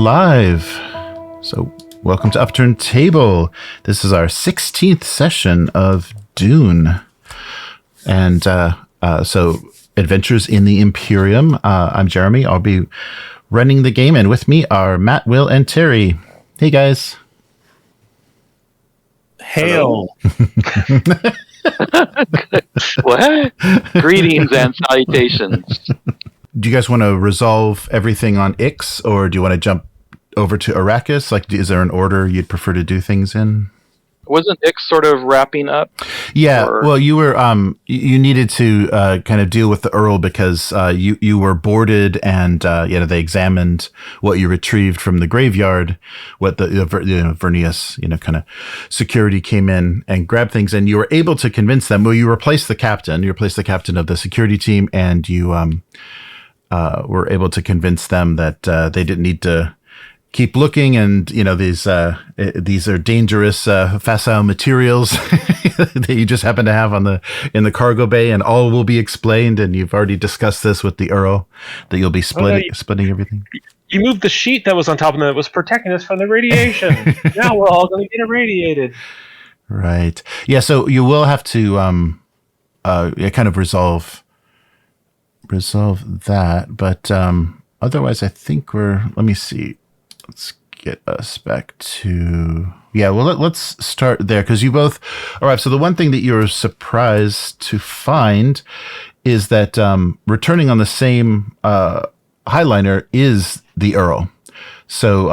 live. So welcome to Upturned Table. This is our 16th session of Dune. And so Adventures in the Imperium. I'm Jeremy. I'll be running the game, and with me are Matt, Will, and Terry. Hey, guys. Hail. What? Greetings and salutations. Do you guys want to resolve everything on Ix, or do you want to jump over to Arrakis? Like, is there an order you'd prefer to do things in? Wasn't Ix sort of wrapping up? Yeah, well, you were you needed to kind of deal with the Earl because you were boarded, and they examined what you retrieved from the graveyard. What the Vernius kind of security came in and grabbed things, and you were able to convince them. Well, you replaced the captain. You replaced the captain of the security team, and you were able to convince them that they didn't need to keep looking, and these are dangerous facile materials that you just happen to have in the cargo bay, and all will be explained. And you've already discussed this with the Earl, that you'll be splitting everything. You moved the sheet that was on top of them that was protecting us from the radiation. Now we're all going to get irradiated. Right. Yeah. So you will have to kind of resolve that, but otherwise, I think let me see. Let's get us back to... Yeah, well, let's start there, because you both... All right, so the one thing that you're surprised to find is that returning on the same highliner is the Earl. So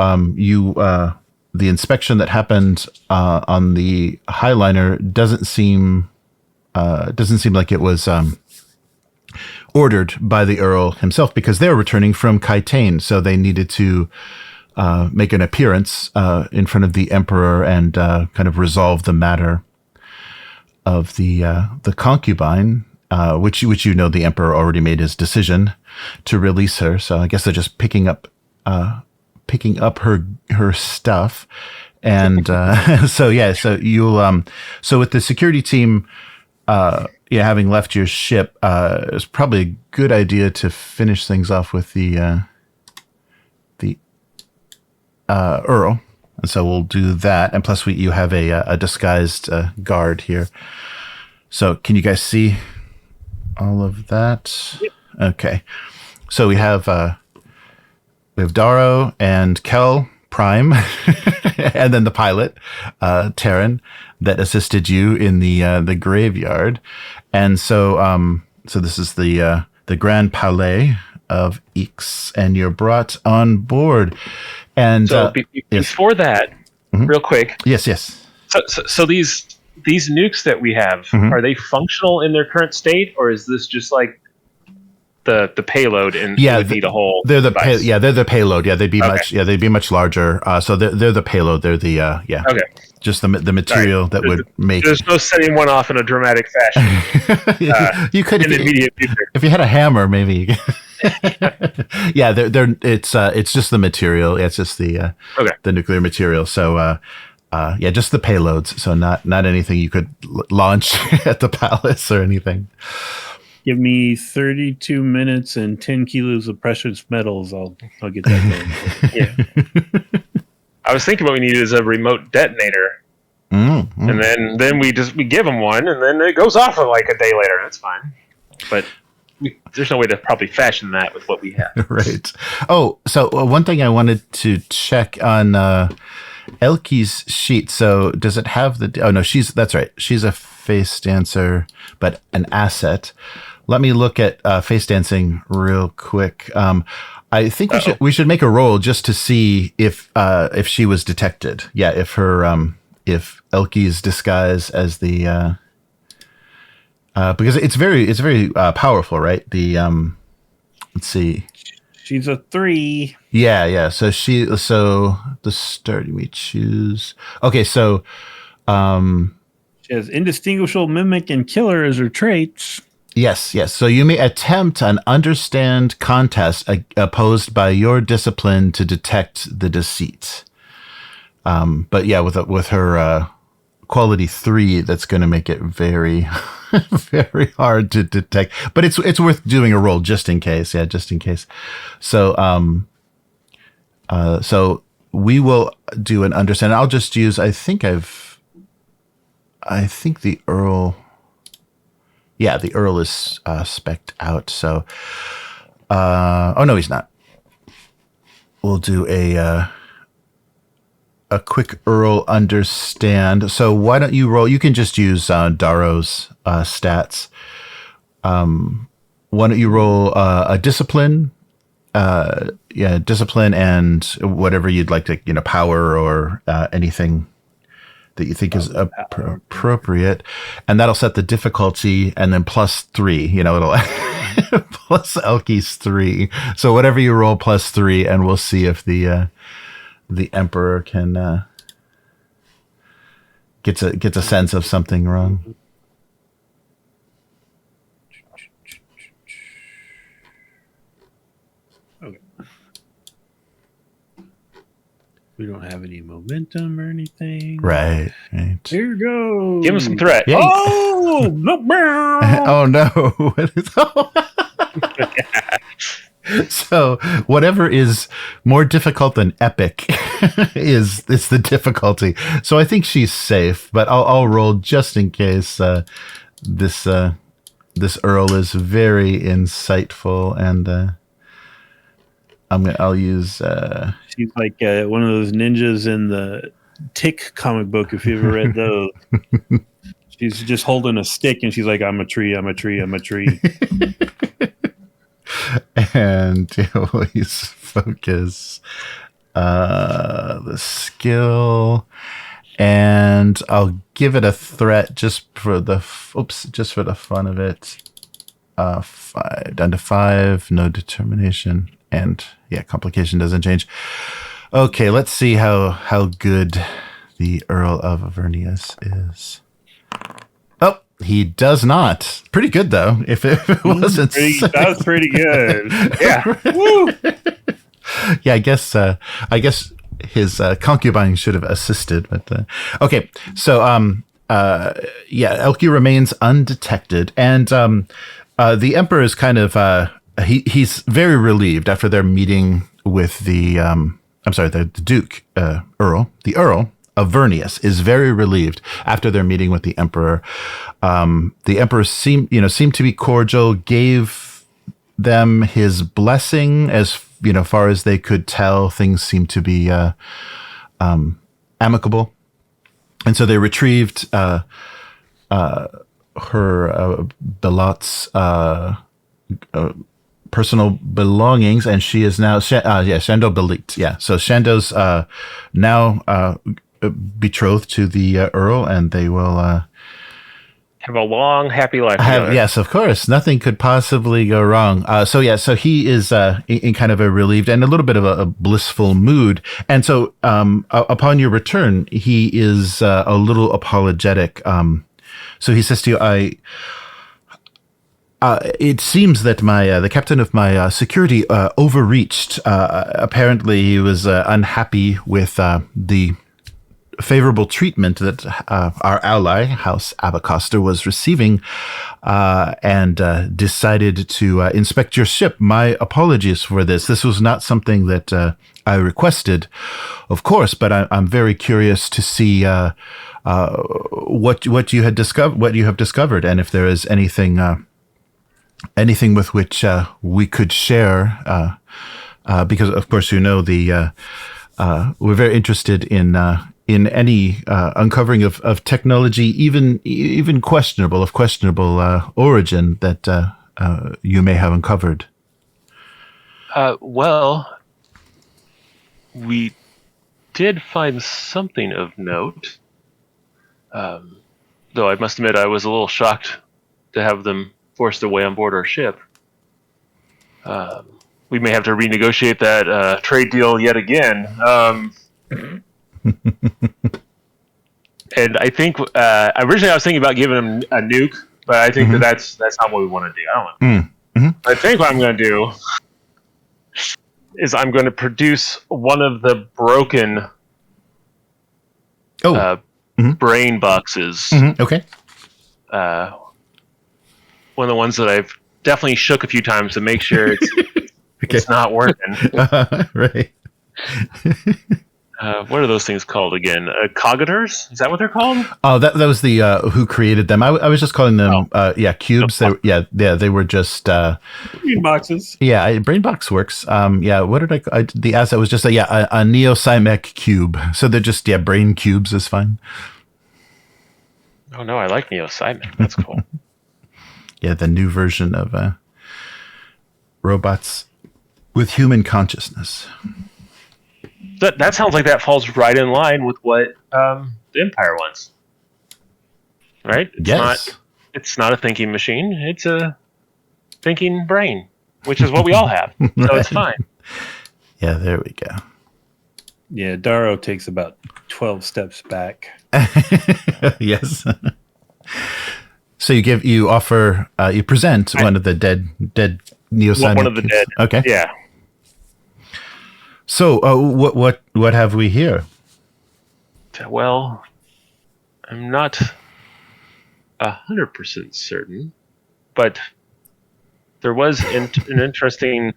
the inspection that happened on the highliner doesn't seem like it was ordered by the Earl himself, because they're returning from Kaitain, so they needed to make an appearance in front of the Emperor and kind of resolve the matter of the concubine, which the Emperor already made his decision to release her. So I guess they're just picking up her stuff, and so you'll so with the security team, having left your ship, it's probably a good idea to finish things off with the Earl, and so we'll do that. And plus, you have a disguised guard here. So, can you guys see all of that? Yep. Okay. So we have Darrow and Kel Prime, and then the pilot, Terran, that assisted you in the graveyard. And so this is the Grand Palais of Ix, and you're brought on board. And so before that, real quick. Yes. So these nukes that we have, are they functional in their current state, or is this just like the payload and would need a whole? They're the they're the payload. Yeah, they'd be much larger. So they're the payload. They're the Okay. Just the material that would make. There's no setting one off in a dramatic fashion. You could, in the immediate future. If you had a hammer, maybe. Yeah, it's just the material. It's just the nuclear material. So just the payloads. So not anything you could launch at the palace or anything. Give me 32 minutes and 10 kilos of precious metals. I'll get that going. Yeah. I was thinking what we needed is a remote detonator, and then we give them one, and then it goes off like a day later. That's fine, but there's no way to probably fashion that with what we have. Right. Oh, so one thing I wanted to check on Elke's sheet. So does it have the? Oh no, that's right. She's a face dancer, but an asset. Let me look at face dancing real quick. I think we should make a roll just to see if she was detected. Yeah, if if Elke's disguise as the because it's very powerful, right? The let's see. She's a 3. Yeah. So the start we choose. Okay, so she has indistinguishable, mimic, and killer as her traits. Yes. So you may attempt an understand contest opposed by your discipline to detect the deceit. But yeah, with her quality 3, that's going to make it very, very hard to detect. But it's worth doing a roll just in case. Yeah, just in case. So So we will do an understand. I'll just use. I think the Earl. Yeah, the Earl is spec'd out. So, oh no, he's not. We'll do a quick Earl understand. So why don't you roll? You can just use Daro's stats. Why don't you roll a discipline? Discipline and whatever you'd like to, power or anything that you think is appropriate, and that'll set the difficulty, and then +3. It'll plus Elky's 3. So whatever you roll +3, and we'll see if the Emperor can gets a sense of something wrong. We don't have any momentum or anything. Right. Here you go. Give him some threat. Yeah. Oh, Oh no. So whatever is more difficult than epic is the difficulty. So I think she's safe, but I'll roll just in case. This Earl is very insightful, and I'll use. She's like one of those ninjas in the Tick comic book. If you ever read those, she's just holding a stick, and she's like, "I'm a tree. I'm a tree. I'm a tree." And always focus the skill, and I'll give it a threat just for the fun of it. 5 down to 5, no determination, and complication doesn't change. Okay, let's see how good the Earl of Avernius is. Oh, he does not. Pretty good though. If it wasn't, that was pretty good. Yeah. Woo! Yeah, I guess his concubine should have assisted, but okay. So Elky remains undetected, and the Emperor is kind of he's very relieved after their meeting with the Duke Earl. The Earl of Vernius is very relieved after their meeting with the Emperor. The Emperor seemed to be cordial, gave them his blessing as far as they could tell. Things seemed to be amicable, and so they retrieved her Belot's personal belongings, and she is now Shando Belit. Yeah, so Shando's now betrothed to the Earl, and they will have a long, happy life together. Yes, of course. Nothing could possibly go wrong. So he is in kind of a relieved and a little bit of a blissful mood. And so upon your return, he is a little apologetic. So he says to you, it seems that the captain of my security overreached. Apparently, he was unhappy with the favorable treatment that our ally, House Abecostrr, was receiving, and decided to inspect your ship. My apologies for this. This was not something that I requested, of course, but I'm very curious to see what you have discovered, and if there is anything with which we could share, because of course we're very interested in any uncovering of technology, even questionable origin that you may have uncovered. Well, we did find something of note, though I must admit I was a little shocked to have them forced away on board our ship. We may have to renegotiate that trade deal yet again. And I think originally I was thinking about giving him a nuke, but I think that's not what we want to do. I don't know. I think what I'm going to do is I'm going to produce one of the broken brain boxes. Okay. One of the ones that I've definitely shook a few times to make sure it's not working. Right. What are those things called again? Cogators? Is that what they're called? Oh, that was the who created them. I was just calling them cubes. They were just Green boxes. yeah. Brainbox works. What did the asset was just a Neosymech cube. So they're just brain cubes is fine. Oh no, I like Neosymech. That's cool. Yeah, the new version of robots with human consciousness. That sounds like that falls right in line with what the Empire wants, right? It's not a thinking machine. It's a thinking brain, which is what we all have. So it's fine. Yeah, there we go. Yeah, Darrow takes about 12 steps back. Yes. So you present one of the dead Neosymech. One of the dead. Okay. Yeah. So, what have we here? Well, I'm not 100% certain, but there was an interesting.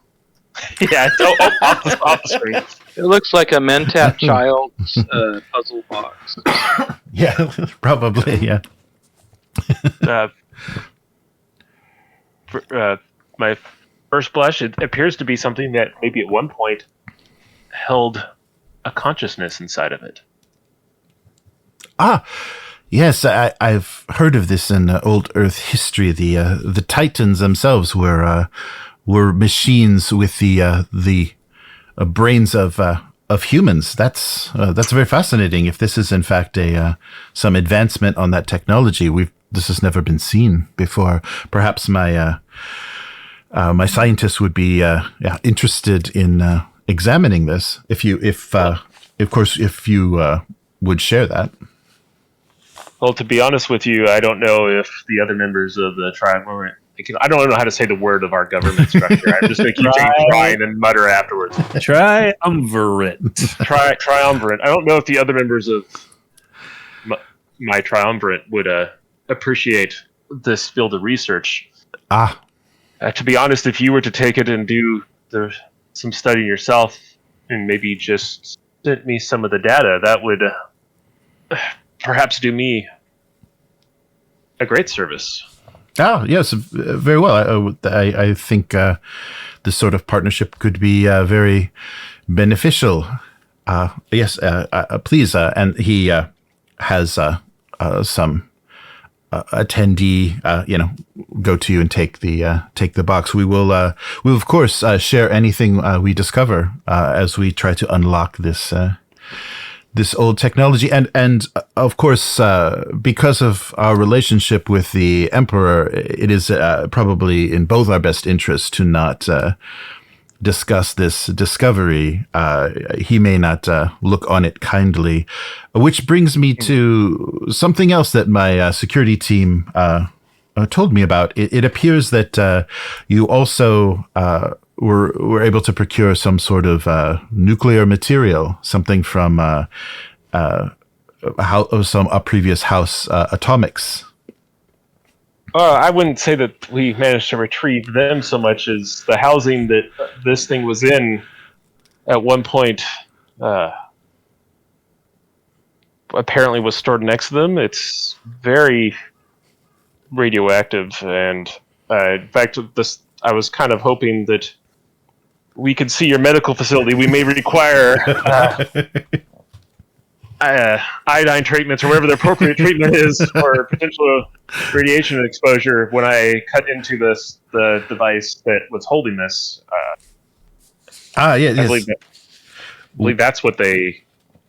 Yeah, off the screen. It looks like a Mentat child's puzzle box. Yeah, probably. Yeah. My first blush, it appears to be something that maybe at one point held a consciousness inside of it. Yes, I've heard of this in old Earth history. The Titans themselves were machines with the brains of humans. That's very fascinating. If this is in fact some advancement on that technology, this has never been seen before. Perhaps my scientists would be interested in examining this. If you would share that. Well, to be honest with you, I don't know if the other members of the tribe I don't know how to say the word of our government structure. I'm just going to keep trying and mutter afterwards. Triumvirate. Triumvirate. I don't know if the other members of my triumvirate would appreciate this field of research. To be honest, if you were to take it and do some study yourself and maybe just send me some of the data, that would perhaps do me a great service. Oh, yes, very well. I think this sort of partnership could be very beneficial. Yes, please. And he has some attendee, go to you and take the box. We will of course share anything we discover as we try to unlock this old technology, and of course, because of our relationship with the Emperor, it is probably in both our best interests to not discuss this discovery. He may not look on it kindly, which brings me to something else that my security team told me about. It appears that you also were able to procure some sort of nuclear material, something from some previous house atomics. I wouldn't say that we managed to retrieve them so much as the housing that this thing was in at one point apparently was stored next to them. It's very radioactive, and in fact, I was kind of hoping that we could see your medical facility. We may require iodine treatments or whatever the appropriate treatment is for potential radiation exposure when I cut into the device that was holding this. Yes. I believe that's what they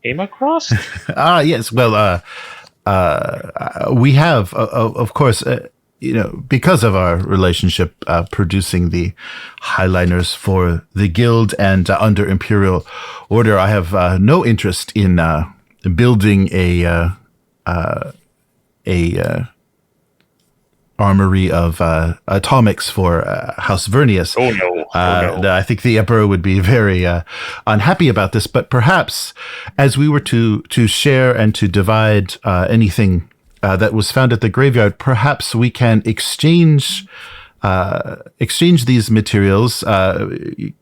came across. Yes. Well, we have, of course, because of our relationship producing the highliners for the guild and under Imperial order, I have no interest in building a armory of atomics for House Vernius. Oh no. I think the Emperor would be very unhappy about this, but perhaps as we were to share and to divide anything that was found at the graveyard, perhaps we can exchange exchange these materials,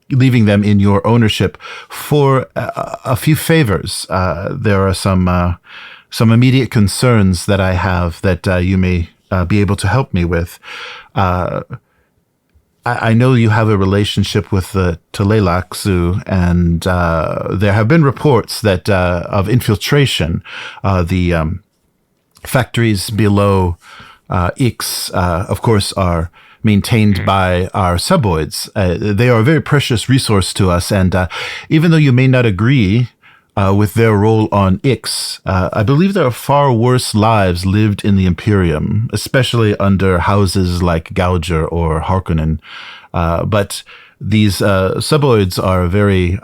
leaving them in your ownership for a few favors. There are some immediate concerns that I have that you may be able to help me with. I know you have a relationship with the Tleilaxu, and there have been reports that of infiltration. The factories below Ix, of course, are maintained by our suboids. They are a very precious resource to us, and even though you may not agree with their role on Ix, I believe there are far worse lives lived in the Imperium, especially under houses like Gouger or Harkonnen. But these suboids are a very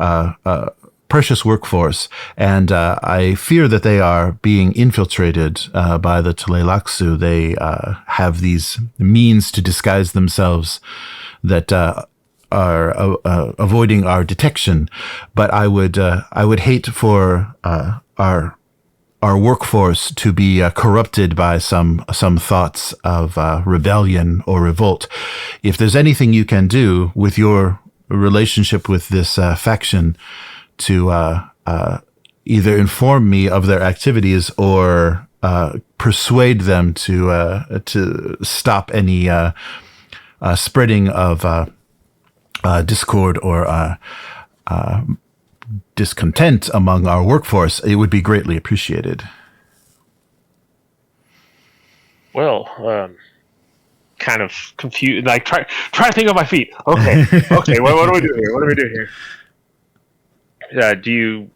precious workforce, and I fear that they are being infiltrated by the Tleilaxu. They have these means to disguise themselves that are avoiding our detection, but I would hate for our workforce to be corrupted by some thoughts of rebellion or revolt. If there's anything you can do with your relationship with this faction to either inform me of their activities or persuade them to stop any spreading of discord or discontent among our workforce, it would be greatly appreciated. Well, kind of confused. Like try to think on my feet. Okay, okay. What do we do here? What do we do here? Do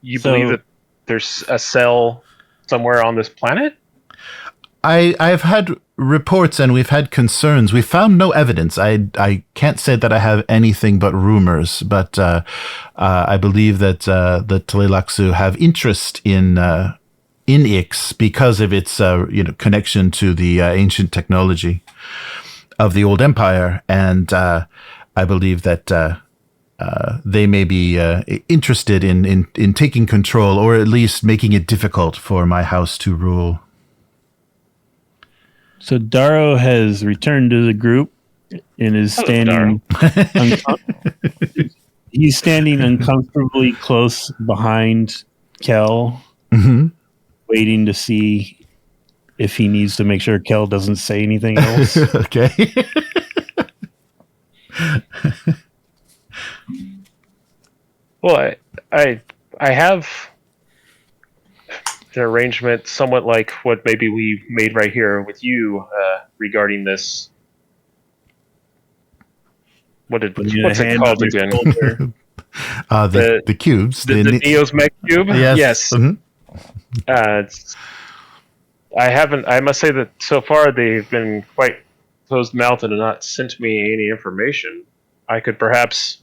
you believe that there's a cell somewhere on this planet? I've had reports and we've had concerns. We found no evidence. I can't say that I have anything but rumors, but I believe that the Tleilaxu have interest in Ix because of its connection to the ancient technology of the old empire, and I believe that they may be interested in taking control, or at least making it difficult for my house to rule. So Darrow has returned to the group and is standing. He's standing uncomfortably close behind Kel, waiting to see if he needs to make sure Kel doesn't say anything else. Okay. Well, I have an arrangement somewhat like what maybe we made right here with you regarding this. What's it called again? The cubes. The Neo's Mech Cube? Yes. Yes. I must say that so far they've been quite closed-mouthed and not sent me any information. I could perhaps,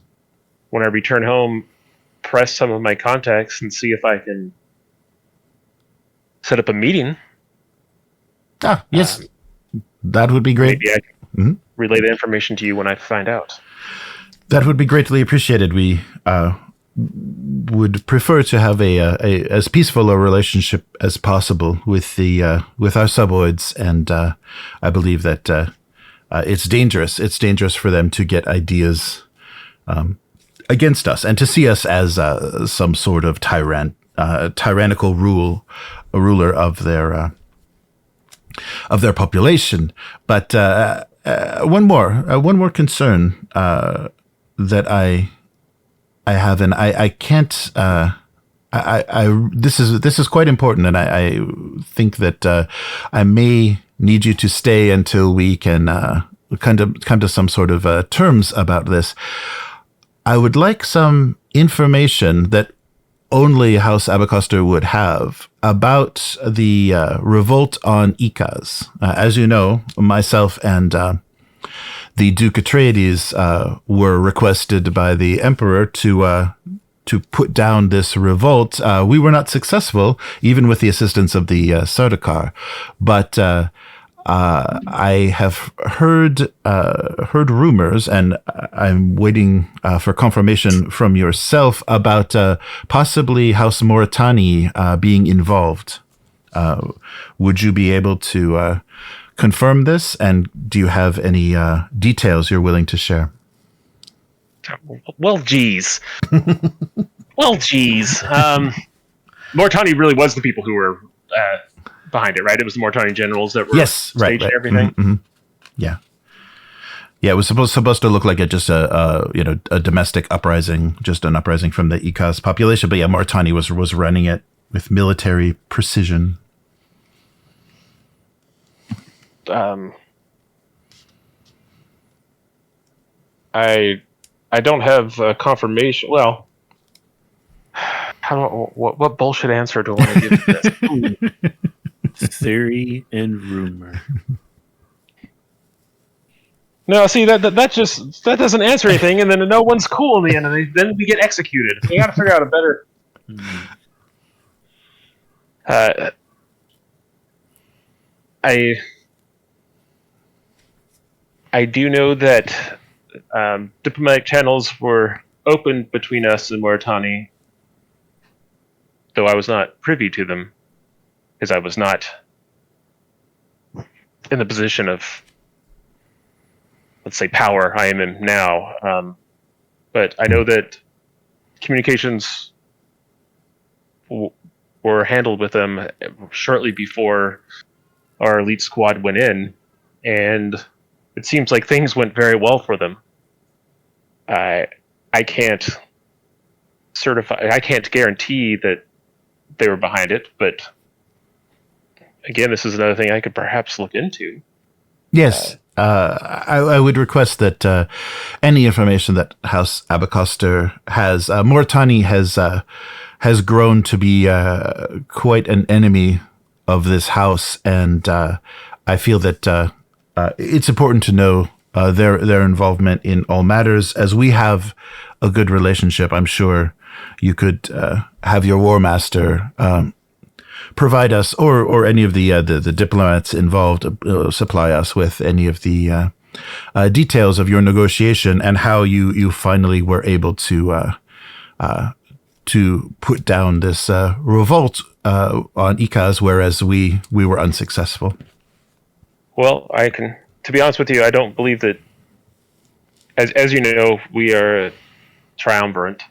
when I return home, press some of my contacts and see if I can set up a meeting. Yes. That would be great. Maybe I can relay the information to you when I find out. That would be greatly appreciated. We would prefer to have a as peaceful a relationship as possible with our suboids, and I believe that it's dangerous. It's dangerous for them to get ideas against us and to see us as some sort of tyrannical ruler of their population. But one more concern that I have, and I can't. This is quite important, and I think that I may need you to stay until we can come to some sort of terms about this. I would like some information that only House Abecostrr would have about the revolt on Ikaz. As you know, myself and the Duke Atreides were requested by the Emperor to put down this revolt. We were not successful, even with the assistance of the Sardaukar. But I have heard rumors, and I'm waiting for confirmation from yourself about possibly House Moritani being involved. Would you be able to confirm this? And do you have any details you're willing to share? Well, geez. Mortani really was the people who were behind it, right? It was the Mortani generals that were staging everything. Mm-hmm. Yeah. Yeah, it was supposed to look like just a domestic uprising, just an uprising from the Ikas population. But yeah, Mortani was running it with military precision. I don't have confirmation. Well, what bullshit answer do I want to give to this? Theory and rumor. No, see that doesn't answer anything, and then no one's cool in the end, and then we get executed. We got to figure out a better. I do know that diplomatic channels were open between us and Moritani, though I was not privy to them, because I was not in the position of, let's say, power I am in now. But I know that communications were handled with them shortly before our elite squad went in, and it seems like things went very well for them. I can't guarantee that they were behind it, but again, this is another thing I could perhaps look into. Yes, I would request that any information that House Abecostrr has, Mortani has grown to be quite an enemy of this house, and I feel that it's important to know their involvement in all matters. As we have a good relationship, I'm sure you could have your War Master provide us, or any of the diplomats involved, supply us with any of the details of your negotiation and how you finally were able to put down this revolt on Ikas, whereas we were unsuccessful. Well, to be honest with you, I don't believe that, as you know, we are triumvirate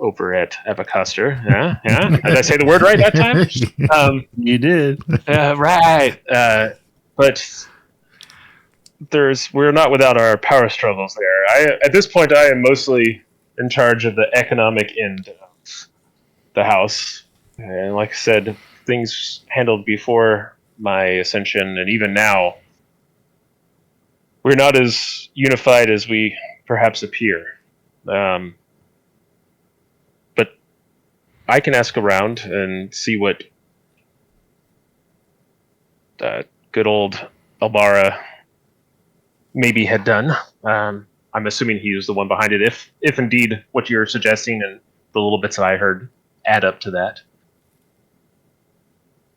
over at Abecostrr. Yeah. Did I say the word right that time? You did. Right. But we're not without our power struggles there. At this point, I am mostly in charge of the economic end of the house. And like I said, things handled before my ascension, and even now, we're not as unified as we perhaps appear. But I can ask around and see what good old Alebra maybe had done. I'm assuming he was the one behind it, if indeed what you're suggesting and the little bits that I heard add up to that.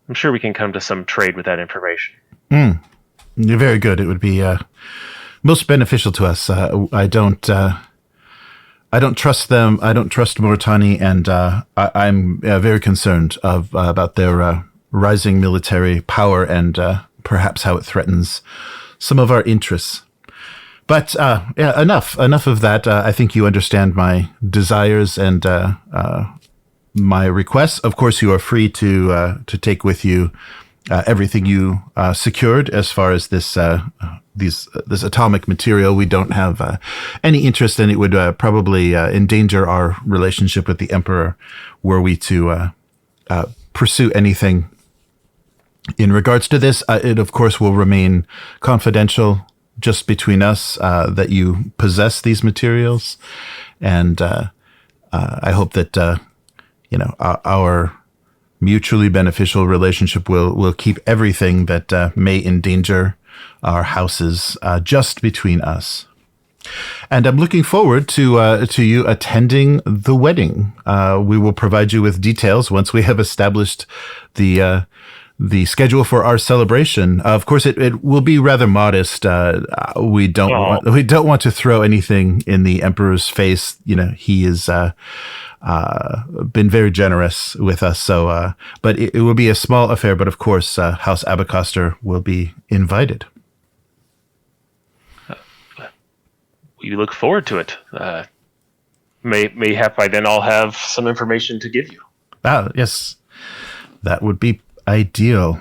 I'm sure we can come to some trade with that information. You're very good. It would be most beneficial to us. I don't trust them. I don't trust Mortani, and I'm very concerned about their rising military power and perhaps how it threatens some of our interests. But enough of that. I think you understand my desires and my requests. Of course, you are free to take with you everything you secured as far as this atomic material. We don't have any interest in it. Would probably endanger our relationship with the Emperor were we to pursue anything in regards to this. It, of course, will remain confidential, just between us, that you possess these materials. And I hope that our mutually beneficial relationship will keep everything that may endanger our houses just between us. And I'm looking forward to you attending the wedding. We will provide you with details once we have established the the schedule for our celebration. Of course, it will be rather modest. We don't want to throw anything in the Emperor's face. He has been very generous with us. So, but it will be a small affair. But of course, House Abecostrr will be invited. We look forward to it. Mayhap by then I'll have some information to give you. Yes, that would be ideal.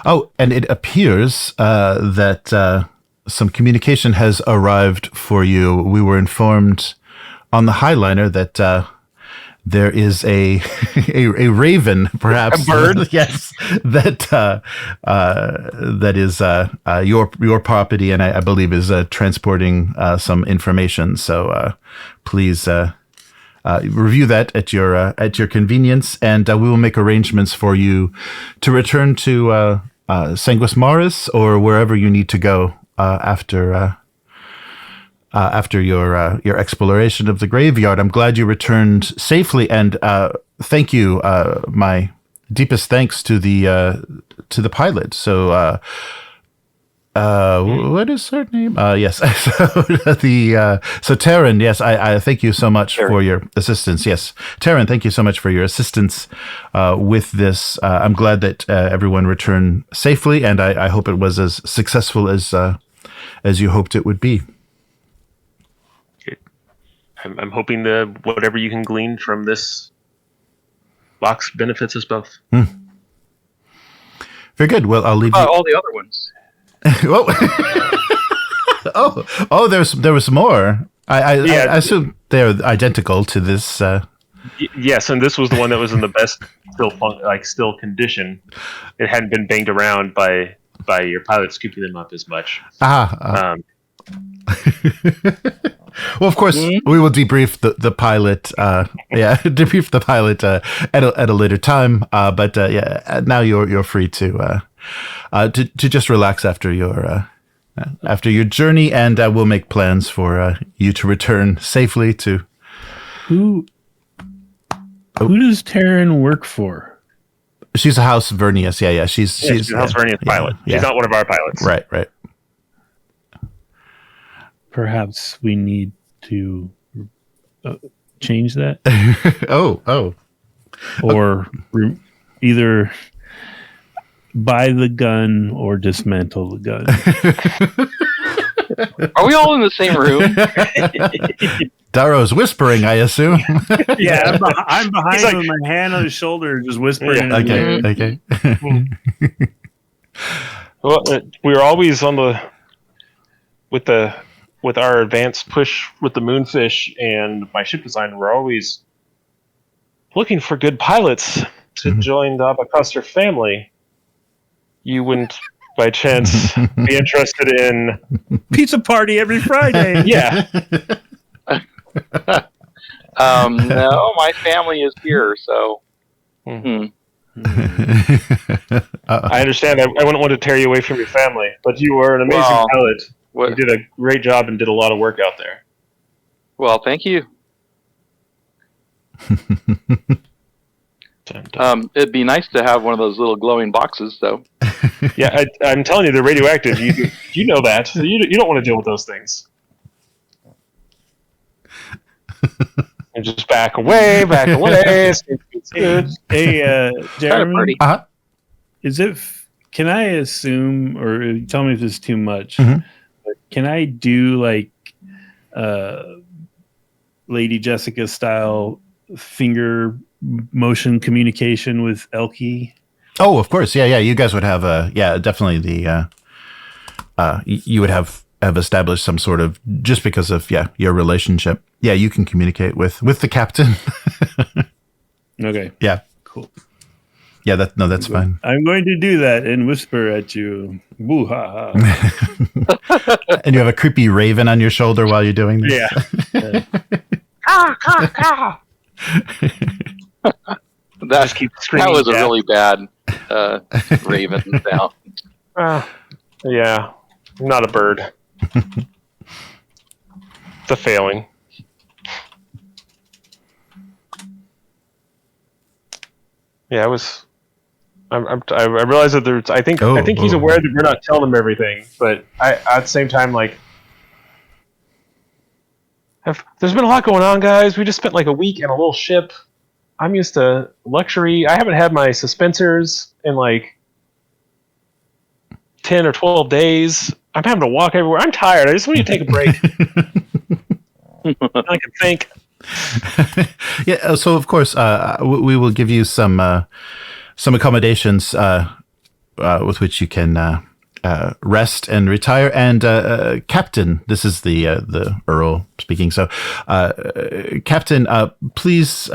Oh, and it appears that some communication has arrived for you. We were informed on the Highliner that there is a raven, perhaps a bird. Yes, that is your property, and I believe is transporting some information. So please. Review that at your convenience, and we will make arrangements for you to return to Saguis Maris or wherever you need to go after your exploration of the graveyard. I'm glad you returned safely, and thank you. My deepest thanks to the pilot. So. What is her name? Yes. So Taryn, yes, I thank you so much for your assistance. Yes. Taryn, thank you so much for your assistance with this. I'm glad that everyone returned safely, and I hope it was as successful as you hoped it would be. I'm hoping that whatever you can glean from this box benefits us both. Very good. Well, I'll leave you. All the other ones. There was more. I assume they're identical to this. Yes, and this was the one that was in the best still condition. It hadn't been banged around by your pilot scooping them up as much. Well, of course, we will debrief the pilot. Debrief the pilot at a later time. But now you're free to just relax after your journey, and we'll make plans for you to return safely to. Who does Taryn work for? She's a House Vernius. Yeah. She's a House Vernius pilot. She's not one of our pilots. Right. Perhaps we need to change that. Or either buy the gun or dismantle the gun. Are we all in the same room? Darrow's whispering, I assume. Yeah, I'm behind him with my hand on his shoulder, just whispering. Yeah, okay. Well, we were always with our advanced push with the Moonfish and my ship design. We're always looking for good pilots to join the Abecostrr family. You wouldn't, by chance, be interested in pizza party every Friday? Yeah. No, my family is here, so. I understand. I wouldn't want to tear you away from your family, but you were an amazing pilot. You did a great job and did a lot of work out there. Well, thank you. It'd be nice to have one of those little glowing boxes, though. Yeah, I'm telling you, they're radioactive. You know that. You don't want to deal with those things. And just back away. It's good. Hey, Jeremy, Is it? Can I assume, or tell me if this is too much? But can I do like Lady Jessica style finger motion communication with Elke? Oh, of course. Yeah. You guys would have definitely the you would have established some sort of, just because of your relationship. Yeah, you can communicate with the captain. Okay. Yeah. Cool. Yeah, that's fine. I'm going to do that and whisper at you. Boo ha ha. And you have a creepy raven on your shoulder while you're doing this. Yeah. That was a really bad raven sound. Yeah, I'm not a bird. It's a failing. Yeah, I realize that there's. I think he's aware that we're not telling him everything, but at the same time, like, there's been a lot going on, guys. We just spent like a week in a little ship. I'm used to luxury. I haven't had my suspensors in like 10 or 12 days. I'm having to walk everywhere. I'm tired. I just want you to take a break. I can think. Yeah. So of course, we will give you some accommodations with which you can rest and retire. And Captain, this is the Earl speaking. So, Captain, please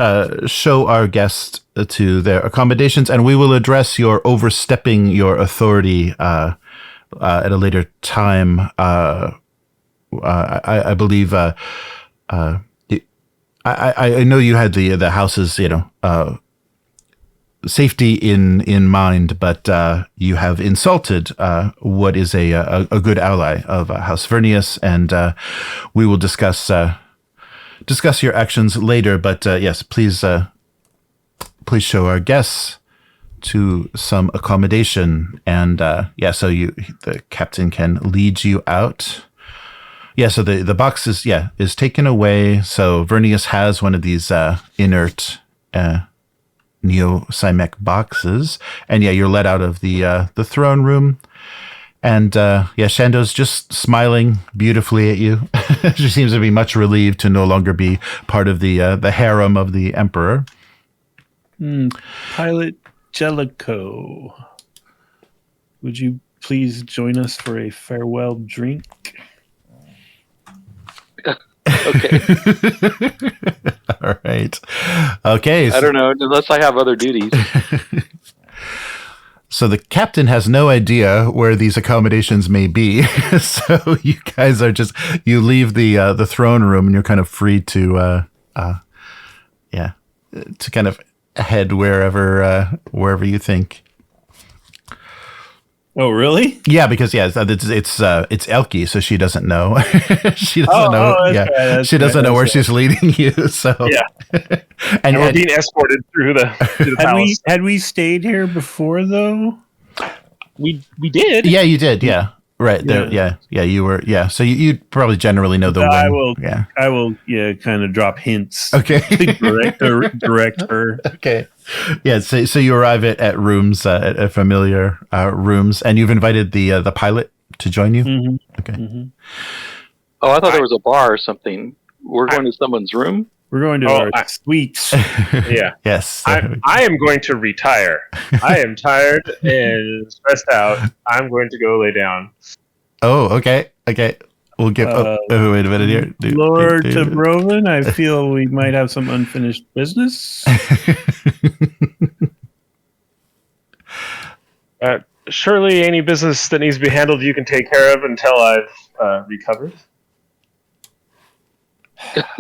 show our guest to their accommodations, and we will address your overstepping your authority at a later time. I believe. I know you had the house's safety in mind, but you have insulted what is a good ally of House Vernius, and we will discuss your actions later. But yes, please show our guests to some accommodation, and so the captain can lead you out. Yeah, so the box is taken away. So Vernius has one of these inert Neo-Cymec boxes, and you're let out of the throne room, and Shando's just smiling beautifully at you. She seems to be much relieved to no longer be part of the harem of the Emperor. Pilot Jellicoe, would you please join us for a farewell drink? Okay. All right. Okay. I don't know, unless I have other duties. So the captain has no idea where these accommodations may be. So you guys are you leave the throne room, and you're kind of free to kind of head wherever you think. Oh, really? Yeah, because it's Elke, so she doesn't know. She doesn't know. Right, she doesn't know where she's leading you. So and we're being escorted through the palace. Had we stayed here before though? We did. Yeah, you did. Yeah, right there. Yeah, you were. Yeah, so you probably generally know the wing. I will. Yeah, kind of drop hints. Okay. direct her. Okay. Yeah, so you arrive at rooms, at familiar rooms, and you've invited the pilot to join you? Mm-hmm. Okay. Mm-hmm. Oh, I thought there was a bar or something. We're going to someone's room? We're going to our suites. Yeah. Yes. I am going to retire. I am tired and stressed out. I'm going to go lay down. Oh, okay. We'll give. Wait a minute here, Lord Tabroven. I feel we might have some unfinished business. Surely, any business that needs to be handled, you can take care of until I've recovered. Okay.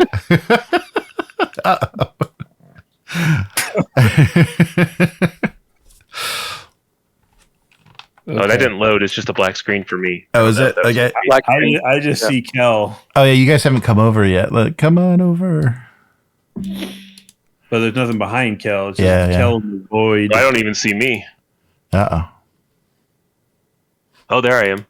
Oh, that didn't load. It's just a black screen for me. Oh, is it? Okay. I just see Kel. Oh, yeah, you guys haven't come over yet. Come on over. But there's nothing behind Kel. It's just Kel in the void. I don't even see me. Uh-oh. Oh, there I am.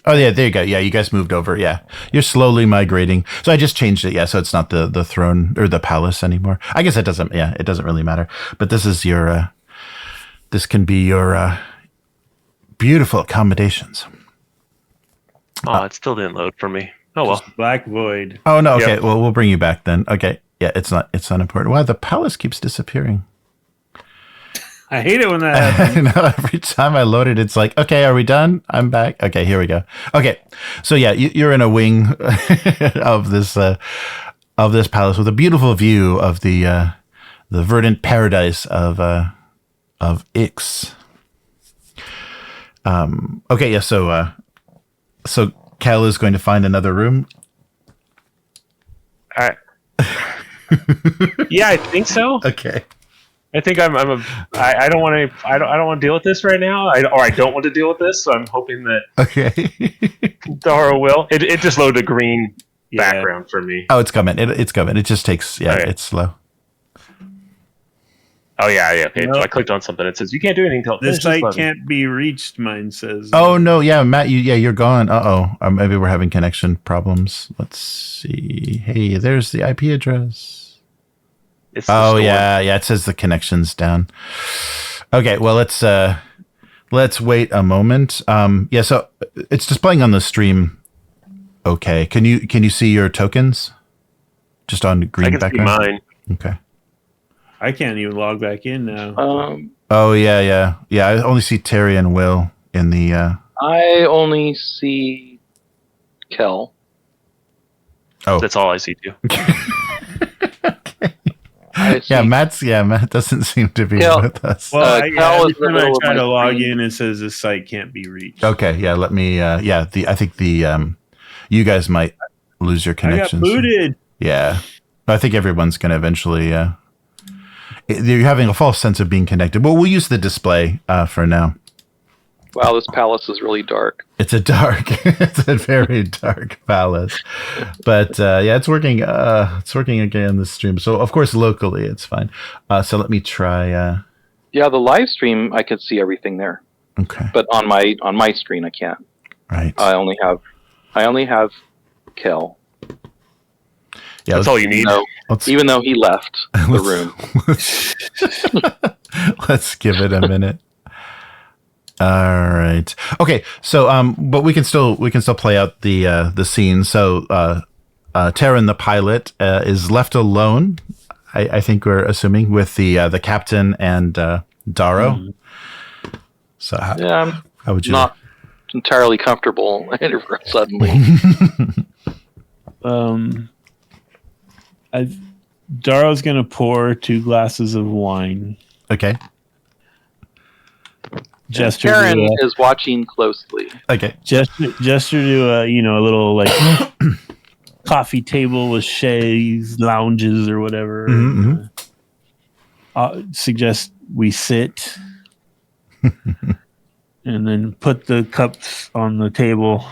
Oh, yeah, there you go. Yeah, you guys moved over. Yeah. You're slowly migrating. So I just changed it. Yeah, so it's not the throne or the palace anymore. I guess it doesn't really matter. But this is your, this can be your beautiful accommodations. Oh, it still didn't load for me. Oh, well. Black void. Oh, no. Okay. Yep. Well, we'll bring you back then. Okay. Yeah, it's not important. Wow, the palace keeps disappearing. I hate it when that happens. No, every time I load it, it's like, okay, are we done? I'm back. Okay, here we go. Okay, so yeah, you're in a wing of this palace with a beautiful view of the verdant paradise of Ix. Okay, yeah. So Cal is going to find another room. Yeah, I think so. Okay. I think I don't want to deal with this right now. I don't want to deal with this. So I'm hoping that Dara will. It just loaded a green background for me. Oh, it's coming. It's coming. It just takes. Yeah, okay. It's slow. Oh yeah. Okay, No. so I clicked on something. It says you can't do anything until This site can't be reached. Mine says. Oh no, yeah, Matt, you're gone. Maybe we're having connection problems. Let's see. Hey, there's the IP address. It's the store. yeah, it says the connection's down. Okay, well let's wait a moment. So it's displaying on the stream. Okay, can you see your tokens? Just on the green background. I can see mine. Okay. I can't even log back in now. Oh yeah. I only see Terry and Will in the. I only see Kel. Oh, That's all I see too. Okay. Matt doesn't seem to be with us. Well, every time I try to log in, it says this site can't be reached. Okay, yeah. Let me. I think you guys might lose your connections. I got booted. Yeah, I think everyone's going to eventually. You're having a false sense of being connected. Well, we'll use the display for now. Wow, this palace is really dark. It's a very dark palace, but it's working. It's working again on the stream. So of course locally it's fine. So let me try. Yeah, the live stream I could see everything there. Okay. But on my screen I can't. Right. I only have Kel. Yeah, that's all you need. Even though he left the room. Let's give it a minute. All right. Okay. So, but we can still play out the scene. So, Terran, the pilot, is left alone. I think we're assuming with the captain and Darrow. Mm-hmm. So, how would you? Not entirely comfortable suddenly. Darrow's gonna pour 2 glasses of wine. Okay. Karen is watching closely. Okay. Gesture to a little like coffee table with chaise lounges or whatever. Mm-hmm. Suggest we sit and then put the cups on the table.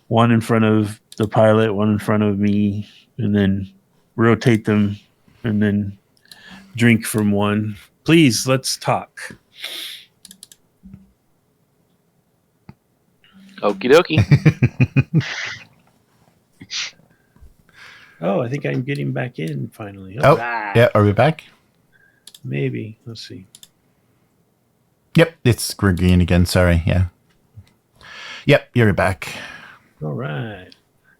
One in front of the pilot, one in front of me, and then rotate them and then drink from one. Please, let's talk. Okie dokie. Oh, I think I'm getting back in finally. Yeah. Are we back? Maybe. Let's see. Yep. It's green again. Sorry. Yeah. Yep. You're back. All right.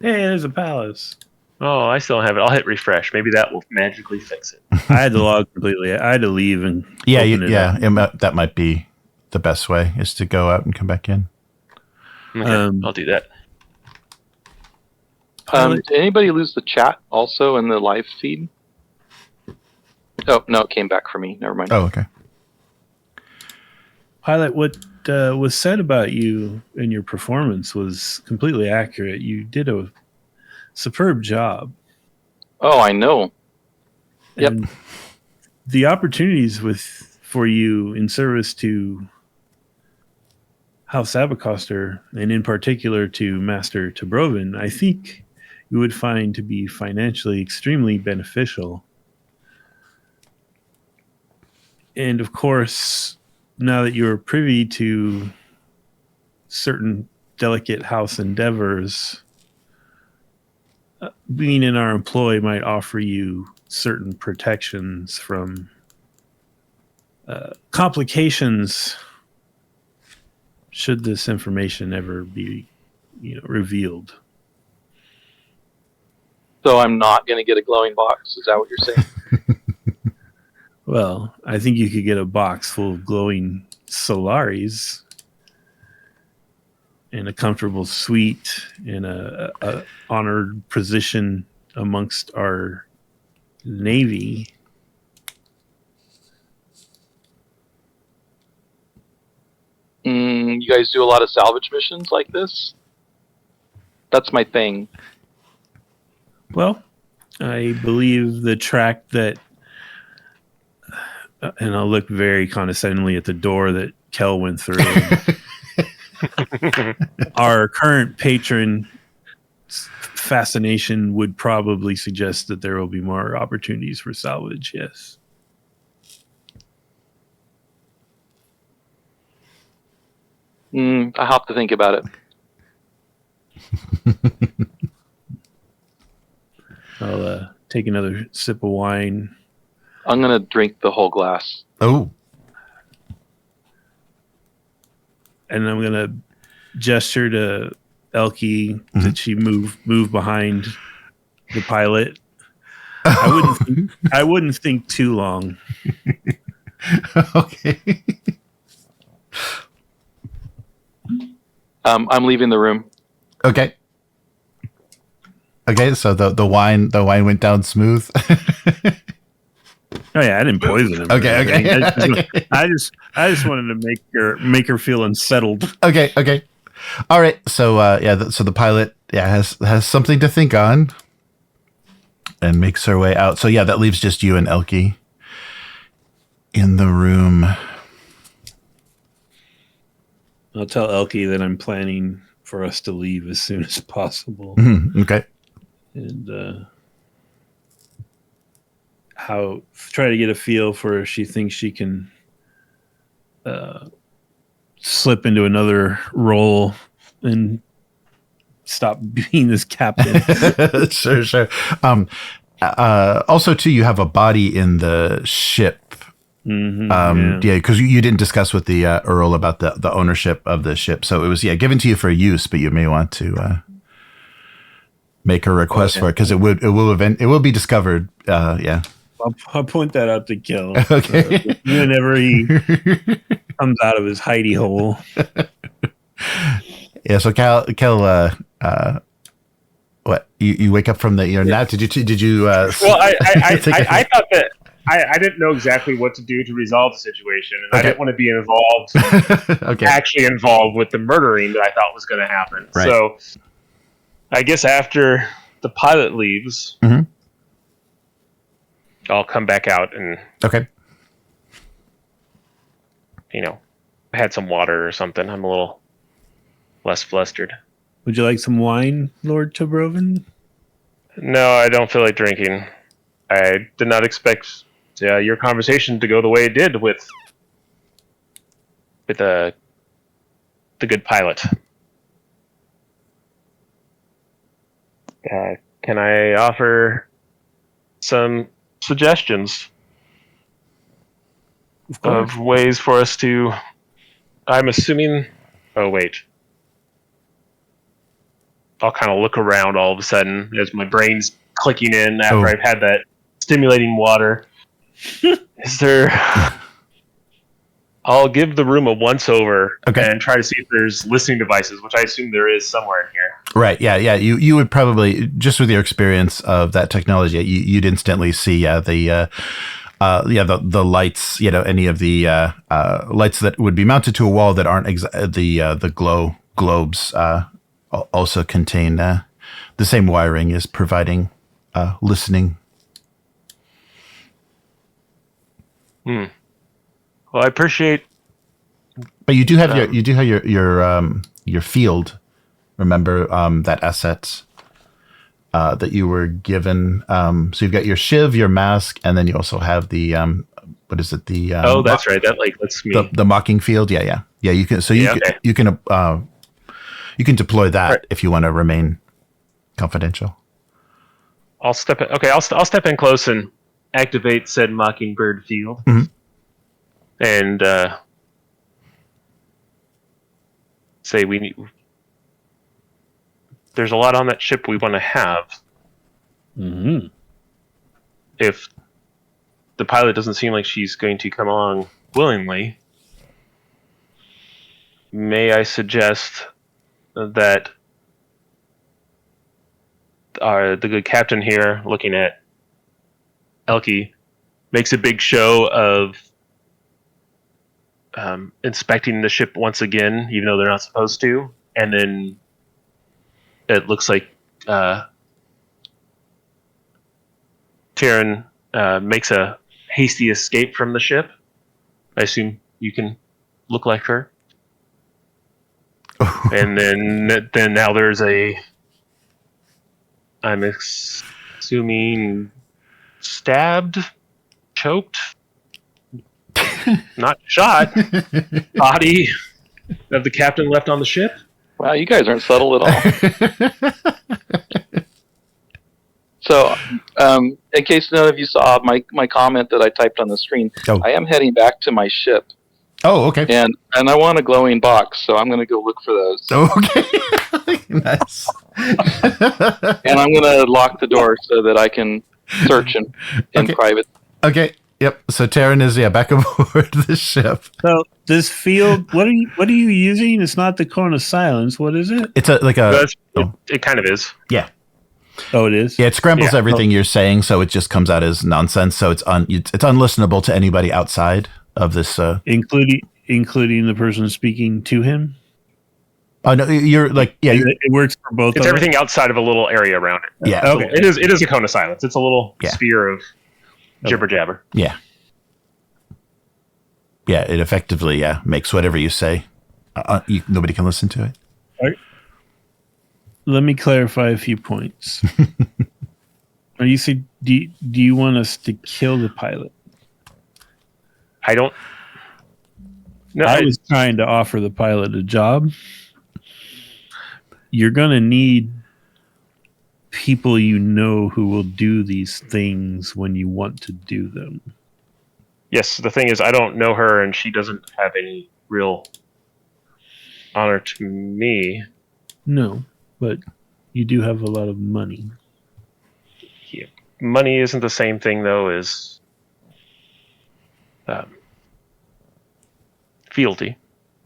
Hey, there's a palace. Oh, I still don't have it. I'll hit refresh. Maybe that will magically fix it. I had to log completely. I had to leave and that might be the best way is to go out and come back in. Okay, I'll do that. Did anybody lose the chat also in the live feed? Oh, no, it came back for me. Never mind. Oh, okay. Pilot, what was said about you and your performance was completely accurate. You did a superb job. Oh, I know. Yep. And the opportunities for you in service to House Abecostrr, and in particular to Master Tabroven, I think you would find to be financially extremely beneficial. And of course, now that you're privy to certain delicate house endeavors, being in our employ might offer you certain protections from complications should this information ever be revealed. So I'm not going to get a glowing box? Is that what you're saying? Well, I think you could get a box full of glowing Solaris in a comfortable suite in a honored position amongst our Navy. You guys do a lot of salvage missions like this? That's my thing. Well, I believe the track that, and I'll look very condescendingly at the door that Kel went through. Our current patron fascination would probably suggest that there will be more opportunities for salvage, yes. I have to think about it. I'll take another sip of wine. I'm gonna drink the whole glass. Oh. And I'm gonna gesture to Elke that she move behind the pilot. I wouldn't think too long. Okay. I'm leaving the room. Okay. Okay, so the wine went down smooth. Oh yeah, I didn't poison him. Okay. I just wanted to make her feel unsettled. Okay. All right. So so the pilot has something to think on, and makes her way out. So yeah, that leaves just you and Elke in the room. I'll tell Elke that I'm planning for us to leave as soon as possible. Okay. And try to get a feel for if she thinks she can slip into another role and stop being this captain. Sure. Also, too, you have a body in the ship. Yeah, because you didn't discuss with the Earl about the ownership of the ship, so it was given to you for use, but you may want to make a request for it because it will be discovered. Yeah. I'll point that out to Kel. Okay. Whenever he comes out of his hidey hole. Yeah. So Kel, what you wake up from your nap? Did you? Well, I thought that I didn't know exactly what to do to resolve the situation, and I didn't want to be involved, actually involved with the murdering that I thought was going to happen. Right. So, I guess after the pilot leaves. I'll come back out and had some water or something. I'm a little less flustered. Would you like some wine, Lord Tabroven? No, I don't feel like drinking. I did not expect your conversation to go the way it did with the good pilot. Can I offer some suggestions of ways for us to... I'm assuming... Oh, wait. I'll kind of look around all of a sudden as my brain's clicking in after I've had that stimulating water. Is there... I'll give the room a once-over and try to see if there's listening devices, which I assume there is somewhere in here. Right, yeah. You would probably, just with your experience of that technology, you'd instantly see the lights, any of the lights that would be mounted to a wall that aren't the globes also contain the same wiring as providing listening. Well, I appreciate. But you do have your field. Remember that asset that you were given. So you've got your shiv, your mask, and then you also have the what is it? The that's right. That lets me the mocking field. Yeah. You can. So you can deploy that if you want to remain confidential. I'll step in. Okay, I'll step in close and activate said mockingbird field. And say there's a lot on that ship we want to have. If the pilot doesn't seem like she's going to come along willingly, may I suggest that the good captain here, looking at Elke, makes a big show of inspecting the ship once again, even though they're not supposed to, and then it looks like Taryn makes a hasty escape from the ship. I assume you can look like her. And then now there's I'm assuming stabbed, choked, not shot, body of the captain left on the ship. Wow, you guys aren't subtle at all. So, in case none of you saw my comment that I typed on the screen, Oh. I am heading back to my ship. Oh, okay. And I want a glowing box, so I'm going to go look for those. Okay. Nice. And I'm going to lock the door so that I can search in private. Okay. Yep. So Taryn is back aboard the ship. So this field, what are you using? It's not the cone of silence. What is it? It's it kind of is. Yeah. Oh, it is. Yeah, it scrambles everything you're saying, so it just comes out as nonsense. So it's unlistenable to anybody outside of this, including the person speaking to him. Oh no, you're like it works for both. It's everything outside of a little area around it. Yeah. Okay. It is a cone of silence. It's a little sphere of jibber jabber. Yeah. Yeah, it effectively makes whatever you say. Nobody can listen to it. All right. Let me clarify a few points. Are you saying do you want us to kill the pilot? I don't. No, I was trying to offer the pilot a job. You're going to need people you know who will do these things when you want to do them. Yes, the thing is, I don't know her, and she doesn't have any real honor to me. No, but you do have a lot of money. Yeah. Money isn't the same thing, though, as fealty.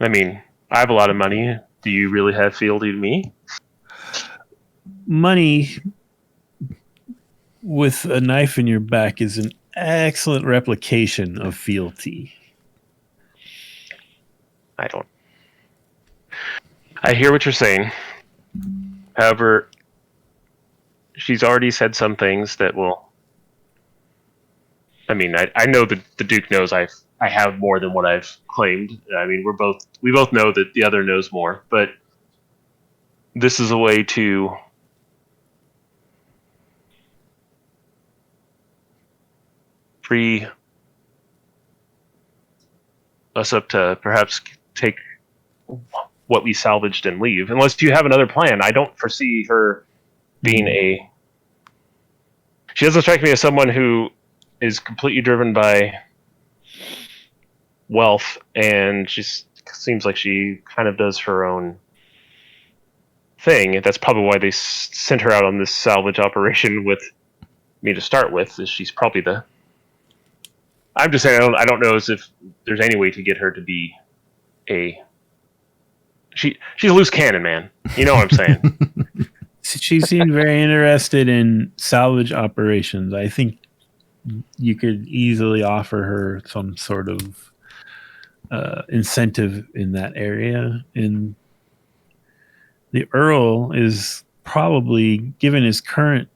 I mean, I have a lot of money. Do you really have fealty to me? Money with a knife in your back is an excellent replication of fealty. I hear what you're saying. However, she's already said some things that will... I mean, I know that the Duke knows I have more than what I've claimed. I mean, we both know that the other knows more, but this is a way to free us up to perhaps take what we salvaged and leave. Unless you have another plan. I don't foresee her being She doesn't strike me as someone who is completely driven by wealth, and she seems like she kind of does her own thing. That's probably why they sent her out on this salvage operation with me to start with. Is she's probably I'm just saying I don't know as if there's any way to get her to be she's a loose cannon, man. You know what I'm saying? She seemed very interested in salvage operations. I think you could easily offer her some sort of incentive in that area. And the Earl is probably, given his current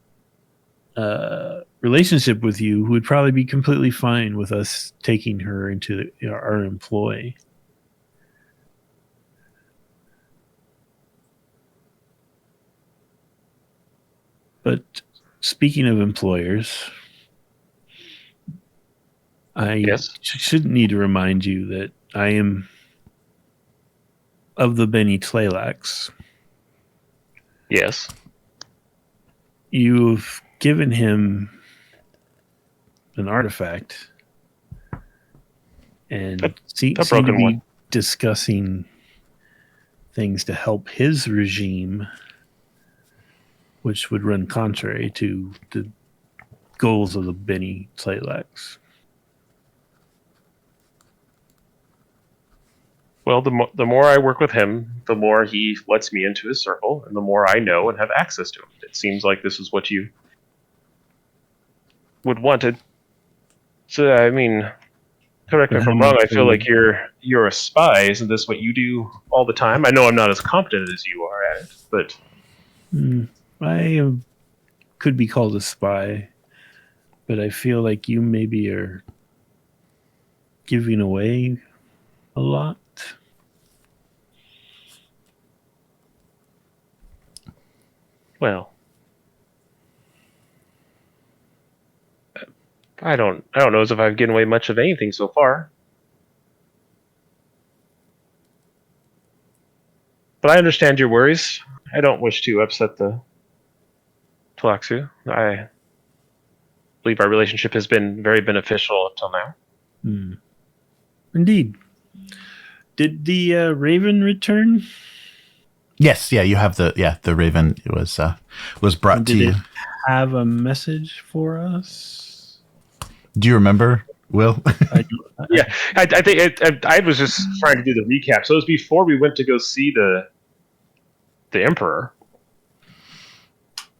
relationship with you, would probably be completely fine with us taking her into our employ. But speaking of employers, I shouldn't need to remind you that I am of the Beni Tleilax. Yes. You've given him an artifact and seem to be discussing things to help his regime, which would run contrary to the goals of the Beni Tleilax. Well, the more I work with him, the more he lets me into his circle, and the more I know and have access to him. It seems like this is what you would want to. So, I mean, correct me if I'm wrong. I feel like you're a spy. Isn't this what you do all the time? I know I'm not as competent as you are at it, but I could be called a spy, but I feel like you maybe are giving away a lot. Well, I don't know as if I've given away much of anything so far. But I understand your worries. I don't wish to upset the Tlaxu. I believe our relationship has been very beneficial until now. Indeed. Did the Raven return? Yes, yeah, you have the Raven was brought And to did you. it have a message for us? Do you remember, Will? Yeah, I think I was just trying to do the recap. So it was before we went to go see the Emperor.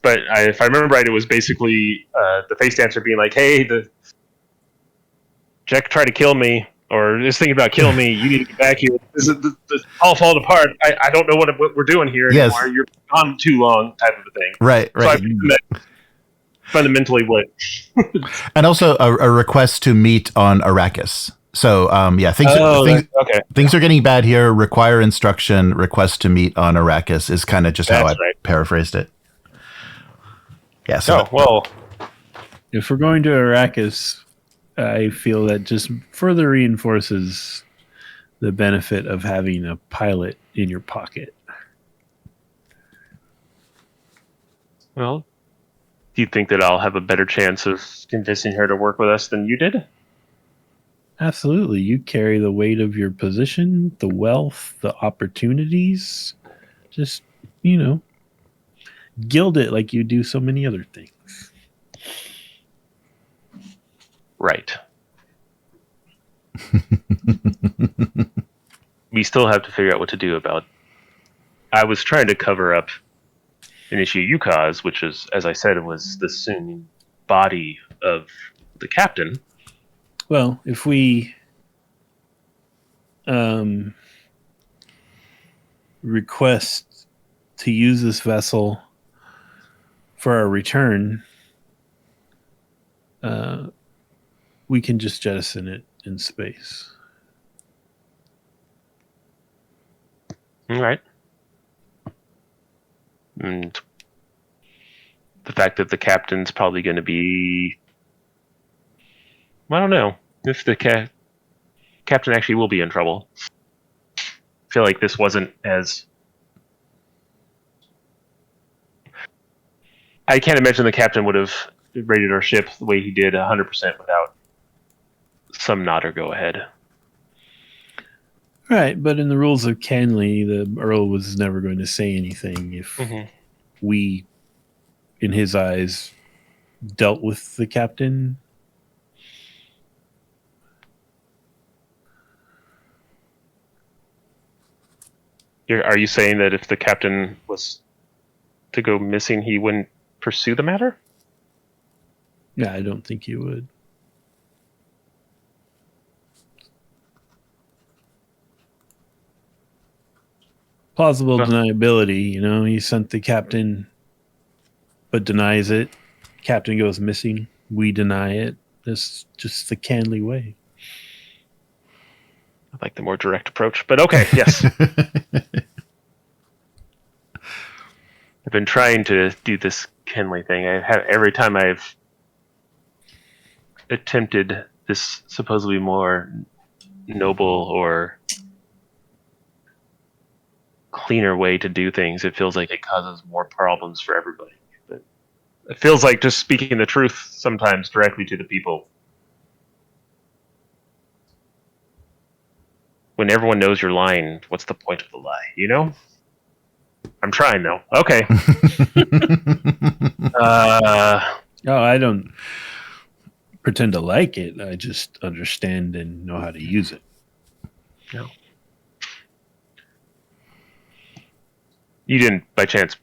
But if I remember right, it was basically the face dancer being like, "Hey, the Jack tried to kill me, or is thinking about killing me. You need to get back here. This is all falling apart. I don't know what we're doing here Yes. anymore. You're gone too long," type of a thing. Right. So I think that's fundamentally what. And also a request to meet on Arrakis. So things are getting bad here. Require instruction. Request to meet on Arrakis is kind of just how I paraphrased it. Yeah. So well, if we're going to Arrakis, I feel that just further reinforces the benefit of having a pilot in your pocket. Well, do you think that I'll have a better chance of convincing her to work with us than you did? Absolutely. You carry the weight of your position, the wealth, the opportunities. Just, gild it like you do so many other things. Right. We still have to figure out what to do about. I was trying to cover up an issue you caused, which is, as I said, was the soon body of the captain. Well, if we request to use this vessel for our return, we can just jettison it in space. All right. And the fact that the captain's probably going to be... I don't know if the captain actually will be in trouble. I feel like this wasn't as... I can't imagine the captain would have rated our ship the way he did 100% without some nod or go ahead. Right, but in the rules of Canley, the Earl was never going to say anything if we, in his eyes, dealt with the captain. Are you saying that if the captain was to go missing, he wouldn't pursue the matter? Yeah, I don't think he would. Plausible deniability, he sent the captain but denies it. Captain goes missing. We deny it. That's just the Canley way. I like the more direct approach, but okay, yes. I've been trying to do this Kenley thing. Every time I've attempted this supposedly more noble or cleaner way to do things, it feels like it causes more problems for everybody. But it feels like just speaking the truth sometimes directly to the people. When everyone knows you're lying, what's the point of the lie, I'm trying, though. Okay. I don't pretend to like it. I just understand and know how to use it. No. You didn't, by chance,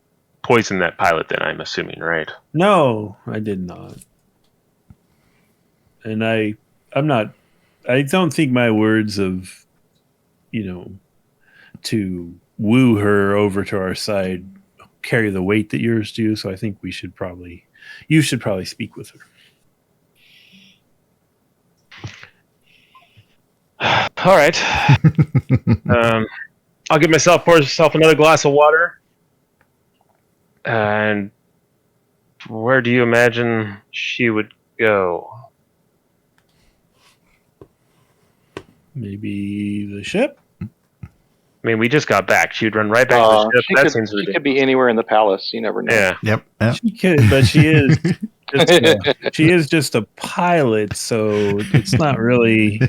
poison that pilot then, I'm assuming, right? No, I did not. And I don't think my words of, to woo her over to our side carry the weight that yours do. So I think you should probably speak with her. All right. I'll pour myself another glass of water. And where do you imagine she would go? Maybe the ship? I mean, we just got back. She'd run right back to the ship. That seems she ridiculous. could be anywhere in the palace. You never know. Yeah. Yep. She could, but she is she is just a pilot, so it's not really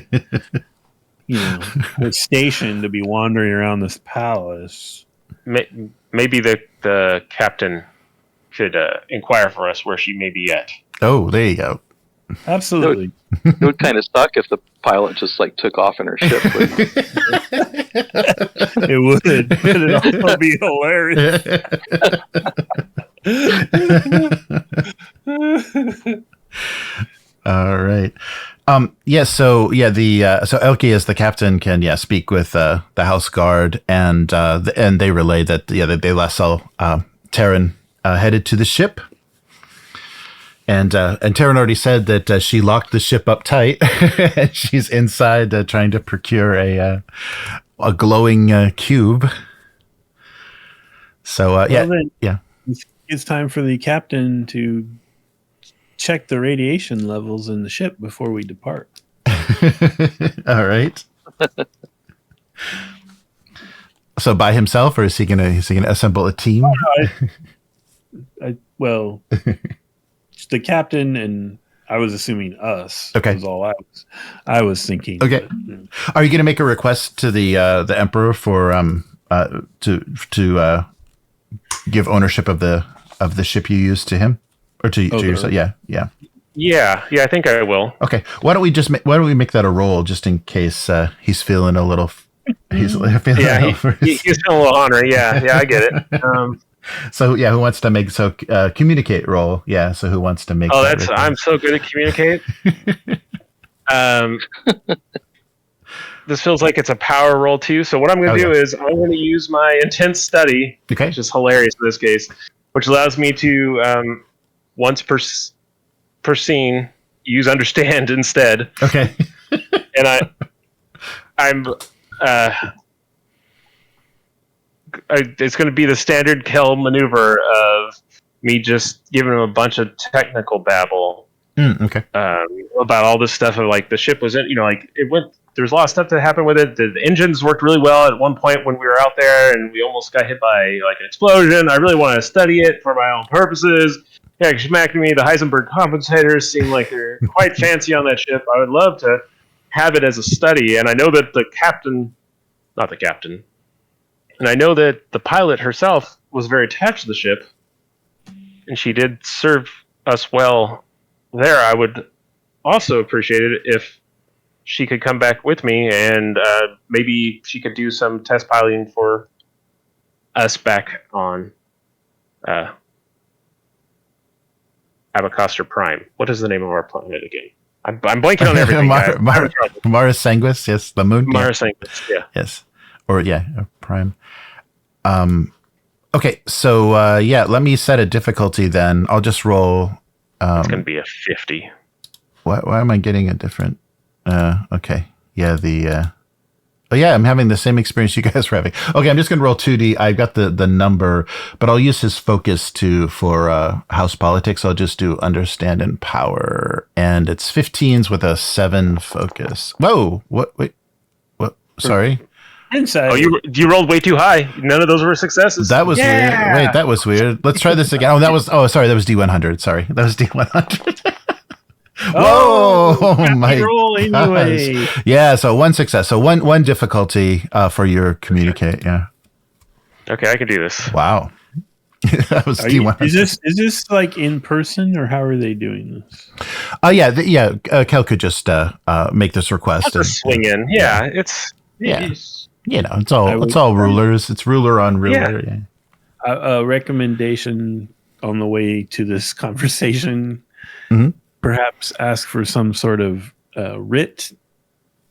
her station to be wandering around this palace. Maybe the captain could inquire for us where she may be at. Oh, there you go. Absolutely. It would kind of suck if the pilot just like took off in her ship. It would. But it'd also be hilarious. All right. So Elke as the captain can speak with the house guard and they relay that they last saw Terran headed to the ship. And Terran already said that she locked the ship up tight and she's inside trying to procure a glowing cube. So it's time for the captain to check the radiation levels in the ship before we depart. All right. So by himself, or is he gonna assemble a team? Well, the captain and I was assuming us. Okay, was all I was thinking. Okay, but, are you gonna make a request to the emperor for to give ownership of the ship you used to him or to yourself? Yeah. I think I will. Okay, why don't we make that a roll just in case he's feeling a little. He's feeling he's feeling a little honored. Yeah, I get it. So who wants to make communicate roll? Yeah, so who wants to make? Oh, I'm so good at communicate. This feels like it's a power roll too. So what I'm going to do is I'm going to use my intense study, which is hilarious in this case, which allows me to once per scene use understand instead. Okay. And I'm it's going to be the standard Kel maneuver of me just giving him a bunch of technical babble. About all this stuff of like the ship was in, it went. There's a lot of stuff that happened with it. The engines worked really well at one point when we were out there, and we almost got hit by like an explosion. I really want to study it for my own purposes. Yeah, smacking me. The Heisenberg compensators seem like they're quite fancy on that ship. I would love to have it as a study, and I know that not the captain, and I know that the pilot herself was very attached to the ship, and she did serve us well there. I would also appreciate it if she could come back with me, and maybe she could do some test piloting for us back on Abecostrr Prime. What is the name of our planet again? I'm blanking on everything. Maris Sanguis, yes, the moon. Maris Sanguis, yeah. Yes, or Prime. Okay, so let me set a difficulty then. I'll just roll. It's going to be a 50. Why am I getting a different? Okay. Yeah, I'm having the same experience you guys are having. Okay, I'm just going to roll 2D. I've got the number, but I'll use his focus for house politics. I'll just do understand and power. And it's 15s with a 7 focus. Whoa. What? Wait. What? Sorry. Inside. Oh, you rolled way too high. None of those were successes. That was weird. Wait, that was weird. Let's try this again. Sorry, that was D100. Sorry. That was D100. Whoa! My roll anyway. Yeah, so 1 success. So one difficulty for your communicate. Yeah. Okay, I can do this. Wow. That was D100. Is this like in person, or how are they doing this? Kel could just make this request. Just swing in. Yeah, it's it's all rulers. It's ruler on ruler. Yeah. A recommendation on the way to this conversation. Mm-hmm. Perhaps ask for some sort of writ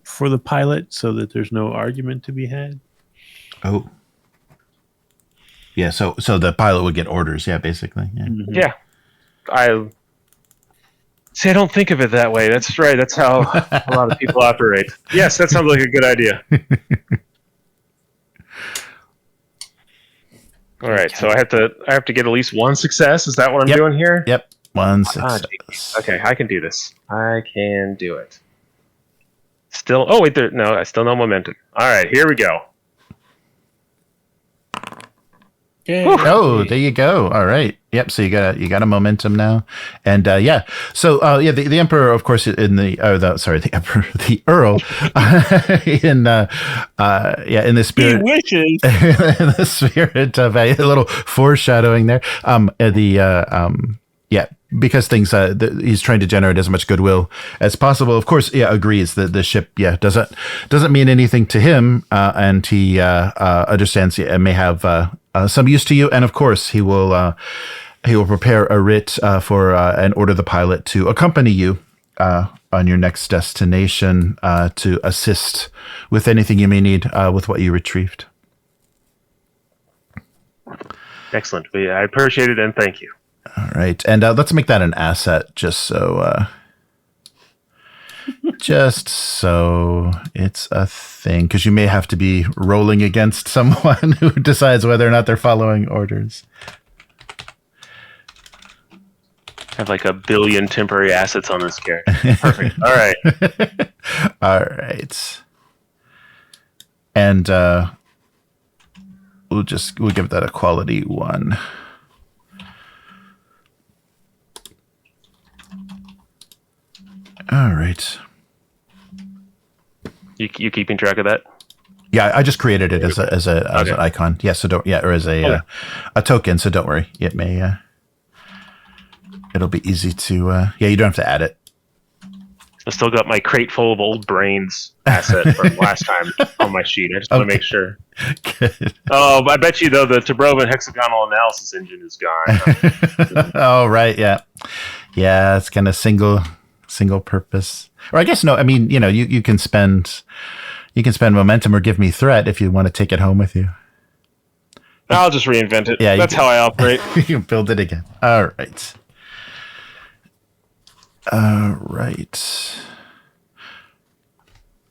for the pilot so that there's no argument to be had. Oh. Yeah, so the pilot would get orders, basically. Yeah. Mm-hmm. Yeah. I don't think of it that way. That's right. That's how a lot of people operate. Yes, that sounds like a good idea. All right, so I have to get at least 1 success. Is that what I'm doing here? Yep. 1 success. Okay, I can do this. I can do it. Still, I still no momentum. All right, here we go. Okay. Oh, there you go. All right. Yep. So you got a momentum now, and So the emperor, of course, the emperor, the earl, in the spirit, He wishes. in the spirit of a little foreshadowing there. Because things he's trying to generate as much goodwill as possible. Of course, agrees that the ship doesn't mean anything to him, and he understands it may have some use to you, and of course he will prepare a writ and order the pilot to accompany you on your next destination to assist with anything you may need with what you retrieved. Excellent. I appreciate it and thank you. All right, and let's make that an asset, just so it's a thing, because you may have to be rolling against someone who decides whether or not they're following orders. I have like 1 billion temporary assets on this character. Perfect. All right. All right, and we'll give that a quality 1. All right. You keeping track of that? Yeah, I just created it as an icon. Yeah, so don't or as a token. So don't worry. It may it'll be easy to you don't have to add it. I still got my crate full of old brains asset from last time on my sheet. I just want to make sure. Good. Oh, I bet you though the Tabroven hexagonal analysis engine is gone. Oh right, yeah, it's kind of single purpose. Or I guess no. I mean, you can spend momentum or give me threat if you want to take it home with you. I'll just reinvent it. Yeah, that's how I operate. You can build it again. All right.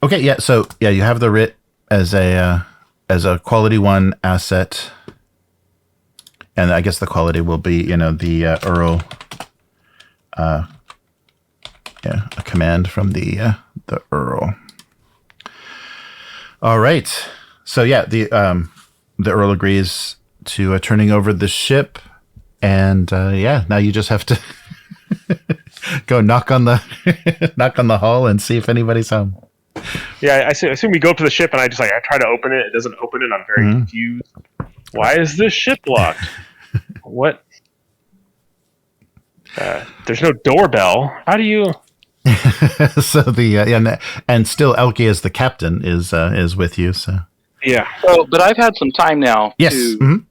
Okay. Yeah. So you have the writ as a quality 1 asset, and I guess the quality will be the Earl. A command from the Earl. All right. So the Earl agrees to turning over the ship, and now you just have to go knock on the hull and see if anybody's home. Yeah, I assume we go up to the ship, and I try to open it. It doesn't open it. I'm very confused. Why is this ship locked? What? There's no doorbell. How do you? So and still Elke as the captain is with you. So yeah. So, but I've had some time now to do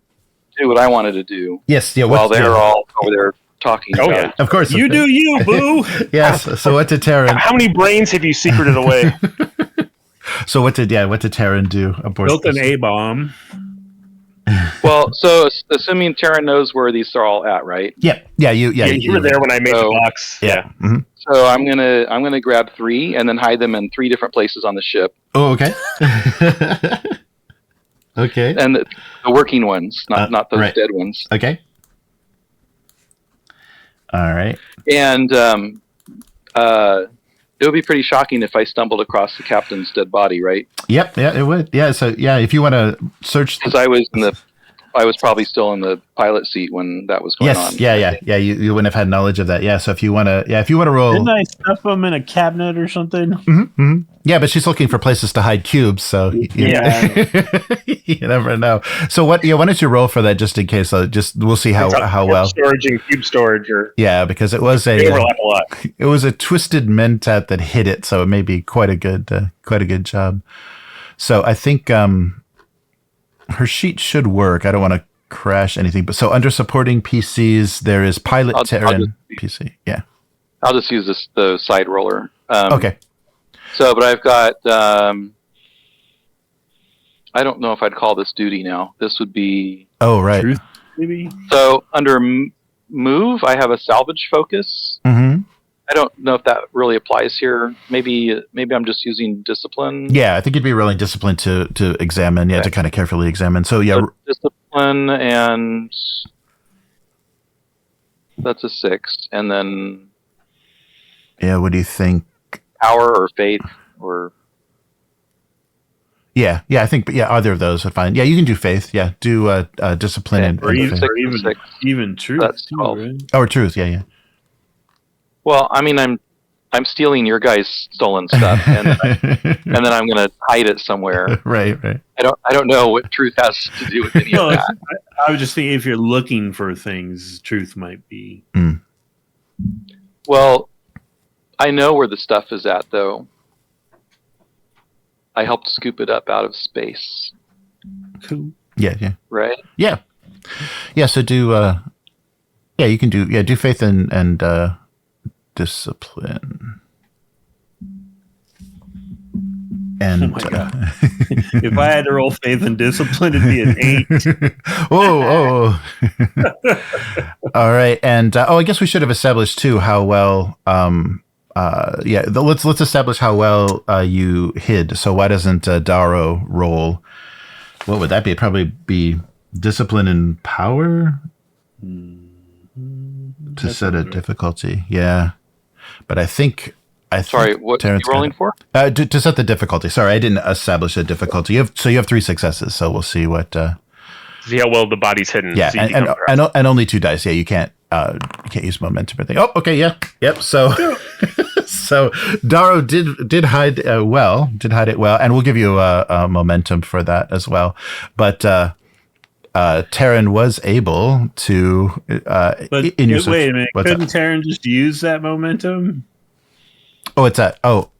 what I wanted to do. Yes. Yeah. While they're all over there talking. Oh about yeah. it. Of course. You do you, boo. Yes. So what did Terran? How many brains have you secreted away? So what did Terran do aboard? Built an A-bomb. Well, so assuming Terran knows where these are all at, right? Yeah. You were there when I made the box. Yeah. Mm-hmm. So I'm gonna grab 3 and then hide them in 3 different places on the ship. Oh, okay. Okay. And the working ones, not those dead ones. Okay. All right. And it would be pretty shocking if I stumbled across the captain's dead body, right? Yep. Yeah, it would. Yeah. So if you want to search, because I was probably still in the pilot seat when that was going on. Yeah. You wouldn't have had knowledge of that. Yeah. So if you want to roll, didn't I stuff them in a cabinet or something? Mm-hmm. Yeah, but she's looking for places to hide cubes, so you never know. So why don't you roll for that just in case? We'll see how well storage and cube storage because it was they overlap a lot. It was a twisted mentat that hit it, so it may be quite a good job. So I think her sheet should work. I don't want to crash anything, but so under supporting PCs there is pilot Terran PC. Yeah, I'll just use the side roller. Okay. So, but I've got, I don't know if I'd call this duty now. This would be... Oh, right. Truth, maybe? So, under move, I have a salvage focus. Mm-hmm. I don't know if that really applies here. Maybe I'm just using discipline. Yeah, I think you'd be rolling discipline to examine, to kind of carefully examine. So, yeah. So discipline, and that's a 6. And then... Yeah, what do you think? Power or faith or Yeah, I think either of those are fine. Yeah, you can do faith. Yeah, do discipline and even, faith. even truth. That's too, 12. right? Or truth. Yeah. Well, I mean, I'm stealing your guys' stolen stuff, and then I'm going to hide it somewhere. Right. I don't know what truth has to do with any of that. I was just thinking if you're looking for things, truth might be. Well, I know where the stuff is at, though. I helped scoop it up out of space. Cool. Yeah. Right? Yeah. So do you can do faith and discipline. And Oh my God. If I had to roll faith and discipline, it'd be an 8. Oh. All right. And I guess we should have established too how well let's establish how well you hid. So why doesn't Daro roll? What would that be? It'd probably be discipline and power to set a difficulty. Yeah. But I think Sorry, what are you rolling for? To set the difficulty. Sorry, I didn't establish a difficulty. You have 3 successes, so we'll see what. See how well the body's hidden. Yeah, and only 2 dice. Yeah, you can't use momentum or anything. Oh, okay, yeah, yep. So, so Daro did hide well, and we'll give you a momentum for that as well. But Terran was able to. But wait a minute, couldn't Terran just use that momentum? Oh, it's that. Oh,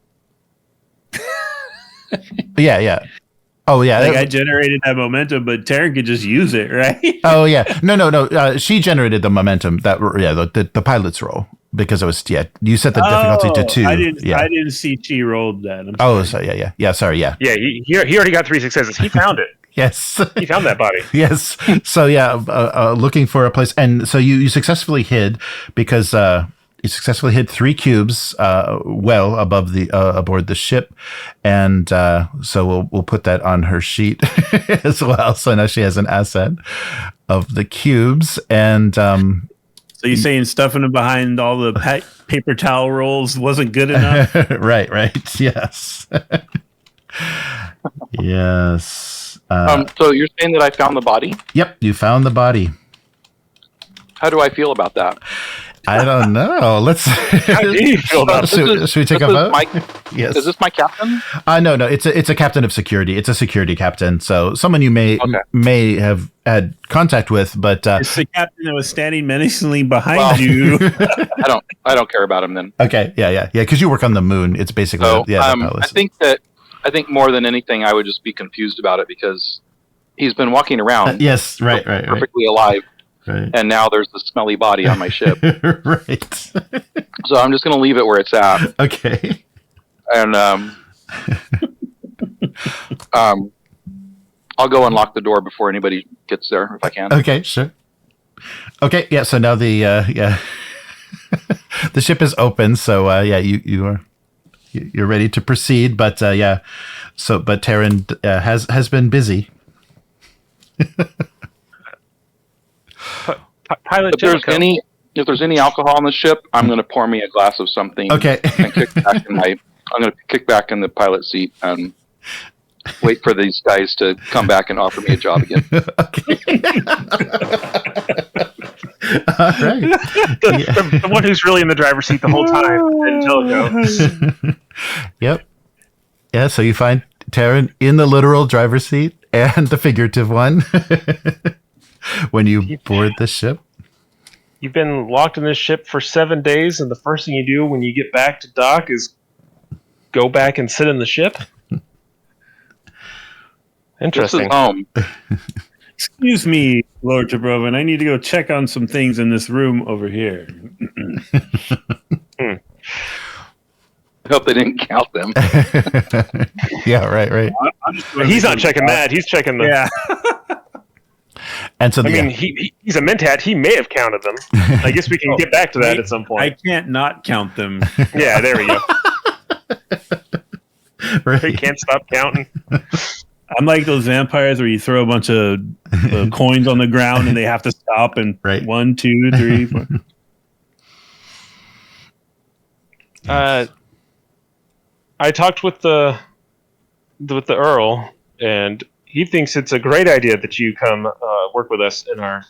yeah. Oh, yeah. I generated that momentum, but Terran could just use it, right? Oh, yeah. No. She generated the momentum. The pilot's roll because it was you set the difficulty to 2. I didn't see she rolled that. So yeah. Sorry, yeah. Yeah, he already got 3 successes. He found it. Yes. He found that body. Yes. So looking for a place, and so you successfully hid because. You successfully hid 3 cubes well above aboard the ship, and so we'll put that on her sheet as well. So now she has an asset of the cubes, and so you're saying stuffing them behind all the paper towel rolls wasn't good enough? Right. Yes. Yes. So you're saying that I found the body? Yep, you found the body. How do I feel about that? I don't know. Let's. How do you feel about should we take a vote? Yes. Is this my captain? No. It's a captain of security. It's a security captain. So someone you may have had contact with, but it's the captain that was standing menacingly behind you. I don't care about him then. Okay. Yeah. Because you work on the moon. It's basically the palace. I think more than anything, I would just be confused about it because he's been walking around. Yes. Right. Perfectly alive. Right. And now there's the smelly body on my ship. Right. So I'm just going to leave it where it's at. Okay. And I'll go unlock the door before anybody gets there if I can. Okay, sure. Okay, yeah. So now the the ship is open. So you're ready to proceed. But but Terran has been busy. Pilot, if there's any alcohol on the ship, I'm going to pour me a glass of something. Okay. And I'm going to kick back in the pilot seat and wait for these guys to come back and offer me a job again. Okay. All right. The one who's really in the driver's seat the whole time until it goes. Yep. Yeah. So you find Terran in the literal driver's seat and the figurative one. When you board the ship? You've been locked in this ship for 7 days, and the first thing you do when you get back to dock is go back and sit in the ship? Interesting. This is home. Excuse me, Lord Tabroven. I need to go check on some things in this room over here. I hope they didn't count them. Yeah, right. He's not checking that. He's checking the... Yeah. And so he's a mentat. He may have counted them. I guess we can get back to that at some point. I can't not count them. Yeah, there we go. Right. He can't stop counting. I'm like those vampires where you throw a bunch of coins on the ground and they have to stop and 1, 2, 3, 4. I talked with the Earl. and he thinks it's a great idea that you come work with us in our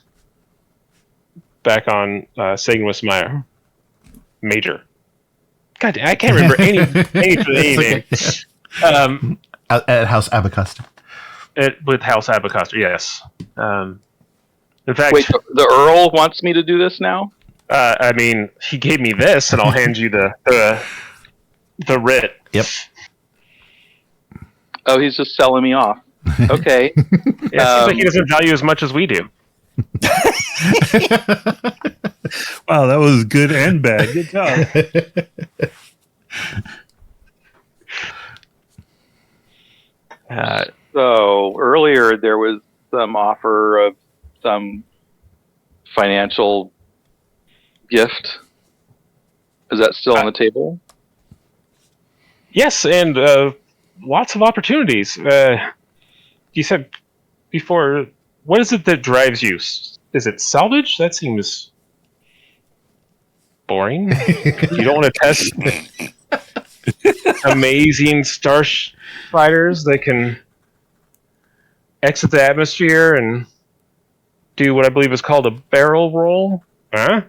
back on Saguis Maris Major. God, I can't remember anything. At House Abecostrr. With House Abecostrr, yes. In fact, Wait, the Earl wants me to do this now? I mean, he gave me this, and I'll hand you the writ. Yep. Oh, he's just selling me off. Okay. Yeah, it seems like he doesn't value as much as we do. Wow, that was good and bad. Good job. So earlier there was some offer of some financial gift. Is that still on the table? Yes, and lots of opportunities. You said before, what is it that drives you? Is it salvage? That seems boring. You don't want to test amazing fighters that can exit the atmosphere and do what I believe is called a barrel roll? Huh?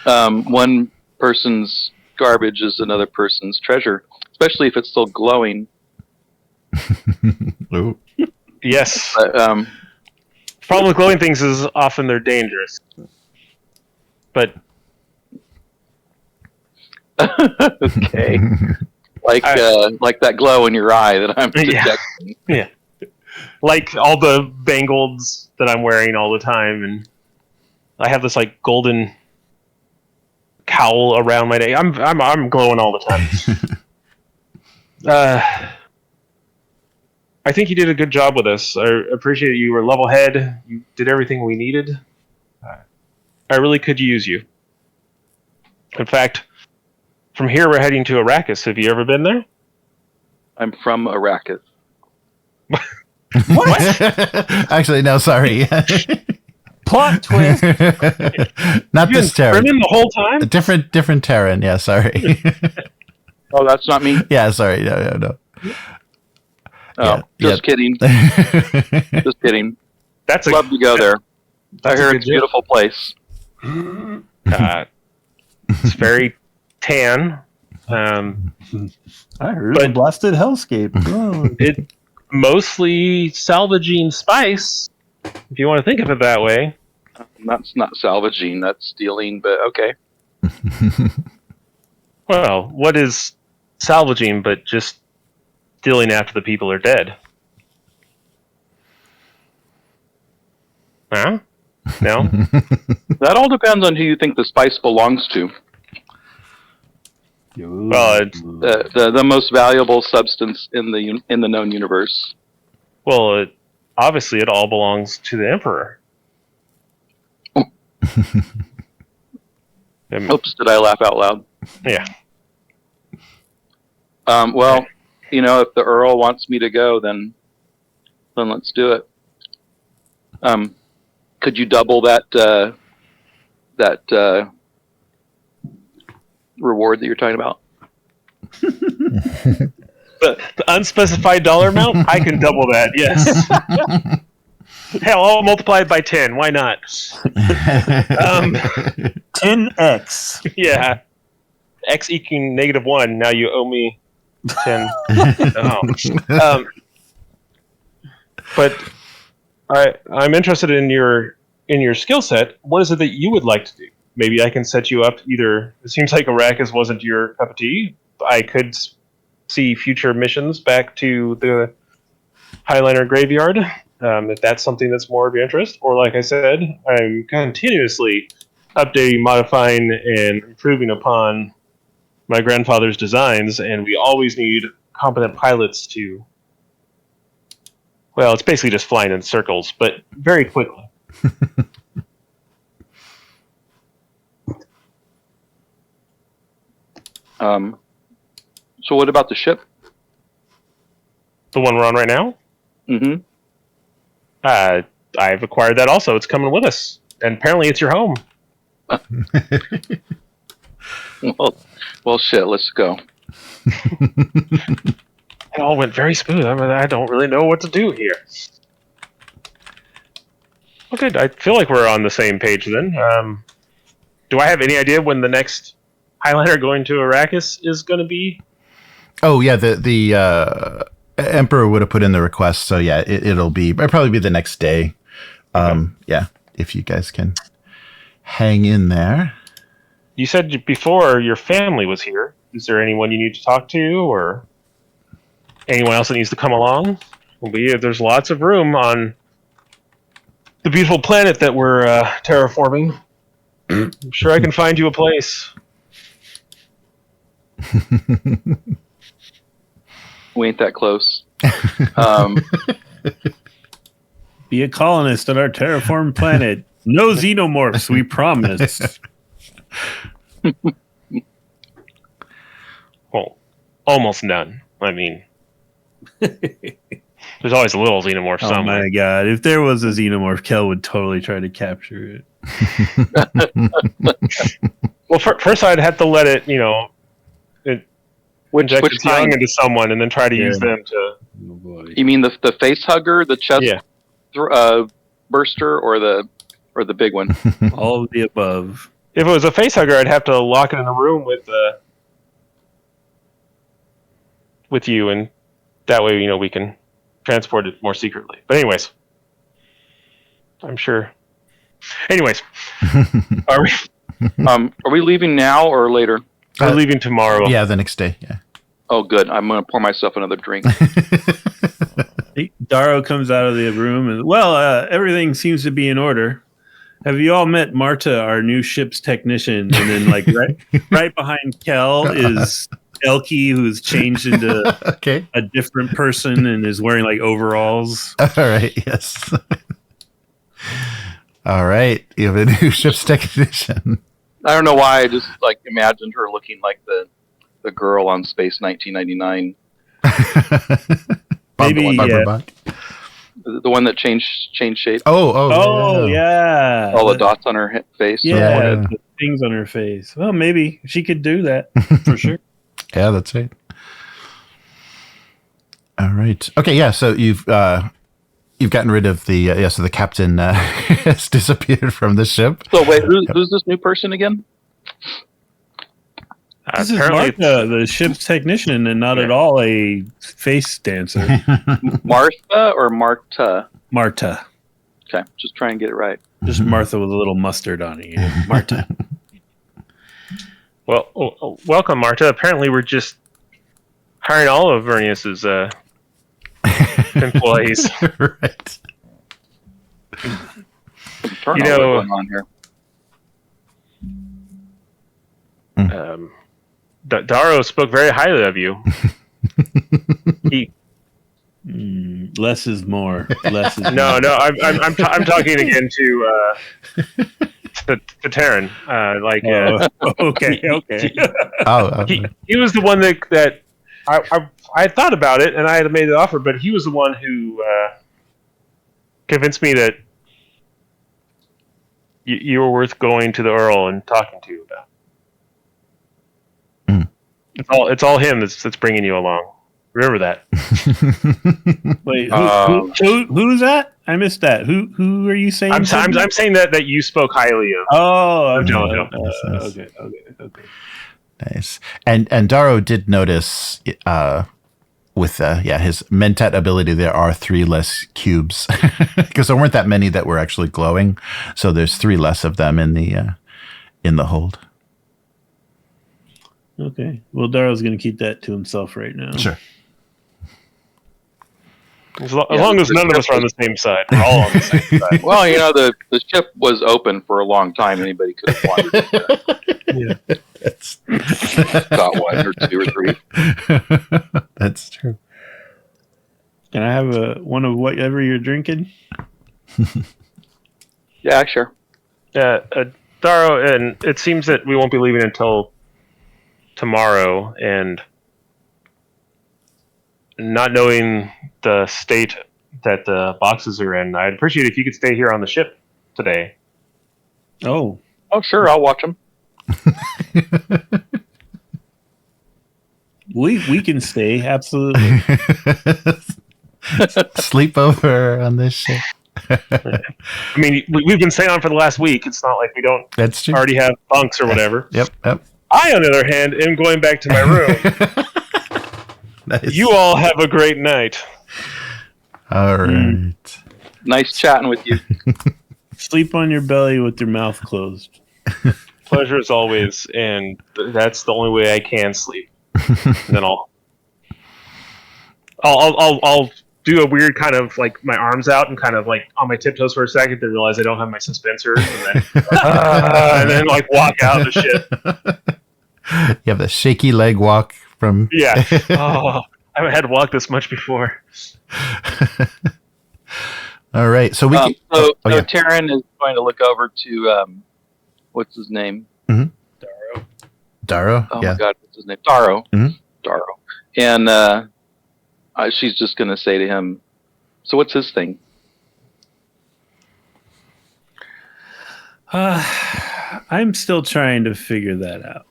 One person's garbage is another person's treasure, especially if it's still glowing. Ooh. Yes. But, problem with glowing things is often they're dangerous. But okay. Like that glow in your eye that I'm detecting. Yeah. Like all the bangles that I'm wearing all the time, and I have this like golden cowl around my neck. I'm glowing all the time. I think you did a good job with us. I appreciate you were level head. You did everything we needed. I really could use you. In fact, from here we're heading to Arrakis. Have you ever been there? I'm from Arrakis. What? Actually, no, sorry. Plot twist. Not this Terran. The whole time? A different Terran. Yeah, sorry. Oh, that's not me? Yeah, sorry. No. Oh, just kidding. Just kidding. That's Love to go there. I hear it's a deal. beautiful place. It's very tan. I heard But- a blasted hellscape. Oh. It mostly salvaging spice, if you want to think of it that way. That's not salvaging, that's stealing, but okay. Well, what is salvaging but just stealing after the people are dead? Huh? No? That all depends on who you think the spice belongs to. Well, it's, The most valuable substance in the known universe. obviously it all belongs to the Emperor. Oops, did I laugh out loud? Yeah. Well, if the Earl wants me to go, then let's do it. Could you double that reward that you're talking about? The unspecified dollar amount? I can double that, yes. Hell, I'll multiply it by 10. Why not? 10x. Yeah. X equaling -1. Now you owe me 10. But I'm interested in your skill set. What is it that you would like to do? Maybe I can set you up either. It seems like Arrakis wasn't your cup of tea. I could see future missions back to the Highliner Graveyard, if that's something that's more of your interest. Or like I said, I'm continuously updating, modifying, and improving upon my grandfather's designs, and we always need competent pilots to... Well, it's basically just flying in circles, but very quickly. So what about the ship? The one we're on right now? Mm-hmm. I've acquired that also. It's coming with us. And apparently it's your home. Well, shit. Let's go. It all went very smooth. I don't really know what to do here. Well, good. I feel like we're on the same page then. Do I have any idea when the next Highliner going to Arrakis is going to be? Oh yeah, the Emperor would have put in the request, so yeah, it'll probably be the next day. Yeah, if you guys can hang in there. You said before your family was here. Is there anyone you need to talk to, or anyone else that needs to come along? There's lots of room on the beautiful planet that we're terraforming. I'm sure I can find you a place. We ain't that close. Be a colonist on our terraformed planet. No xenomorphs, we promise. Well, almost none. I mean, there's always a little xenomorph Oh somewhere. my god. If there was a xenomorph, Kel would totally try to capture it. Well, first I'd have to let it, inject Which its young kind? into someone and then try to use Yeah. them to... Oh boy. You mean the face hugger, the chest Yeah. burster, or the big one? All of the above. If it was a face hugger, I'd have to lock it in a room with you, and that way, we can transport it more secretly. But anyways, I'm sure. Anyways, are Are we leaving now or later? we're leaving tomorrow? Yeah, the next day. Yeah. Oh, good. I'm gonna pour myself another drink. Darrow comes out of the room and, everything seems to be in order. Have you all met Marta, our new ship's technician? And then, right behind Kel is Elke, who's changed into Okay. a different person and is wearing overalls. All right. Yes. All right. You have a new ship's technician. I don't know why I just imagined her looking like the girl on Space 1999, Maybe, Barbara yeah. Buck. the one that changed shape, Oh, yeah. all the dots on her face. Yeah, Yeah. the things on her face. Well, maybe she could do that for sure. Yeah, that's right. All right. Okay. Yeah. So you've gotten rid of the so the captain has disappeared from the ship. So wait, who's this new person again? This is Apparently, Martha, the ship's technician, and not at all a face dancer. Martha or Marta? Marta. Okay, just try and get it right. Just Martha with a little mustard on it. Yeah. Marta. well, welcome, Marta. Apparently, we're just hiring all of Vernius's employees. Right. Turnover going on here. Darrow spoke very highly of you. Less is more. Less is No, more. no, I'm talking again to Terran. Okay. He was the one that I thought about it and I had made the offer, but he was the one who convinced me that you were worth going to the Earl and talking to about. It's all him that's bringing you along. Remember that. Wait, who's that? I missed that. Who are you saying? I'm saying that you spoke highly of. Oh, okay. Jojo. Okay. Nice. And Darrow did notice with his mentat ability, there are 3 less cubes because there weren't that many that were actually glowing. So there's 3 less of them in the hold. Okay. Well, Darrow's going to keep that to himself right now. Sure. As long as none of us are on the same side, we're all on the same side. Well, the ship was open for a long time. Anybody could have wandered in there. Got 1 or 2 or 3. That's true. Can I have one of whatever you're drinking? Yeah, sure. Darrow, and it seems that we won't be leaving until tomorrow, and not knowing the state that the boxes are in, I'd appreciate it if you could stay here on the ship today. Oh, Sure, I'll watch them. We can stay, absolutely. Sleep over on this ship. I mean, we've been staying on for the last week. It's not like we don't That's true. already have bunks or whatever. Yep. I, on the other hand, am going back to my room. Nice. You all have a great night. All right. Nice chatting with you. Sleep on your belly with your mouth closed. Pleasure as always, and that's the only way I can sleep. And then I'll do a weird kind of like my arms out and kind of like on my tiptoes for a second to realize I don't have my suspensors, and then like walk out of the ship. You have the shaky leg walk from. Yeah. Oh, I haven't had to walk this much before. All right. So we. So yeah. Taryn is going to look over to what's his name? Darrow. Oh Yeah. my God, what's his name? Darrow. Mhm. Darrow. And she's just going to say to him, "So what's his thing?" I'm still trying to figure that out.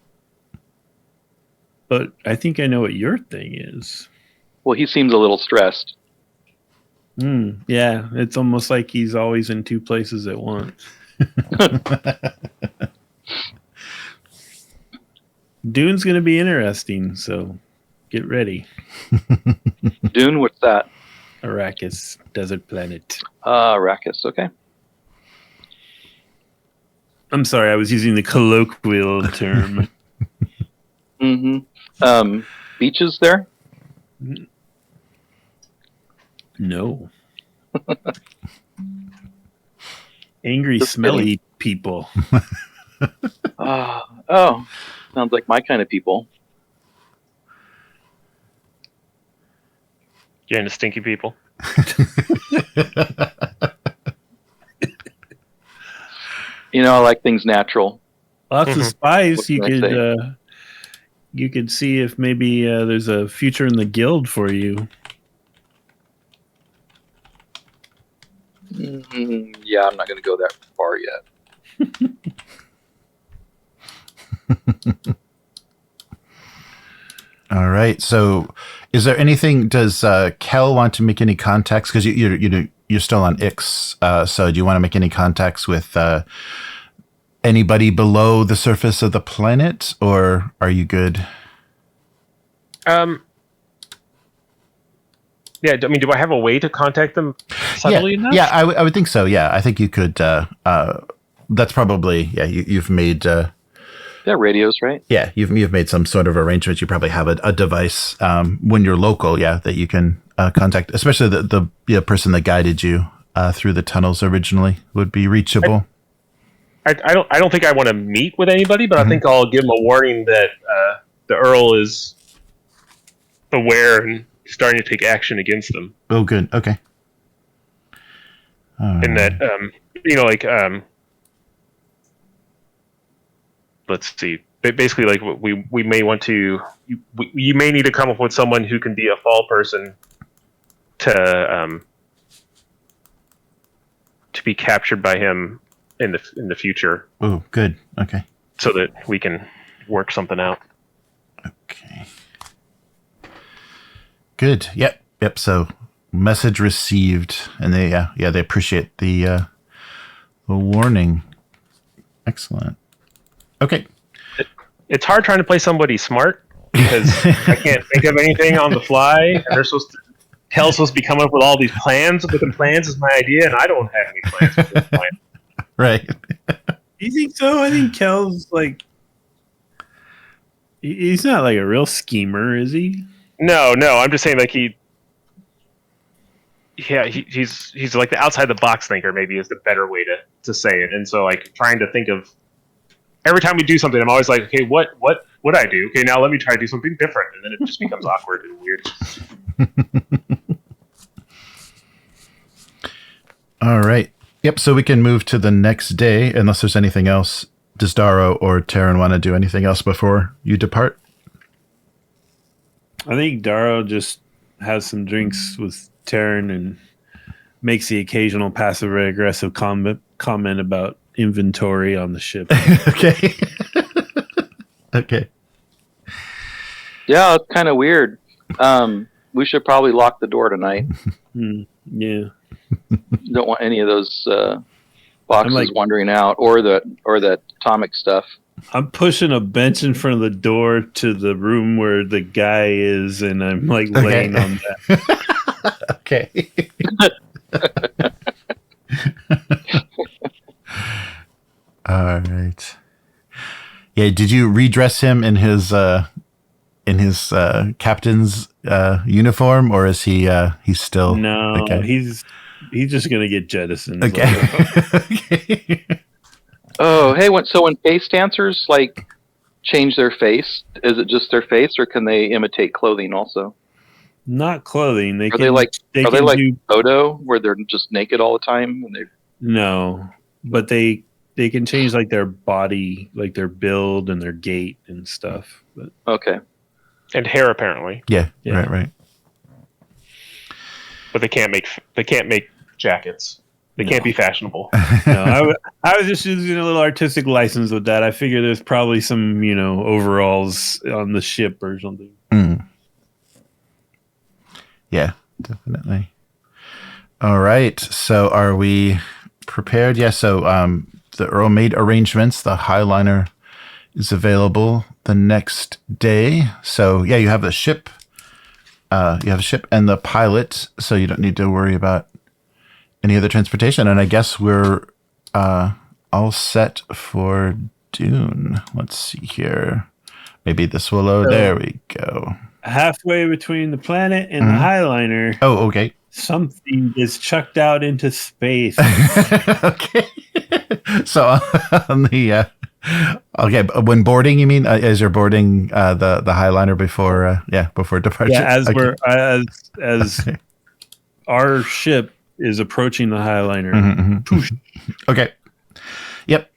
But I think I know what your thing is. Well, he seems a little stressed. Yeah, it's almost like he's always in two places at once. Dune's going to be interesting, so get ready. Dune, what's that? Arrakis, desert planet. Arrakis, okay. I'm sorry, I was using the colloquial term. Mm-hmm. Beaches there? No. Angry, Just smelly people. Oh, sounds like my kind of people. You're into stinky people. You know, I like things natural. Lots of spies. What You can I could you could see if maybe there's a future in the guild for you. Yeah, I'm not going to go that far yet. All right. So, is there anything? Does Kel want to make any contacts? Because you're still on Ix. So, do you want to make any contacts with anybody below the surface of the planet, or are you good? Yeah, I mean, do I have a way to contact them subtly enough? Yeah, I would think so. Yeah, I think you could. That's probably you've made. Yeah, radios, right? Yeah, you've made some sort of arrangement. You probably have a device when you're local. Yeah, that you can contact, especially the person that guided you through the tunnels originally would be reachable. I don't think I want to meet with anybody, but I think I'll give them a warning that the Earl is aware and starting to take action against them. Oh, good. Okay. And that let's see. Basically, like we may want to. You may need to come up with someone who can be a fall person to be captured by him in the future. Oh, good. Okay. So that we can work something out. Okay. Good. Yep. So, message received, and they appreciate the warning. Excellent. Okay. It's hard trying to play somebody smart because I can't think of anything on the fly, and they're supposed to be coming up with all these plans. But the plans is my idea, and I don't have any plans at this point. Right. You think so? I think Kel's like he's not like a real schemer, is he? No. I'm just saying, like he's like the outside the box thinker. Maybe is the better way to say it. And so, like trying to think of every time we do something, I'm always like, okay, what would I do? Okay, now let me try to do something different, and then it just becomes awkward and weird. All right. Yep. So we can move to the next day, unless there's anything else. Does Darrow or Taryn want to do anything else before you depart? I think Darrow just has some drinks with Taryn and makes the occasional passive aggressive comment about inventory on the ship. Okay. Okay. Yeah, it's kind of weird. We should probably lock the door tonight. Yeah. Don't want any of those boxes like- wandering out, or the atomic stuff. I'm pushing a bench in front of the door to the room where the guy is, and I'm like laying on that. Okay. All right. Yeah. Did you redress him in his captain's uniform, or is he's still No, okay. he's just gonna get jettisoned. Okay. Okay. Oh, hey, so when face dancers like change their face, is it just their face, or can they imitate clothing also? Not clothing. They Are can, they like do, Odo, where they're just naked all the time? And no, but they can change like their body, like their build and their gait and stuff. But okay. And hair apparently, Yeah. Yeah. Right. but they can't make jackets. They can't be fashionable. no, I was just using a little artistic license with that. I figure there's probably some overalls on the ship or something. Mm. Yeah, definitely. All right. So are we prepared? Yeah. So the Earl made arrangements. The Highliner is available the next day. So yeah, you have the ship. You have a ship and the pilot, so you don't need to worry about any other transportation. And I guess we're all set for Dune. Let's see here. Maybe this will load. There we go. Halfway between the planet and the Highliner, Oh, okay. something is chucked out into space. Okay. So on the okay, when boarding, you mean as you're boarding the Highliner before departure? Yeah, as Okay. as our ship is approaching the Highliner. Mhm. Okay. Yep.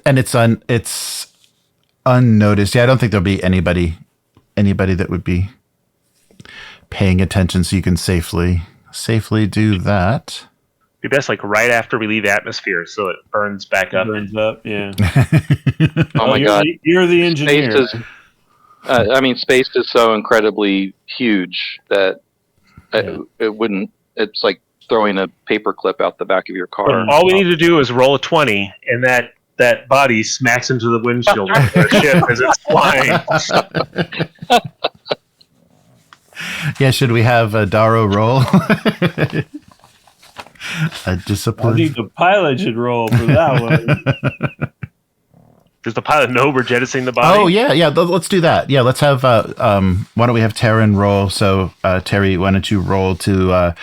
And it's unnoticed. Yeah, I don't think there'll be anybody that would be paying attention, so you can safely do that. Be best like right after we leave the atmosphere, so it burns back up. Burns up, yeah. Oh my God. You're the engineer. Space is so incredibly huge that it wouldn't. It's like throwing a paper clip out the back of your car. All we need to do is roll a 20, and that body smacks into the windshield of the ship as it's flying. Yeah, should we have a Daro roll? A I discipline. think the pilot should roll for that one. Does the pilot know we're jettisoning the body? Oh yeah. Let's do that. Yeah, let's have. Why don't we have Taryn roll? So Terry, why don't you roll to? I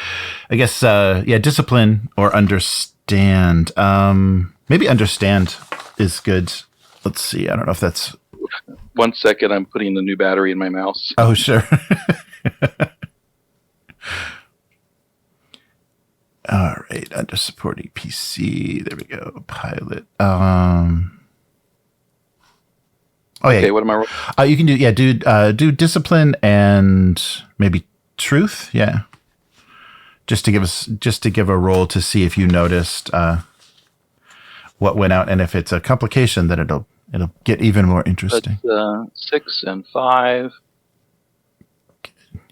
guess discipline or understand. Maybe understand is good. Let's see. I don't know if that's. 1 second, I'm putting the new battery in my mouse. Oh sure. All right, under supporting PC. There we go. Pilot. Oh yeah. Okay, what am I rolling? You can do discipline and maybe truth. Yeah. Just to give a roll to see if you noticed what went out, and if it's a complication, then it'll get even more interesting. That's 6 and 5.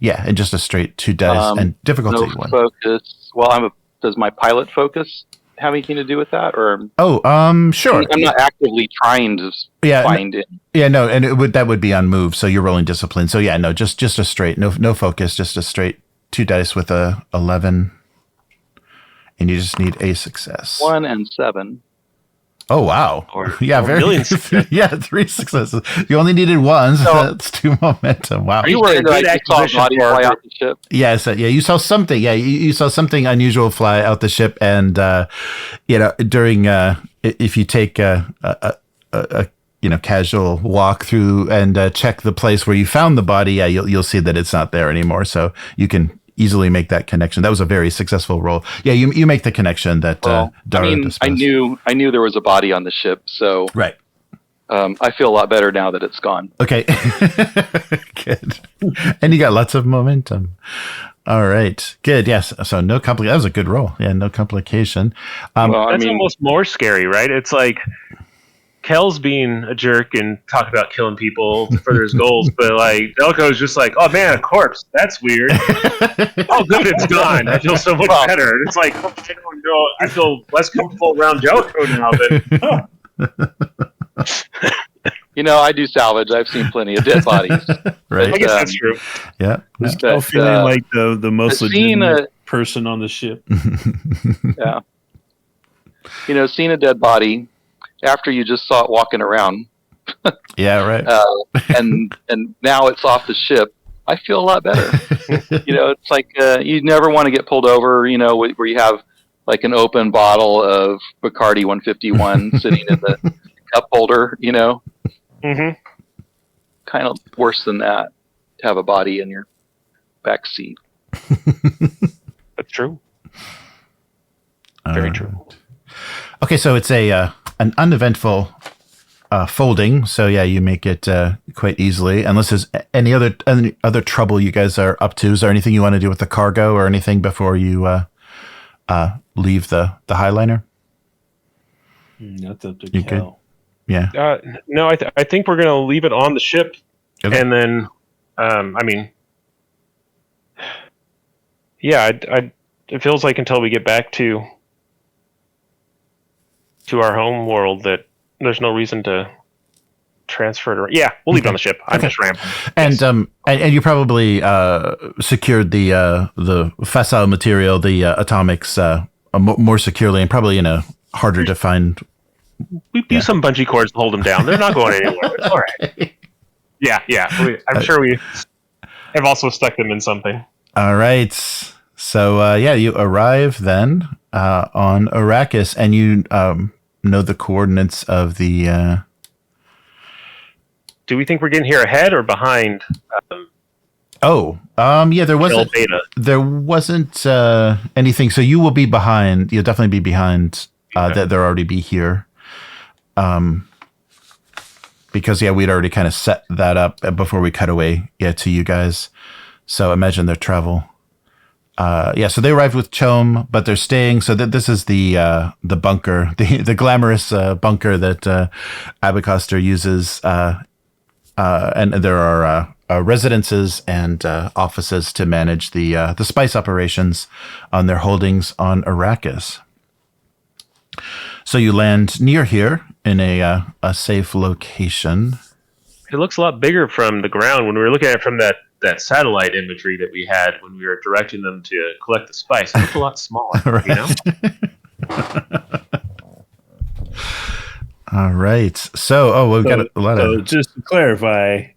Yeah, and just a straight 2 dice and difficulty No 1. focus. Well, does my pilot focus have anything to do with that, or Sure. I'm not actively trying to find it. Yeah, no, and that would be on move, so you're rolling discipline. So yeah, no, just a straight, no focus, just a straight 2 dice with a 11, and you just need a success. 1 and 7. Oh wow! Or very million successes. Yeah, 3 successes. You only needed 1, so that's 2 momentum. Wow. You were a good saw a acquisition body for fly our out the ship. Yeah, so you saw something. Yeah, you saw something unusual fly out the ship, and during if you take a casual walk through and check the place where you found the body, yeah, you'll see that it's not there anymore. So you can easily make that connection. That was a very successful roll. Yeah, you make the connection that Dara disposed. I knew there was a body on the ship, so Right. I feel a lot better now that it's gone. Okay. Good. And you got lots of momentum. All right. Good. Yes. So no complication. That was a good roll. Yeah, no complication. That's almost more scary, right? It's like, Kel's being a jerk and talking about killing people to further his goals, but like Elko's just like, oh man, a corpse. That's weird. Oh, good, it's gone. I feel so much better. And it's like, I don't know. I feel less comfortable around Jelko now. But I do salvage. I've seen plenty of dead bodies. Right. I guess that's true. Yeah. I'm still feeling like the most seeing legitimate person on the ship. Yeah. Seeing a dead body after you just saw it walking around. Yeah, right. And now it's off the ship. I feel a lot better. It's like you never want to get pulled over, where you have like an open bottle of Bacardi 151 sitting in the cup holder, Mm-hmm. Kind of worse than that to have a body in your back seat. That's true. Very true. Okay, so it's an uneventful folding. So yeah, you make it quite easily. Unless there's any other trouble you guys are up to. Is there anything you want to do with the cargo or anything before you leave the Highliner? That's up to You Kel. Yeah. No, I think we're going to leave it on the ship. Okay. And then, it feels like until we get back to our home world that there's no reason to transfer it. Yeah, we'll leave it on the ship. I'm just rambling. And and you probably secured the facile material, the atomics, more securely, and probably in a harder to find. We use some bungee cords to hold them down. They're not going anywhere. It's all right. Yeah. I'm sure we have also stuck them in something. All right. So you arrive then on Arrakis, and you know the coordinates of the. Do we think we're getting here ahead or behind? There wasn't anything. So you will be behind. You'll definitely be behind. That they'll already be here. Because we'd already kind of set that up before we cut away to you guys. So imagine their travel. So they arrived with Chom, but they're staying. So this is the bunker, the glamorous bunker that Abecostrr uses. And there are residences and offices to manage the spice operations on their holdings on Arrakis. So you land near here in a safe location. It looks a lot bigger from the ground when we were looking at it from that satellite imagery that we had when we were directing them to collect the spice. It looked a lot smaller, right. All right. So, we've got a lot of... So just to clarify,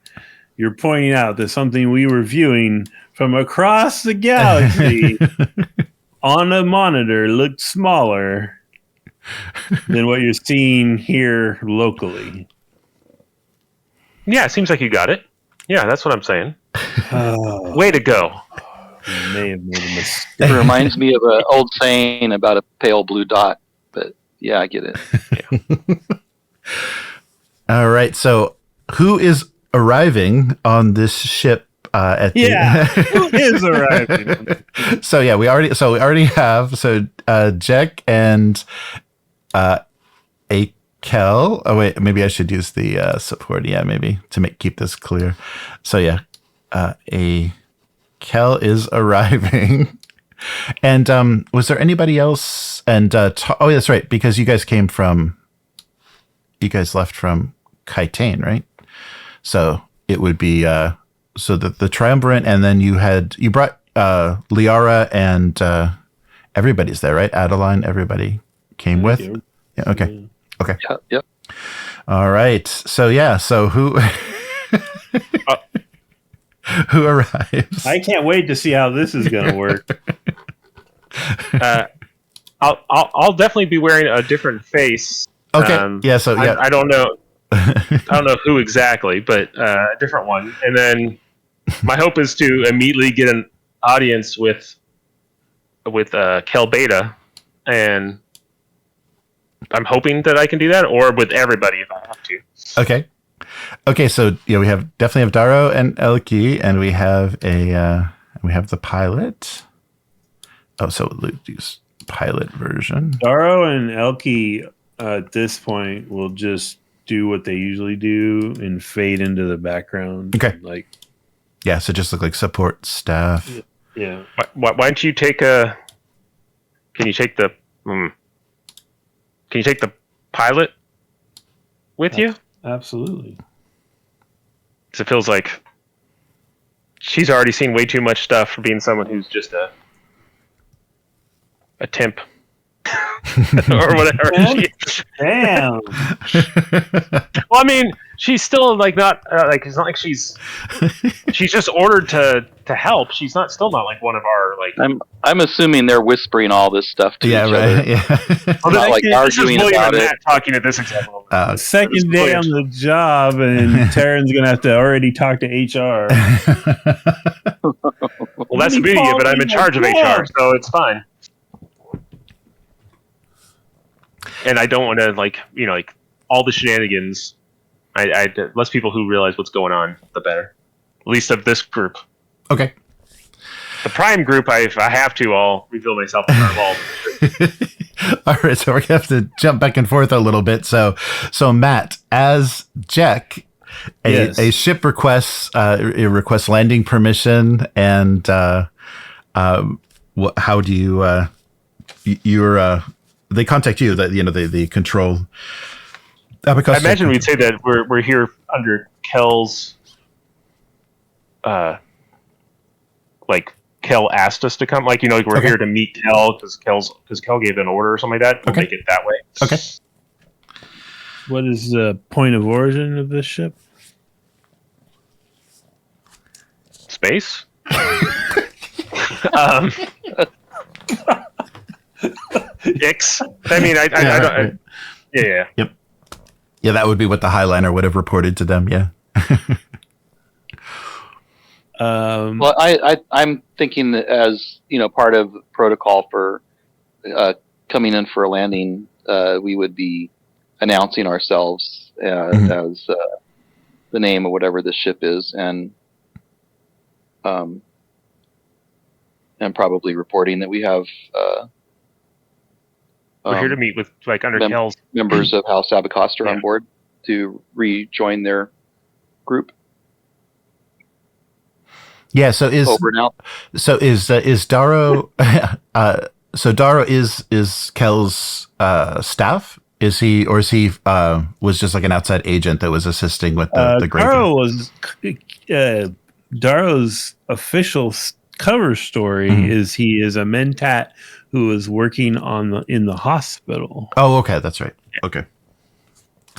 you're pointing out that something we were viewing from across the galaxy on a monitor looked smaller than what you're seeing here locally. Yeah, it seems like you got it. Yeah, that's what I'm saying. Way to go. You may have made a mistake. It reminds me of an old saying about a pale blue dot, but yeah, I get it. Yeah. All right. So who is arriving on this ship at who is arriving? So we already have Jack and Kel. Oh wait, maybe I should use the support. Yeah, maybe to keep this clear. So Kel is arriving. And was there anybody else? And that's right, because you guys left from Kaitain, right? So it would be the Triumvirate, and then you brought Liara and everybody's there, right? Adeline, everybody came with. You. Yeah. Okay. Okay. Yep. All right. So who who arrives? I can't wait to see how this is going to work. I'll definitely be wearing a different face. Okay. I don't know. I don't know who exactly, but a different one. And then my hope is to immediately get an audience with Kel Beta, and I'm hoping that I can do that, or with everybody if I have to. Okay. So we definitely have Daro and Elki, and we have the pilot. Oh, so use pilot version. Daro and Elki at this point will just do what they usually do and fade into the background. Okay. Like, Yeah, so just look like support staff. yeah. Why don't you take a? Can you take the? Can you take the pilot with you? Absolutely. 'Cause it feels like she's already seen way too much stuff for being someone who's just a temp or whatever. Damn. Well, I mean, she's still like not like it's not like she's just ordered to help. She's still not like one of our like. I'm assuming they're whispering all this stuff to Yeah, each right. other. Yeah. Well, Not like this is arguing William about and it. Matt talking at this example. Second day on the job, and Taryn's gonna have to already talk to HR. Well, that's the beauty of it. I'm in charge of HR, so it's fine. And I don't want to like all the shenanigans. I less people who realize what's going on, the better. At least of this group. Okay. The prime group, if I have to, I'll reveal myself as involved. All right, so we're gonna have to jump back and forth a little bit. So Matt, as Jack, Yes. a ship requests landing permission, and how do you they contact you? That the control. Abecostrr I imagine we'd say that we're here under Kel's, like Kel asked us to come. Like we're Okay. here to meet Kel because Kel gave an order or something like that. We'll Okay. make it that way. Okay. What is the point of origin of this ship? Space. X. I mean, I don't. Yeah. Yep. Yeah, that would be what the Highliner would have reported to them. Yeah. Well, I'm thinking that as part of protocol for coming in for a landing, we would be announcing ourselves as the name of whatever the ship is, and probably reporting that we have We're here to meet with under Kel's. members of House Abecostrr Yeah. on board to rejoin their group. Yeah. So is Over now. Darrow? So Darrow is Kel's staff. Is he was just like an outside agent that was assisting with the graveyard? Darrow's official cover story is he is a mentat who is working in the hospital. Oh, okay, that's right. Okay.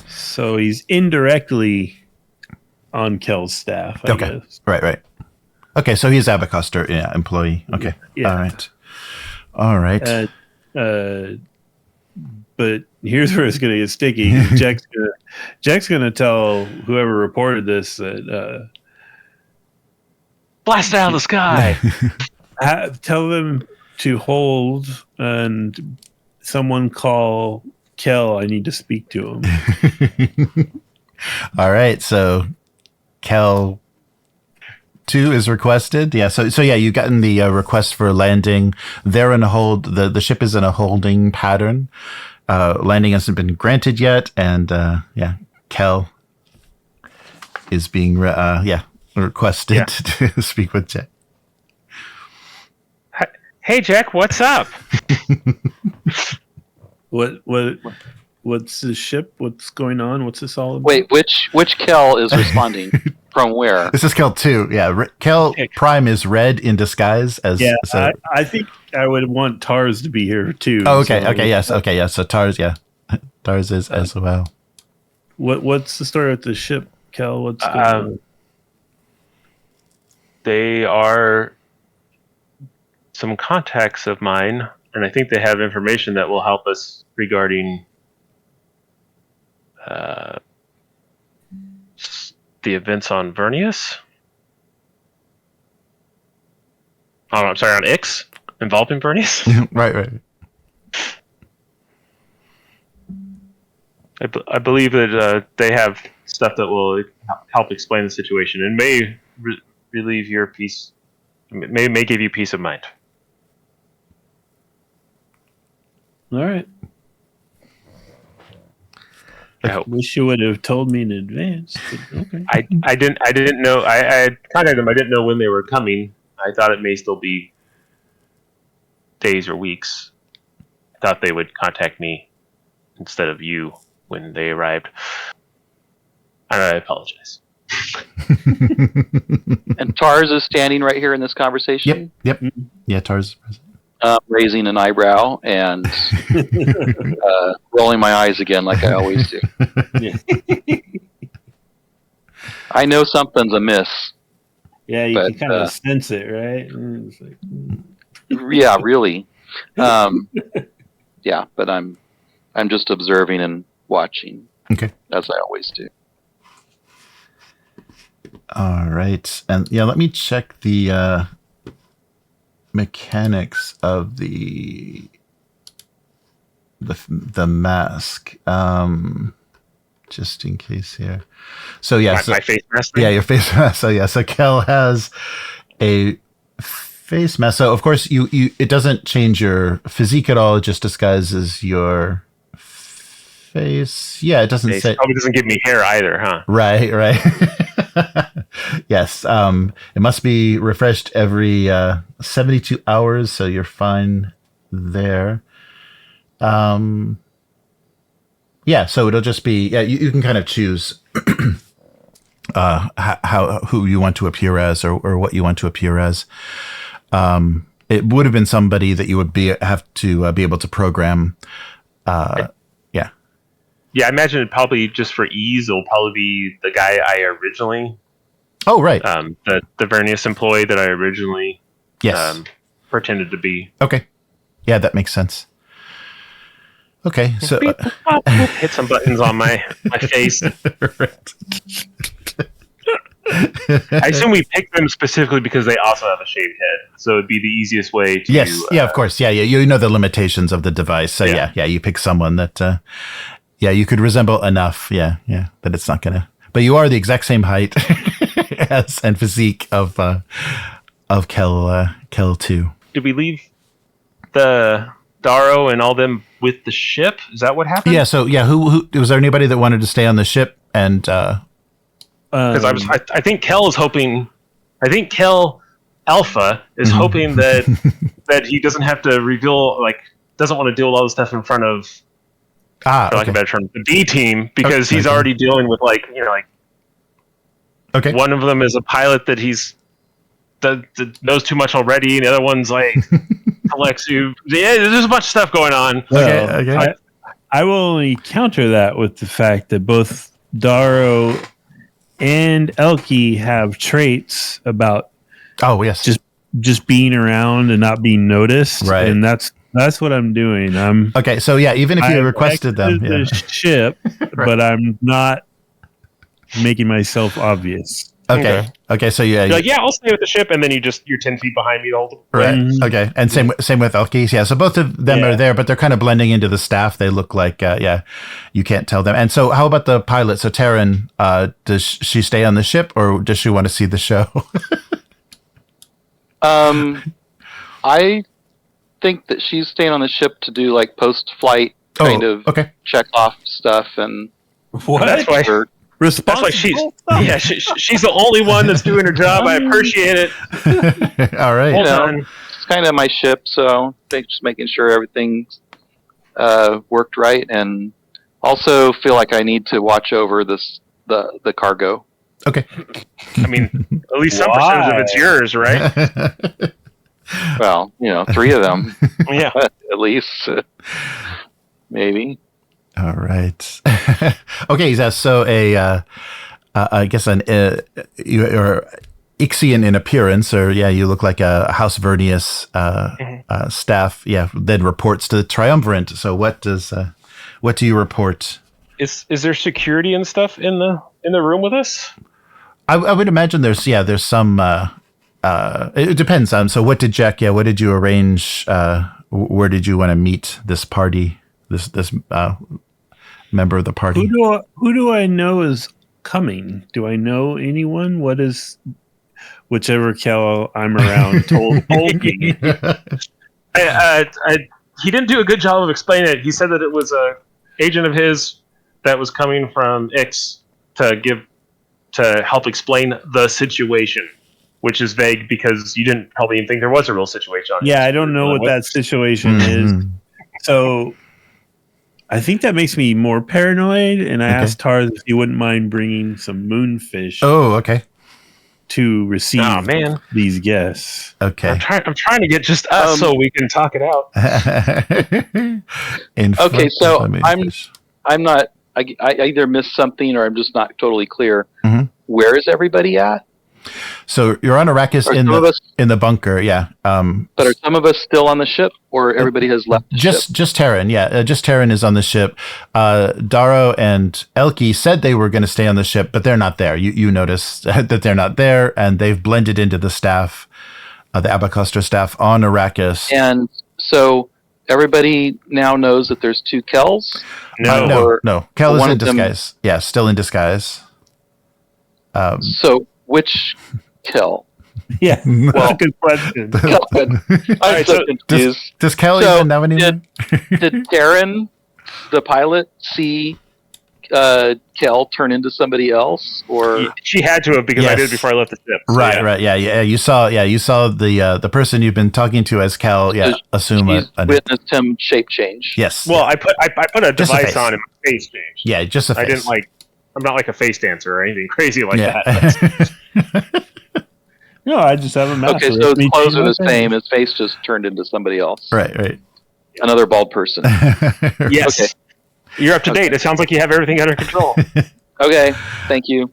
So he's indirectly on Kel's staff, I Okay. guess. Right. Okay, so he's Abecostrr, employee. Okay. Yeah. All right. But here's where it's going to get sticky. Jack's going to tell whoever reported this that Blast out of the sky. tell them to hold and someone call Kel. I need to speak to him. All right, so Kel 2 is requested. Yeah, so yeah, you've gotten the request for landing. They're in a hold. The ship is in a holding pattern. Landing hasn't been granted yet, and Kel is being requested to speak with Jack. Hey, Jack, what's up? What's the ship? What's going on? What's this all about? Wait, which Kel is responding from where? This is Kel 2. Yeah, Kel Prime is red in disguise as. Yeah, so, I think I would want Tars to be here too. oh, okay. so- Okay. Yes. Okay. Yes. So Tars. Yeah, Tars is as well. What's the story with the ship, Kel? What's going on? They are some contacts of mine, and I think they have information that will help us regarding the events on Vernius. Oh, I'm sorry, on Ix, involving Vernius. Right. I believe that they have stuff that will help explain the situation and may relieve your peace, may give you peace of mind. All right. I hope. Wish you would have told me in advance. But okay. I didn't know. I had contacted them. I didn't know when they were coming. I thought it may still be days or weeks. I thought they would contact me instead of you when they arrived. I apologize. And Tars is standing right here in this conversation. Yep. Yeah, Tars is present. Raising an eyebrow and rolling my eyes again like I always do. I know something's amiss. Yeah, you But, can kind of sense it, right? It's like, Yeah, really. Yeah, but I'm just observing and watching. Okay. As I always do. All right. And yeah, let me check the mechanics of the mask. Just in case here. So yeah, My face mask. Yeah, your face mask. So yeah, so Kel has a face mask. So of course you it doesn't change your physique at all, it just disguises your face. Yeah, it doesn't say. Probably doesn't give me hair either, huh? Right. Yes. It must be refreshed every 72 hours, so you're fine there. Yeah, so it'll just be you can kind of choose who you want to appear as or what you want to appear as. It would have been somebody that you would have to be able to program. Yeah, I imagine it probably just for ease, it'll probably be the guy I originally. Oh, right. The Vernius employee that I originally pretended to be. Okay. Yeah, that makes sense. Okay, so hit some buttons on my face. Right. I assume we picked them specifically because they also have a shaved head, so it'd be the easiest way to. Yes, of course, yeah. You know the limitations of the device, so yeah. You pick someone that, you could resemble enough, that it's not gonna. But you are the exact same height and physique of Kel too. Did we leave the Darrow and all them with the ship? Is that what happened? Yeah. So who was there anybody that wanted to stay on the ship and? Because I think Kel is hoping. I think Kel Alpha is hoping that he doesn't have to reveal, doesn't want to deal with all the stuff in front of, for lack of a better term, the B team, because he's already dealing with Okay. One of them is a pilot that that knows too much already, and the other one's collects you. Yeah, there's a bunch of stuff going on. Okay. I will only counter that with the fact that both Darrow and Elke have traits about just being around and not being noticed, right? And that's what I'm doing. Okay. So even if you requested them, the ship, but I'm not making myself obvious. Okay. So you're I'll stay with the ship, and then you're 10 feet behind me the whole time. Right. Mm-hmm. Okay. And same with Elke. Yeah. So both of them are there, but they're kind of blending into the staff. They look like you can't tell them. And so how about the pilot? So Taryn, does she stay on the ship, or does she want to see the show? I think that she's staying on the ship to do post-flight kind of check off stuff and what? That's why she's the only one that's doing her job. I appreciate it. All right. It's kind of my ship, so I think just making sure everything's worked right, and also feel like I need to watch over the cargo. Okay. I mean, at least some percentage of it's yours, right? Well, 3 of them. Yeah. At least. Maybe. All right. Okay, so I guess you're Ixian in appearance, or you look like a House Vernius staff. Yeah, then reports to the Triumvirate. So what do you report? Is there security and stuff in the room with us? I would imagine there's some. It depends. So what did Jack? What did you arrange? Where did you want to meet this party? This member of the party. Who do I know is coming? Do I know anyone? What is whichever Kel I'm around told me? He didn't do a good job of explaining it. He said that it was a agent of his that was coming from Ix to help explain the situation, which is vague because you didn't probably even think there was a real situation. Yeah, I don't know what that situation is. So I think that makes me more paranoid, and I asked Tars if he wouldn't mind bringing some moonfish. Oh, okay. To receive these guests. Okay. I'm trying to get just us so we can talk it out. Okay, so I'm not. I either missed something or I'm just not totally clear. Mm-hmm. Where is everybody at? So you're on Arrakis in the bunker, yeah. But are some of us still on the ship, or everybody has left the ship? Just Terran, yeah. Just Terran is on the ship. Darrow and Elki said they were going to stay on the ship, but they're not there. You noticed that they're not there, and they've blended into the staff, the Abecostrr staff on Arrakis. And so everybody now knows that there's 2 Kells? No. Kel is in disguise. Yeah, still in disguise. So which Kel? Yeah, that's a good question. I'm so confused. Does Kel even know anyone? Did Terran, the pilot, see Kel turn into somebody else, or she had to have because I did before I left the ship. So right. Yeah. You saw the person you've been talking to as Kel. Yeah, assume witnessed him shape change. Yes. Well, I put a device on him, face change. Yeah, just a face. I didn't I'm not like a face dancer or anything crazy like that. No, I just have a mask. Okay, so his clothes are the same. His face just turned into somebody else. Right. Another bald person. Yes. Okay. You're up to date. It sounds like you have everything under control. Okay, thank you.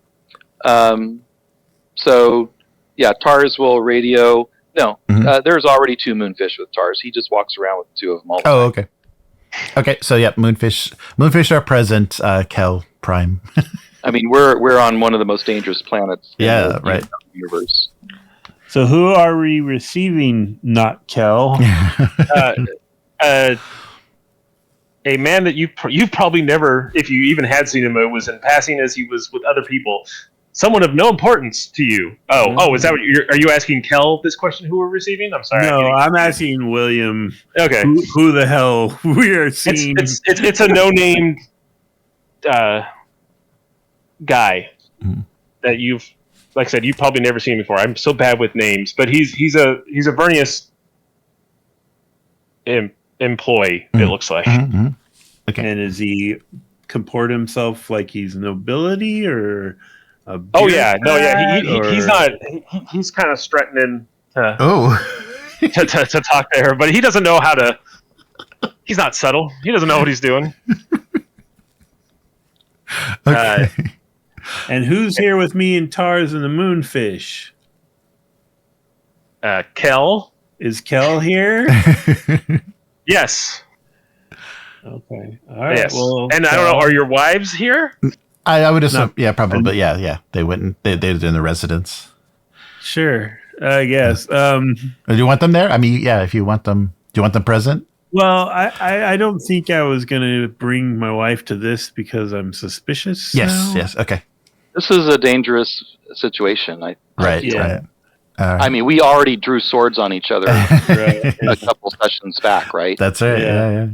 So, yeah, Tars will radio. No, there's already 2 moonfish with Tars. He just walks around with 2 of them all the time. Oh, okay. Okay, so yeah, moonfish are present. Kel Prime. I mean, we're on one of the most dangerous planets. In the universe. So who are we receiving? Not Kel. A man that you've probably never, if you even had seen him, was in passing as he was with other people. Someone of no importance to you. Oh, is that what are you asking Kel this question? Who we're receiving? I'm sorry. No, I'm asking William. Okay. Who the hell we are seeing? It's a no-name guy that you've, like I said, you've probably never seen before. I'm so bad with names, but he's a Vernius employee. It looks like. Mm-hmm. Okay. And does he comport himself like he's nobility or? He's not. He's kind of strutting in to talk to her, but he doesn't know how to. He's not subtle. He doesn't know what he's doing. Okay. And who's here with me and Tars and the Moonfish? Kel. Is Kel here? Yes. Okay. All right. Yes. Well, and I don't know. Are your wives here? I would assume. Yeah, probably. Yeah. They wouldn't. They're in the residence. Sure. I guess. Do you want them there? I mean, yeah. If you want them, do you want them present? Well, I don't think I was going to bring my wife to this because I'm suspicious. Yes. Okay. This is a dangerous situation. Right. I mean, we already drew swords on each other a couple sessions back, right? That's right. Yeah.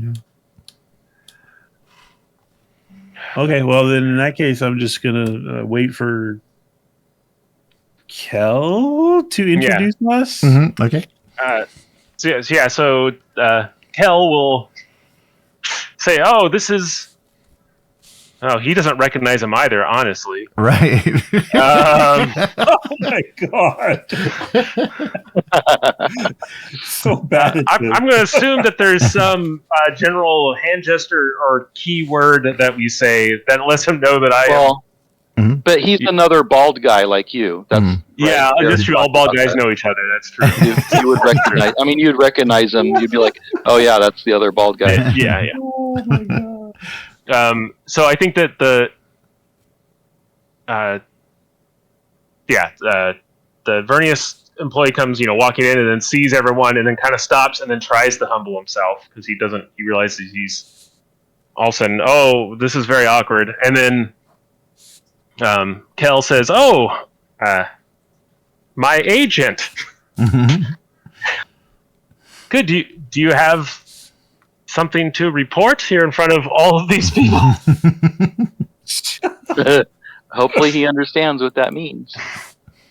Okay, well then in that case, I'm just gonna wait for Kel to introduce us. Mm-hmm. Okay. So Kel will say, "Oh, this is." Oh, he doesn't recognize him either, honestly. Right. Oh my god. So bad. I'm going to assume that there's some general hand gesture or keyword that we say that lets him know that I am. But he's another bald guy like you. That's right. Yeah, that's true. All bald guys know each other. That's true. You would recognize. I mean, you'd recognize him. You'd be like, "Oh yeah, that's the other bald guy." Yeah. Oh my god. So I think that the Vernius employee comes, walking in and then sees everyone and then kind of stops and then tries to humble himself because he realizes he's all of a sudden, oh, this is very awkward. And then Kel says, oh, my agent. Mm-hmm. Good. Do you have something to report here in front of all of these people. Hopefully he understands what that means.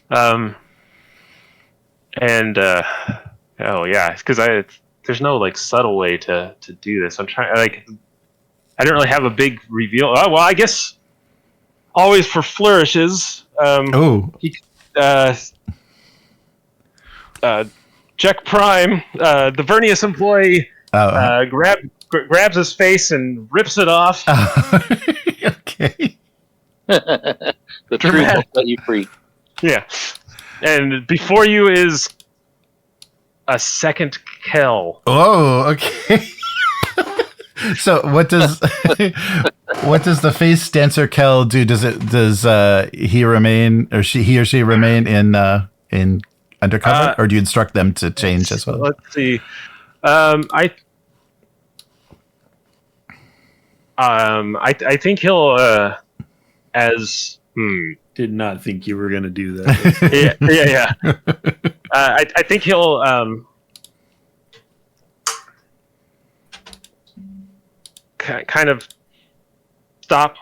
Because there's no like subtle way to do this. I'm trying I don't really have a big reveal. Oh well, I guess always for flourishes. Jack Prime, the Vernius employee, grabs his face and rips it off. Okay. The truth will set you free. Yeah. And before you is a second Kel. Oh, okay. So what does the face dancer Kel do? Does he remain or he or she remain in undercover, or do you instruct them to change as well? Let's see. I think he'll Did not think you were going to do that. yeah. I think he'll kind of stop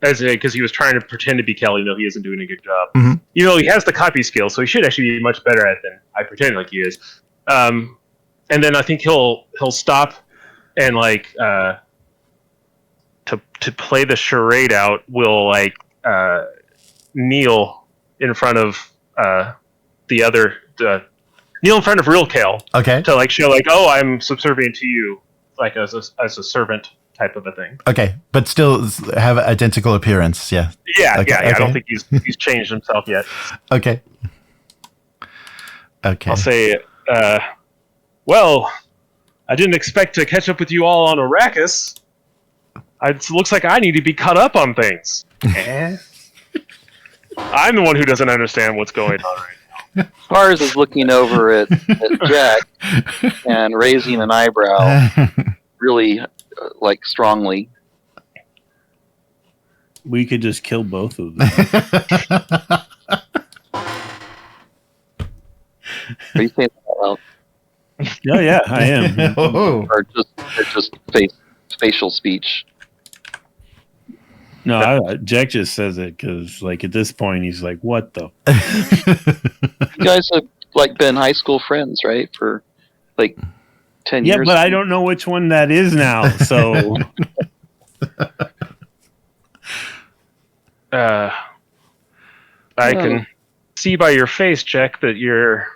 because he was trying to pretend to be Kelly. He isn't doing a good job. Mm-hmm. He has the copy skill, so he should actually be much better at it than I pretend like he is. And then I think he'll stop and to play the charade out. Will kneel in front of kneel in front of real Kale. Okay. To show oh, I'm subservient to you, as a servant type of a thing. Okay, but still have identical appearance. Yeah. Yeah, okay, yeah. okay. I don't think he's changed himself yet. Okay. Okay. I'll say, well, I didn't expect to catch up with you all on Arrakis. It looks like I need to be caught up on things. I'm the one who doesn't understand what's going on right now. Mars is looking over at Jack and raising an eyebrow really strongly. We could just kill both of them. Are you saying that out loud? Yeah, I am. Yeah. Oh. Or just facial speech? No, Jack just says it because, at this point, he's like, "What the?" You guys have been high school friends, right? For 10 years. Yeah, but I don't know which one that is now. So, I can see by your face, Jack, that you're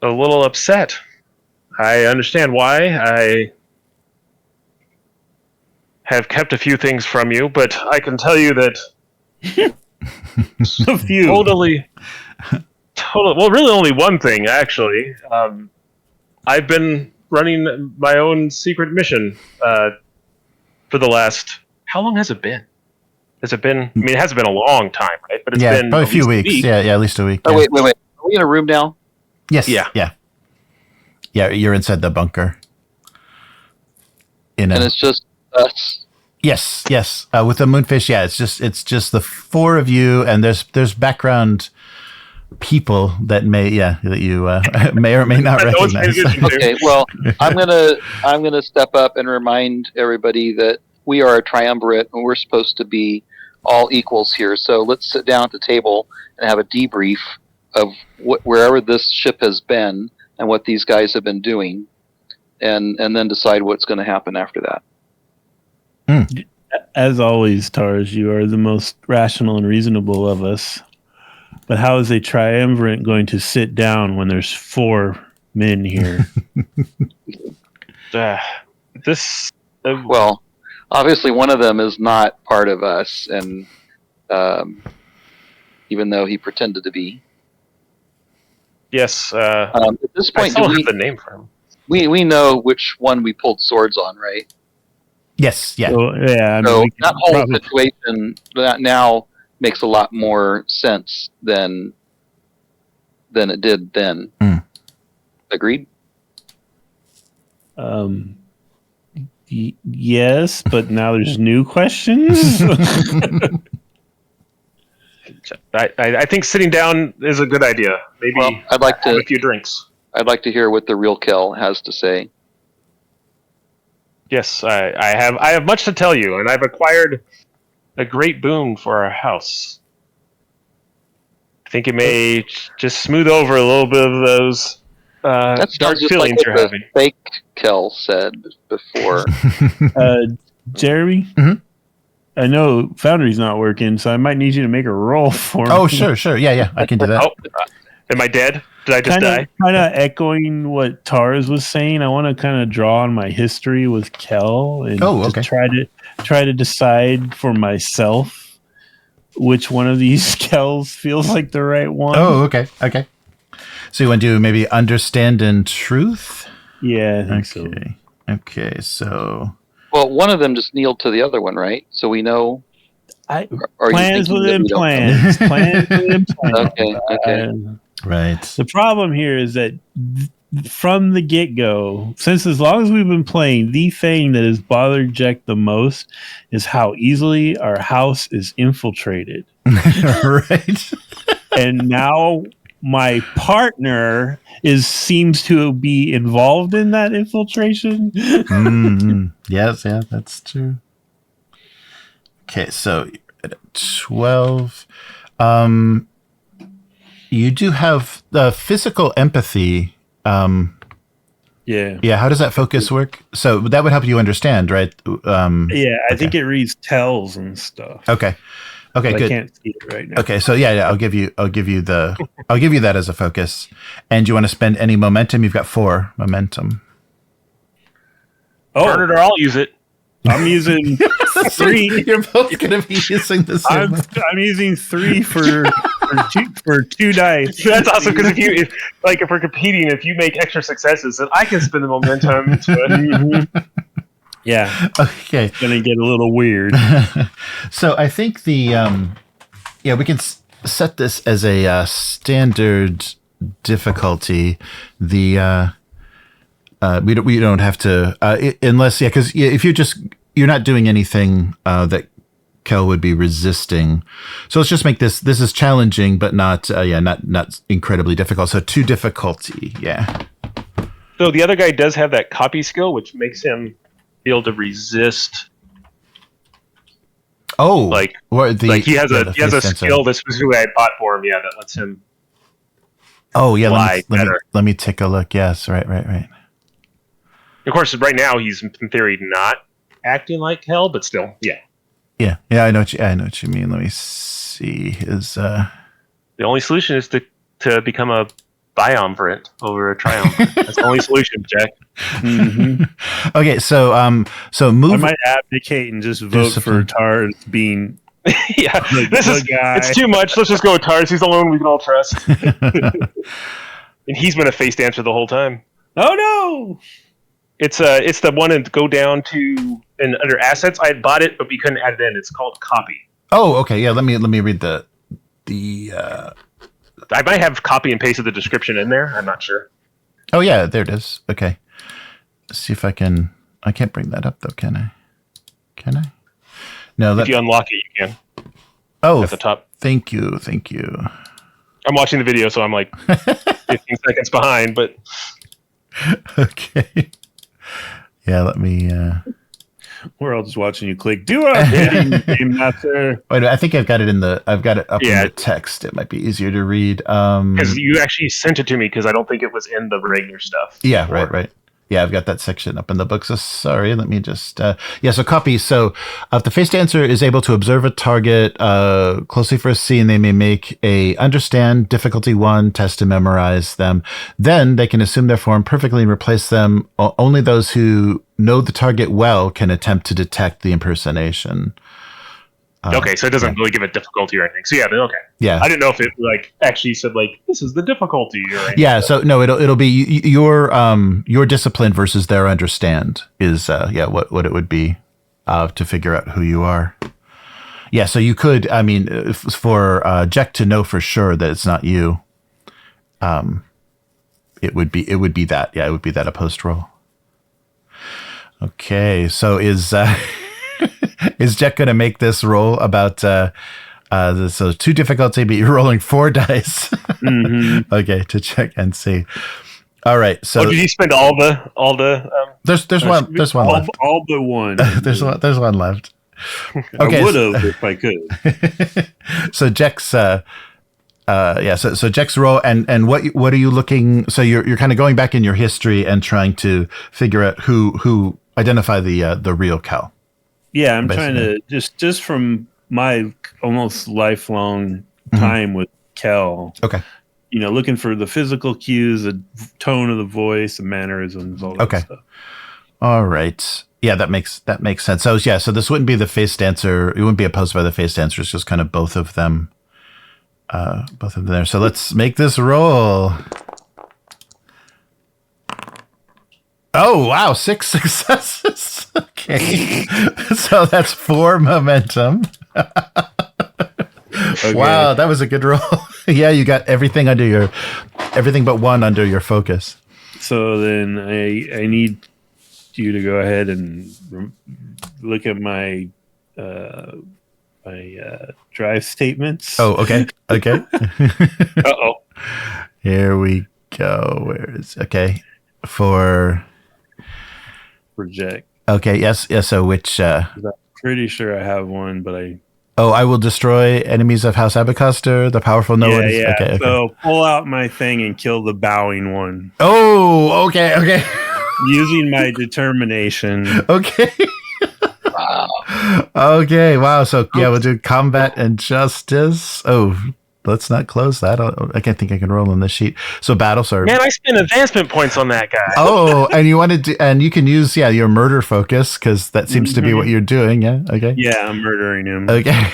a little upset. I understand why. I have kept a few things from you, but I can tell you that a few. Totally. Well, really only one thing, actually. I've been running my own secret mission for the last... How long has it been? Has it been... I mean, it hasn't been a long time, right? But it's been probably a few weeks. Yeah, at least a week. Oh, yeah. wait. Are we in a room now? Yes. Yeah. Yeah, you're inside the bunker. And it's just us. Yes. With the moonfish, it's just the four of you, and there's background people that may you may or may not recognize. Okay, well, I'm gonna step up and remind everybody that we are a triumvirate and we're supposed to be all equals here. So let's sit down at the table and have a debrief of wherever this ship has been and what these guys have been doing, and then decide what's going to happen after that. As always, Tars, you are the most rational and reasonable of us. But how is a triumvirate going to sit down when there's four men here? Well, obviously one of them is not part of us, and even though he pretended to be. Yes. At this point, I still have the name for him. We know which one we pulled swords on, right? Yes. Yeah. So, So that whole situation now makes a lot more sense than it did then. Agreed? Yes, but now there's new questions. I think sitting down is a good idea. Maybe I'd like to have a few drinks. I'd like to hear what the real Kel has to say. Yes, I have much to tell you, and I've acquired a great boon for our house. I think it may just smooth over a little bit of those That dark sounds just feelings like you're what having. the fake Kel said before. Jeremy, I know Foundry's not working, so I might need you to make a roll for me. Oh, sure. Yeah, I can do that. Oh, am I dead? Did I just die? Kind of echoing what Tars was saying. I want to kind of draw on my history with Kel and just try to decide for myself which one of these Kels feels like the right one. Oh, okay. So you want to do maybe understand and truth? Yeah, I think so. Okay, so... Well, one of them just kneeled to the other one, right? So we know. Plans within plans. Plans within plans. Okay. Right. The problem here is that from the get-go, since as long as we've been playing, the thing that has bothered Jack the most is how easily our house is infiltrated. Right. And now my partner seems to be involved in that infiltration. Yes, that's true. Okay, so at 12. You do have the physical empathy. Yeah. How does that focus work? So that would help you understand, right? I think it reads tells and stuff. Okay, good. I can't see it right now. Okay, so I'll give you that as a focus. And do you want to spend any momentum? You've got 4 momentum. Burn it or I'll use it. I'm using 3. You're both going to be using the same. I'm using 3 for 2 dice. That's awesome because if we're competing, if you make extra successes, then I can spend the momentum to it. Yeah. Okay. It's gonna get a little weird. So I think we can set this as a standard difficulty. We don't have to unless because if you're not doing anything that Kel would be resisting. So let's just make this is challenging, but not incredibly difficult. So 2 difficulty. Yeah. So the other guy does have that copy skill, which makes him be able to resist. Oh, he has a skill that's specifically I bought for him. Yeah, that lets him. Oh yeah, let me take a look. Yes, right. Of course, right now he's in theory not acting like hell, but still, yeah. Yeah. I know what you mean. Let me see his. The only solution is to become a biome for it over a triumph. That's the only solution, Jack. Mm-hmm. Okay, so move. I might abdicate and just vote for Tars being. Yeah, it's too much. Let's just go with Tars. He's the only one we can all trust. And he's been a face dancer the whole time. Oh no! It's the one that go down to and under assets. I had bought it, but we couldn't add it in. It's called copy. Oh, okay. Yeah, let me read the. I might have copy and pasted the description in there. I'm not sure. Oh yeah, there it is. Okay. Let's see if I can. I can't bring that up though, can I? Can I? No. If you unlock it, you can. Oh, at the top. Thank you. I'm watching the video, so I'm like 15 seconds behind, but. Okay. Yeah, let me. We're all just watching you click. Do a game master. Wait, I think I've got it up in the text. It might be easier to read. Because you actually sent it to me because I don't think it was in the regular stuff. Yeah, before. Right. Yeah, I've got that section up in the book. So sorry, let me just... so copy. So if the face dancer is able to observe a target closely for a scene, they may make a understand difficulty 1 test to memorize them. Then they can assume their form perfectly and replace them. Only those who know the target well can attempt to detect the impersonation. Okay, so it doesn't really give it difficulty or anything. So okay. Yeah. I didn't know if it actually said this is the difficulty or anything. Yeah, so no, it'll be your discipline versus their understand is what it would be to figure out who you are. Yeah, so you could for Jack to know for sure that it's not you. It would be that. Yeah, it would be that a post roll. Okay, so is Jack going to make this roll about so 2 difficulty, but you're rolling 4 dice? Mm-hmm. Okay, to check and see. All right. So did he spend all the? there's one left. All but one. There's one left. Okay, I would have if I could. So Jex, so Jex roll, and what are you looking? So you're kind of going back in your history and trying to figure out who identify the real Cal. Yeah, I'm trying to just from my almost lifelong time with Kel. Okay. Looking for the physical cues, the tone of the voice, the mannerisms, all that stuff. All right. Yeah, that makes sense. So so this wouldn't be the face dancer. It wouldn't be opposed by the face dancer. It's just kind of both of them. Both of them there. So let's make this roll. Oh wow, 6 successes. Okay. So that's 4 momentum. Okay. Wow, that was a good roll. Yeah, you got everything but one under your focus. So then I need you to go ahead and look at my drive statements. Oh, okay. Uh-oh. Here we go. Where is for project? Okay, yes. So which? I'm pretty sure I have one, but I will destroy enemies of House Abecostrr, the powerful. Yeah. Okay. So pull out my thing and kill the bowing one. Oh, okay. Using my determination. Okay. Wow. Okay, wow. So yeah, we'll do combat and justice. Oh, let's not close that. I can't think I can roll on this sheet. So battle, sorry. Man, I spent advancement points on that guy. Oh, and you wanted to, and you can use your murder focus because that seems to be what you're doing. Yeah. Okay. Yeah, I'm murdering him. Okay.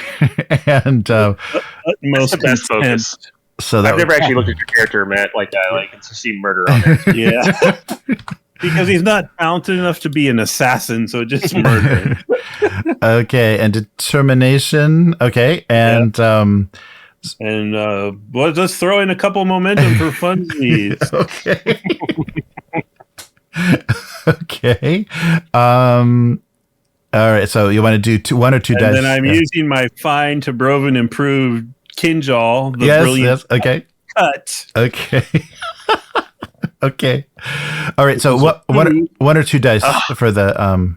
And most the best focus. So I've never actually looked at your character, Matt, like that. Like to see murder on it. Yeah. Because he's not talented enough to be an assassin, so just murder. Okay, and determination. Okay, and well, let's throw in a couple momentum for funsies. Okay. Okay. All right. So you want to do one or two dice? And then I'm using my fine Tabroven improved Kinjal. The brilliant okay. Cut. Okay. Okay. All right. So one or two dice for the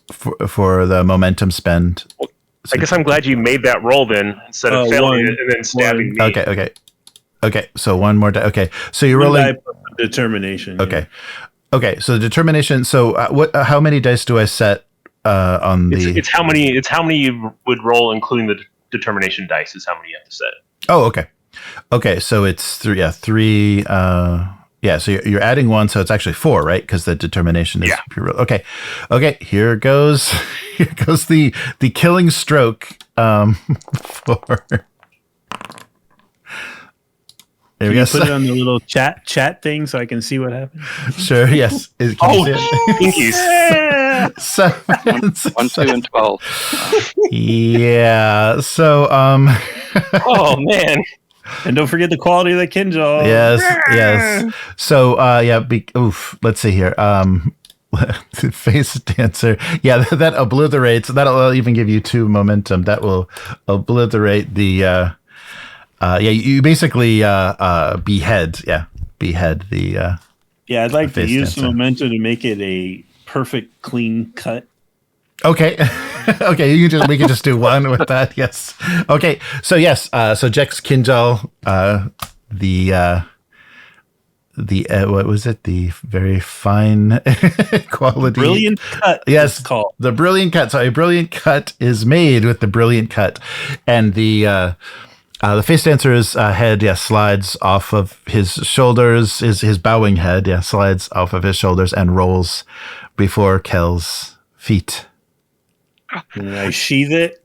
for the momentum spend. Well, I guess I'm glad you made that roll then instead of failing it and then stabbing me. Okay. So one more die. Okay. So you're rolling determination. Okay. Yeah. Okay. So determination. So how many dice do I set on the? It's how many you would roll, including the determination dice. Is how many you have to set. Oh, okay. Okay. So it's three. Yeah, three. So you're adding one, so it's actually 4, right? Because the determination is pure. Okay. Here goes the killing stroke. For. There we go. Put it on the little chat thing so I can see what happens. Sure. Yes. Can you see it? Yeah. 1, 2, and 12. Yeah. So. Oh man. And don't forget the quality of the Kinjal. Yes. So, let's see here. Face dancer. Yeah, that obliterates. That'll even give you 2 momentum. That will obliterate the. You basically behead. Yeah, behead the. Yeah, I'd like to use some momentum to make it a perfect clean cut. Okay. Okay, we can just do one with that. Yes. Okay. So yes. So Jex Kinjal, what was it? The very fine quality, brilliant cut. Yes, called the brilliant cut. So a brilliant cut is made with the brilliant cut, and the face dancer's head, slides off of his shoulders. His bowing head, slides off of his shoulders and rolls before Kel's feet. And I sheathe it.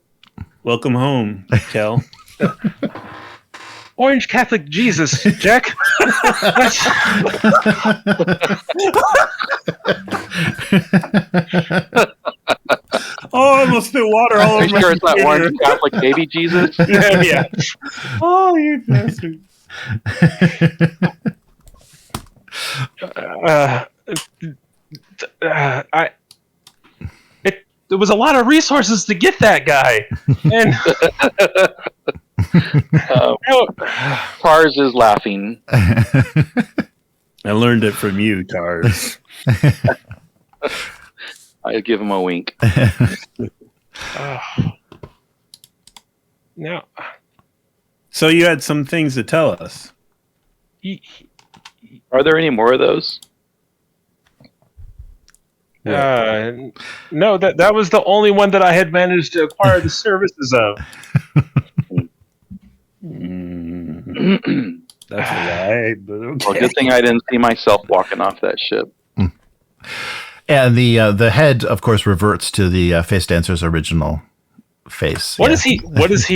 Welcome home, Kel. Orange Catholic Jesus, Jack. Oh, I almost spit water all over my sure it's not Orange Catholic baby Jesus? Yeah. Oh, you bastard. There was a lot of resources to get that guy, and Pars is laughing. I learned it from you, Tars. I give him a wink. Now, So you had some things to tell us. Are there any more of those? No, that was the only one that I had managed to acquire the services of. That's right, but okay. Well, good thing I didn't see myself walking off that ship. And the head, of course, reverts to the face dancer's original face. What does he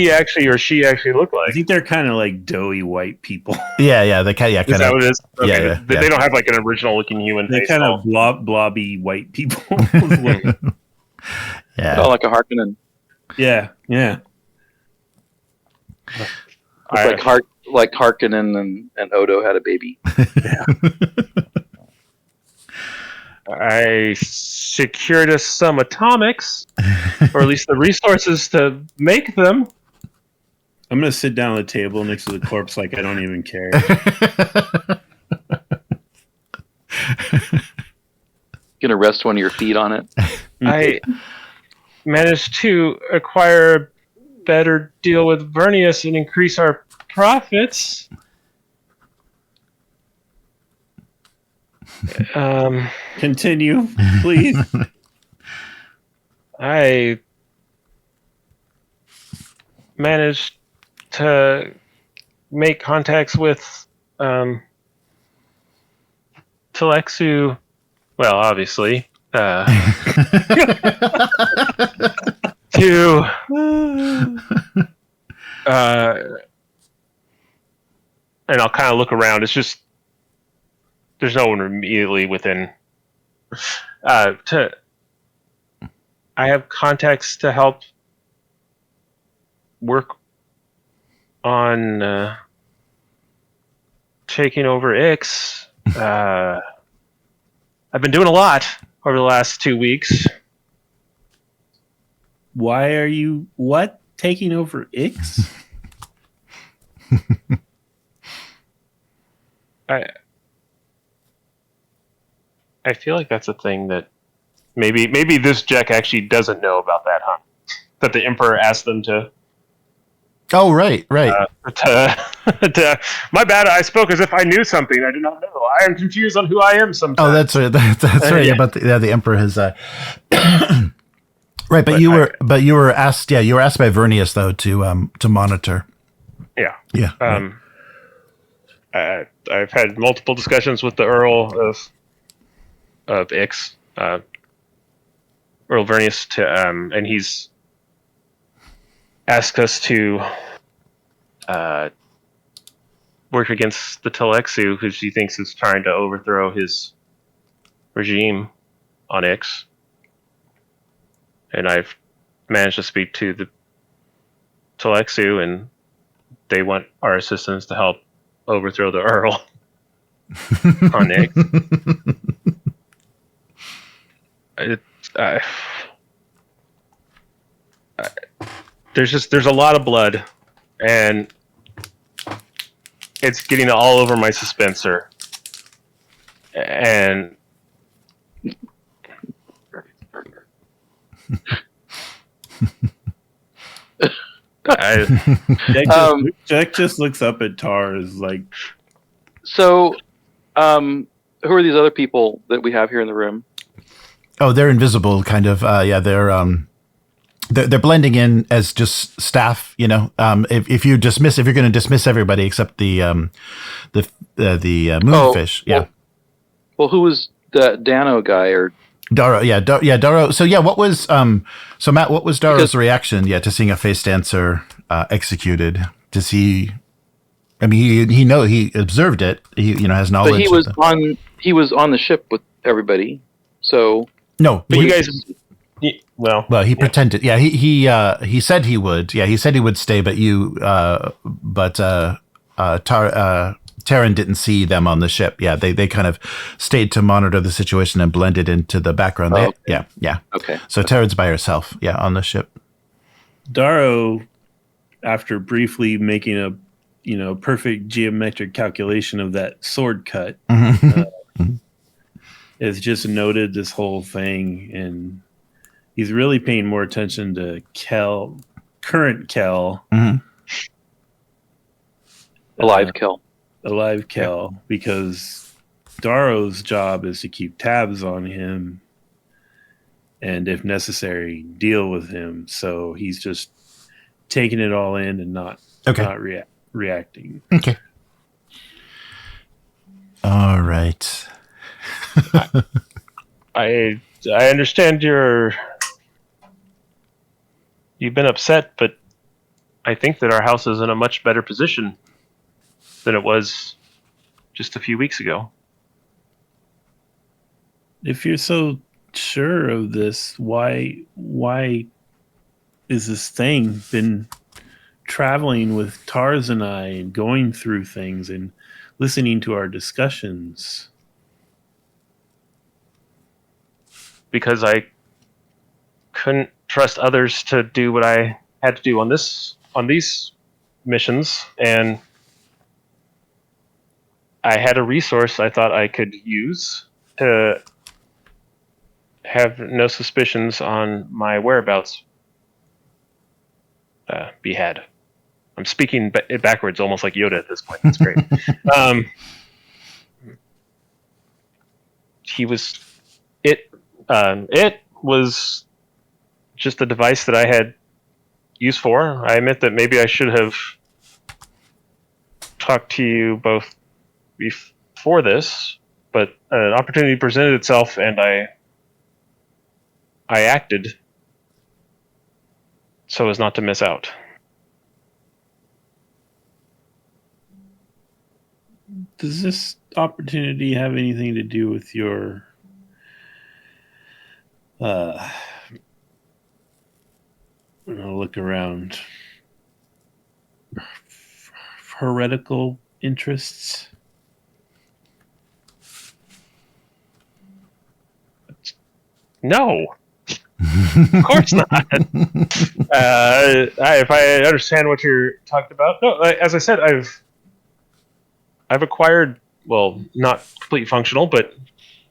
actually or she actually look I like? think they're kind of like doughy white people. Yeah, they kind of. Is that what it is? Okay. Yeah. They don't have like an original looking human They're face. kind of blobby white people. Yeah. Oh, like a Harkonnen. yeah. It's like Harkonnen and Odo had a baby. I secured us some atomics, or at least the resources to make them. I'm gonna sit down at the table next to the corpse like I don't even care. Gonna rest one of your feet on it. I managed to acquire a better deal with Vernius and increase our profits. Continue, please. I managed to make contacts with Telexu. Well, obviously, to and I'll kind of look around. It's just there's no one immediately within. I have contacts to help work on taking over Ix. I've been doing a lot over the last 2 weeks. Why are you taking over Ix? I feel like that's a thing that maybe this Jack actually doesn't know about that, huh? That the Emperor asked them to. Oh, right. My bad. I spoke as if I knew something. I do not know. I am confused on who I am sometimes. Oh, that's right. That's right. Yeah. About the Emperor has. Right, but you were asked. Yeah, you were asked by Vernius though to monitor. Yeah. Yeah. I've had multiple discussions with the Earl of Ix, Earl Vernius, and he's asked us to work against the Telexu, who she thinks is trying to overthrow his regime on Ix. And I've managed to speak to the Telexu, and they want our assistance to help overthrow the Earl on Ix. There's a lot of blood, and it's getting all over my dispenser. And Jack just looks up at Tars like. So, who are these other people that we have here in the room? Oh, they're invisible, kind of. Yeah, they're blending in as just staff. You know, if you're going to dismiss everybody except the moonfish. Yeah. Well, who was the Dano guy or? Daro, Daro. So yeah, what was so Matt? What was Daro's reaction? Yeah, to seeing a face dancer executed. To see, I mean, he observed it. He has knowledge. But he was on the ship with everybody. So no, but you guys. Well, he pretended. Yeah, he said he would. Yeah, he said he would stay, but Terran didn't see them on the ship. Yeah, they kind of stayed to monitor the situation and blended into the background. Okay. Yeah. Okay. So Terran's by herself. Yeah, on the ship. Daro, after briefly making a perfect geometric calculation of that sword cut. Has just noted this whole thing, and he's really paying more attention to current Kel, Alive Kel. because Daro's job is to keep tabs on him and, if necessary, deal with him. So he's just taking it all in and not reacting. Okay. All right. I understand you've been upset, but I think that our house is in a much better position than it was just a few weeks ago. If you're so sure of this, why is this thing been traveling with Tars and I and going through things and listening to our discussions? Because I couldn't trust others to do what I had to do on these missions, and I had a resource I thought I could use to have no suspicions on my whereabouts be had. I'm speaking backwards, almost like Yoda at this point. That's great. It was just a device that I had use for. I admit that maybe I should have talked to you both before this, but an opportunity presented itself, and I acted so as not to miss out. Does this opportunity have anything to do with your I'm gonna look around, heretical interests? No, of course not. If I understand what you're talking about, no. As I said, I've acquired, well, not completely functional, but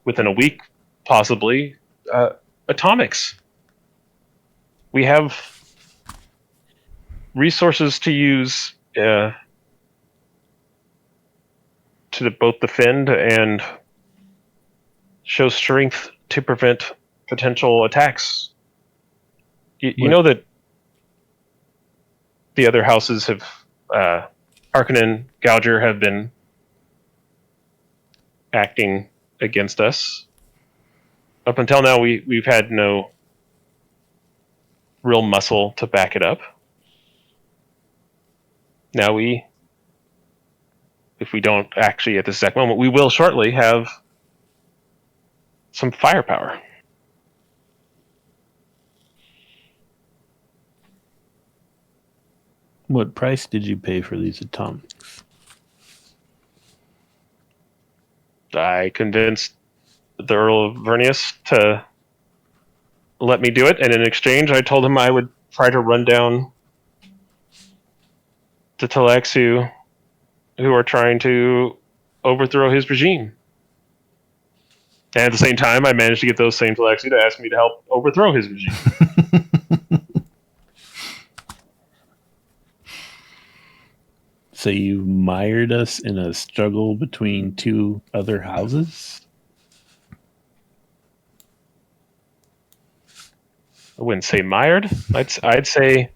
within a week, possibly, atomics. We have resources to use to both defend and show strength to prevent potential attacks. You know that the other houses have, Harkonnen, Gouger, have been acting against us. Up until now, we've had no real muscle to back it up. Now if we don't actually at this exact moment, we will shortly have some firepower. What price did you pay for these atomics? I convinced the Earl of Vernius to let me do it, and in exchange, I told him I would try to run down the Talaxu who are trying to overthrow his regime. And at the same time, I managed to get those same Talaxu to ask me to help overthrow his regime. So you mired us in a struggle between two other houses? I wouldn't say mired. I'd say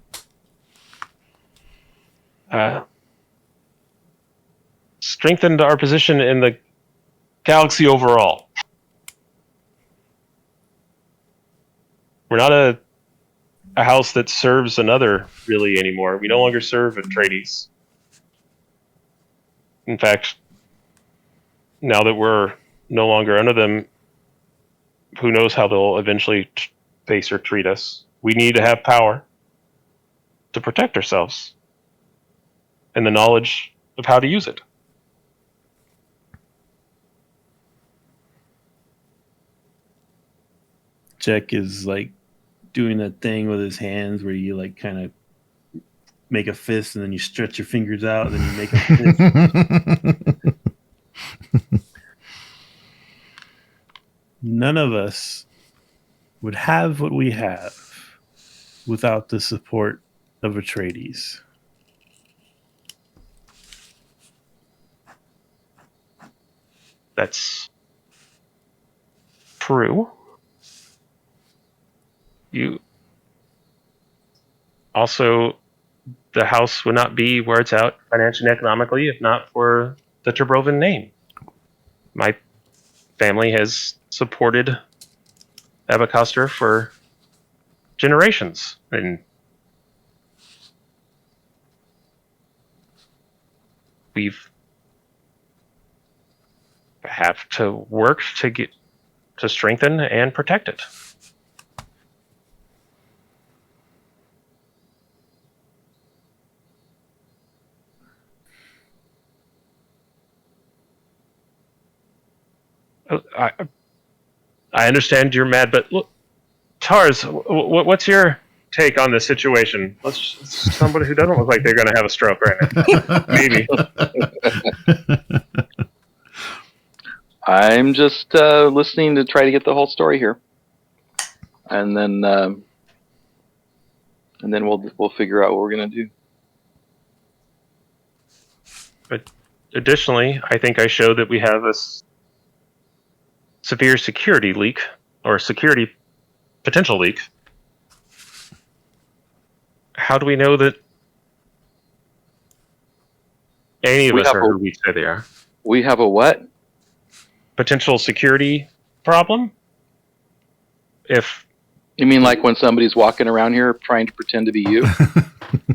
strengthened our position in the galaxy overall. We're not a house that serves another really anymore. We no longer serve Atreides. In fact, now that we're no longer under them, who knows how they'll eventually face or treat us. We need to have power to protect ourselves and the knowledge of how to use it. Jack is like doing that thing with his hands where you like kind of make a fist, and then you stretch your fingers out, and then you make a fist. None of us would have what we have without the support of Atreides. That's true. You also, the house would not be where it's at financially and economically if not for the Tabroven name. My family has supported Abecostrr for generations, and we've have to work to strengthen and protect it. I understand you're mad, but look, Tars, what's your take on this situation? Somebody who doesn't look like they're going to have a stroke right now. Maybe. I'm just listening to try to get the whole story here, and then we'll figure out what we're going to do. But additionally, I think I showed that we have a severe security leak, or security potential leak. How do we know that any of us are who we say they are? We have a what? Potential security problem? If You mean like when somebody's walking around here trying to pretend to be you?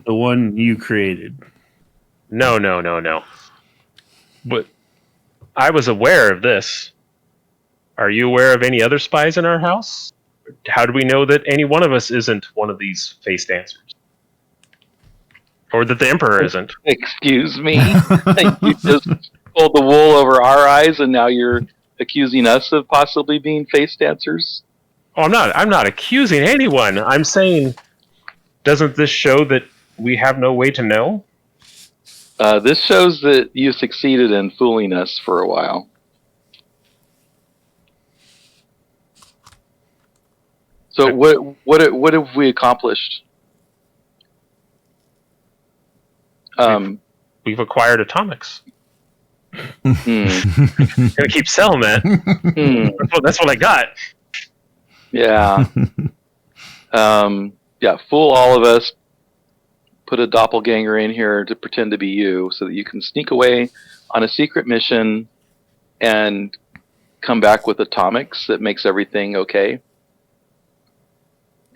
The one you created. No. But I was aware of this. Are you aware of any other spies in our house? How do we know that any one of us isn't one of these face dancers? Or that the Emperor isn't? Excuse me? You just pulled the wool over our eyes and now you're accusing us of possibly being face dancers? Oh, I'm not accusing anyone. I'm saying, doesn't this show that we have no way to know? This shows that you succeeded in fooling us for a while. So what have we accomplished? We've acquired atomics. Hmm. Gonna keep selling that. That's what I got. Yeah. Yeah, fool all of us. Put a doppelganger in here to pretend to be you so that you can sneak away on a secret mission and come back with atomics that makes everything okay.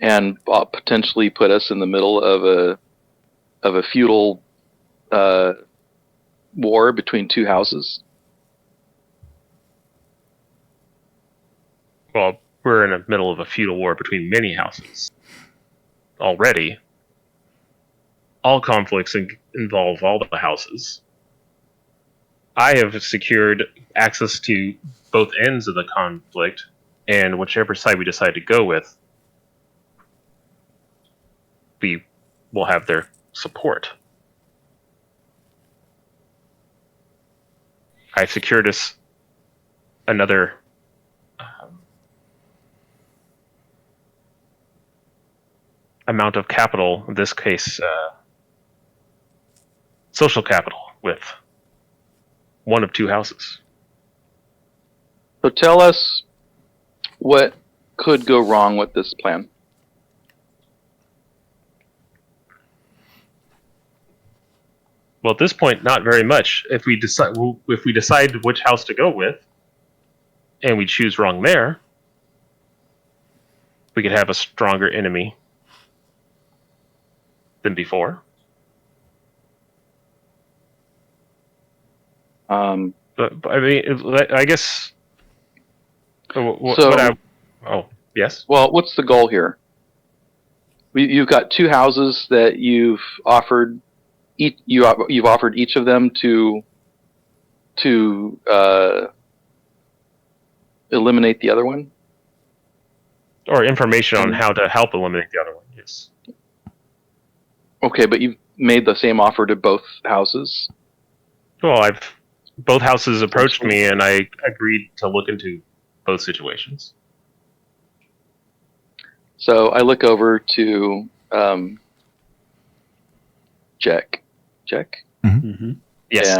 And potentially put us in the middle of a feudal war between two houses. Well, we're in the middle of a feudal war between many houses already. All conflicts involve all the houses. I have secured access to both ends of the conflict, and whichever side we decide to go with, we will have their support. I've secured us another amount of capital, in this case, social capital, with one of two houses. So tell us what could go wrong with this plan. Well, at this point, not very much. If we decide which house to go with, and we choose wrong there, we could have a stronger enemy than before. But I mean, I guess. Yes. Well, what's the goal here? You've got two houses that you've offered. You've offered each of them to eliminate the other one, or information on how to help eliminate the other one. Yes. Okay, but you've made the same offer to both houses. Well, both houses approached me, and I agreed to look into both situations. So I look over to Jack. Mm-hmm. Yes.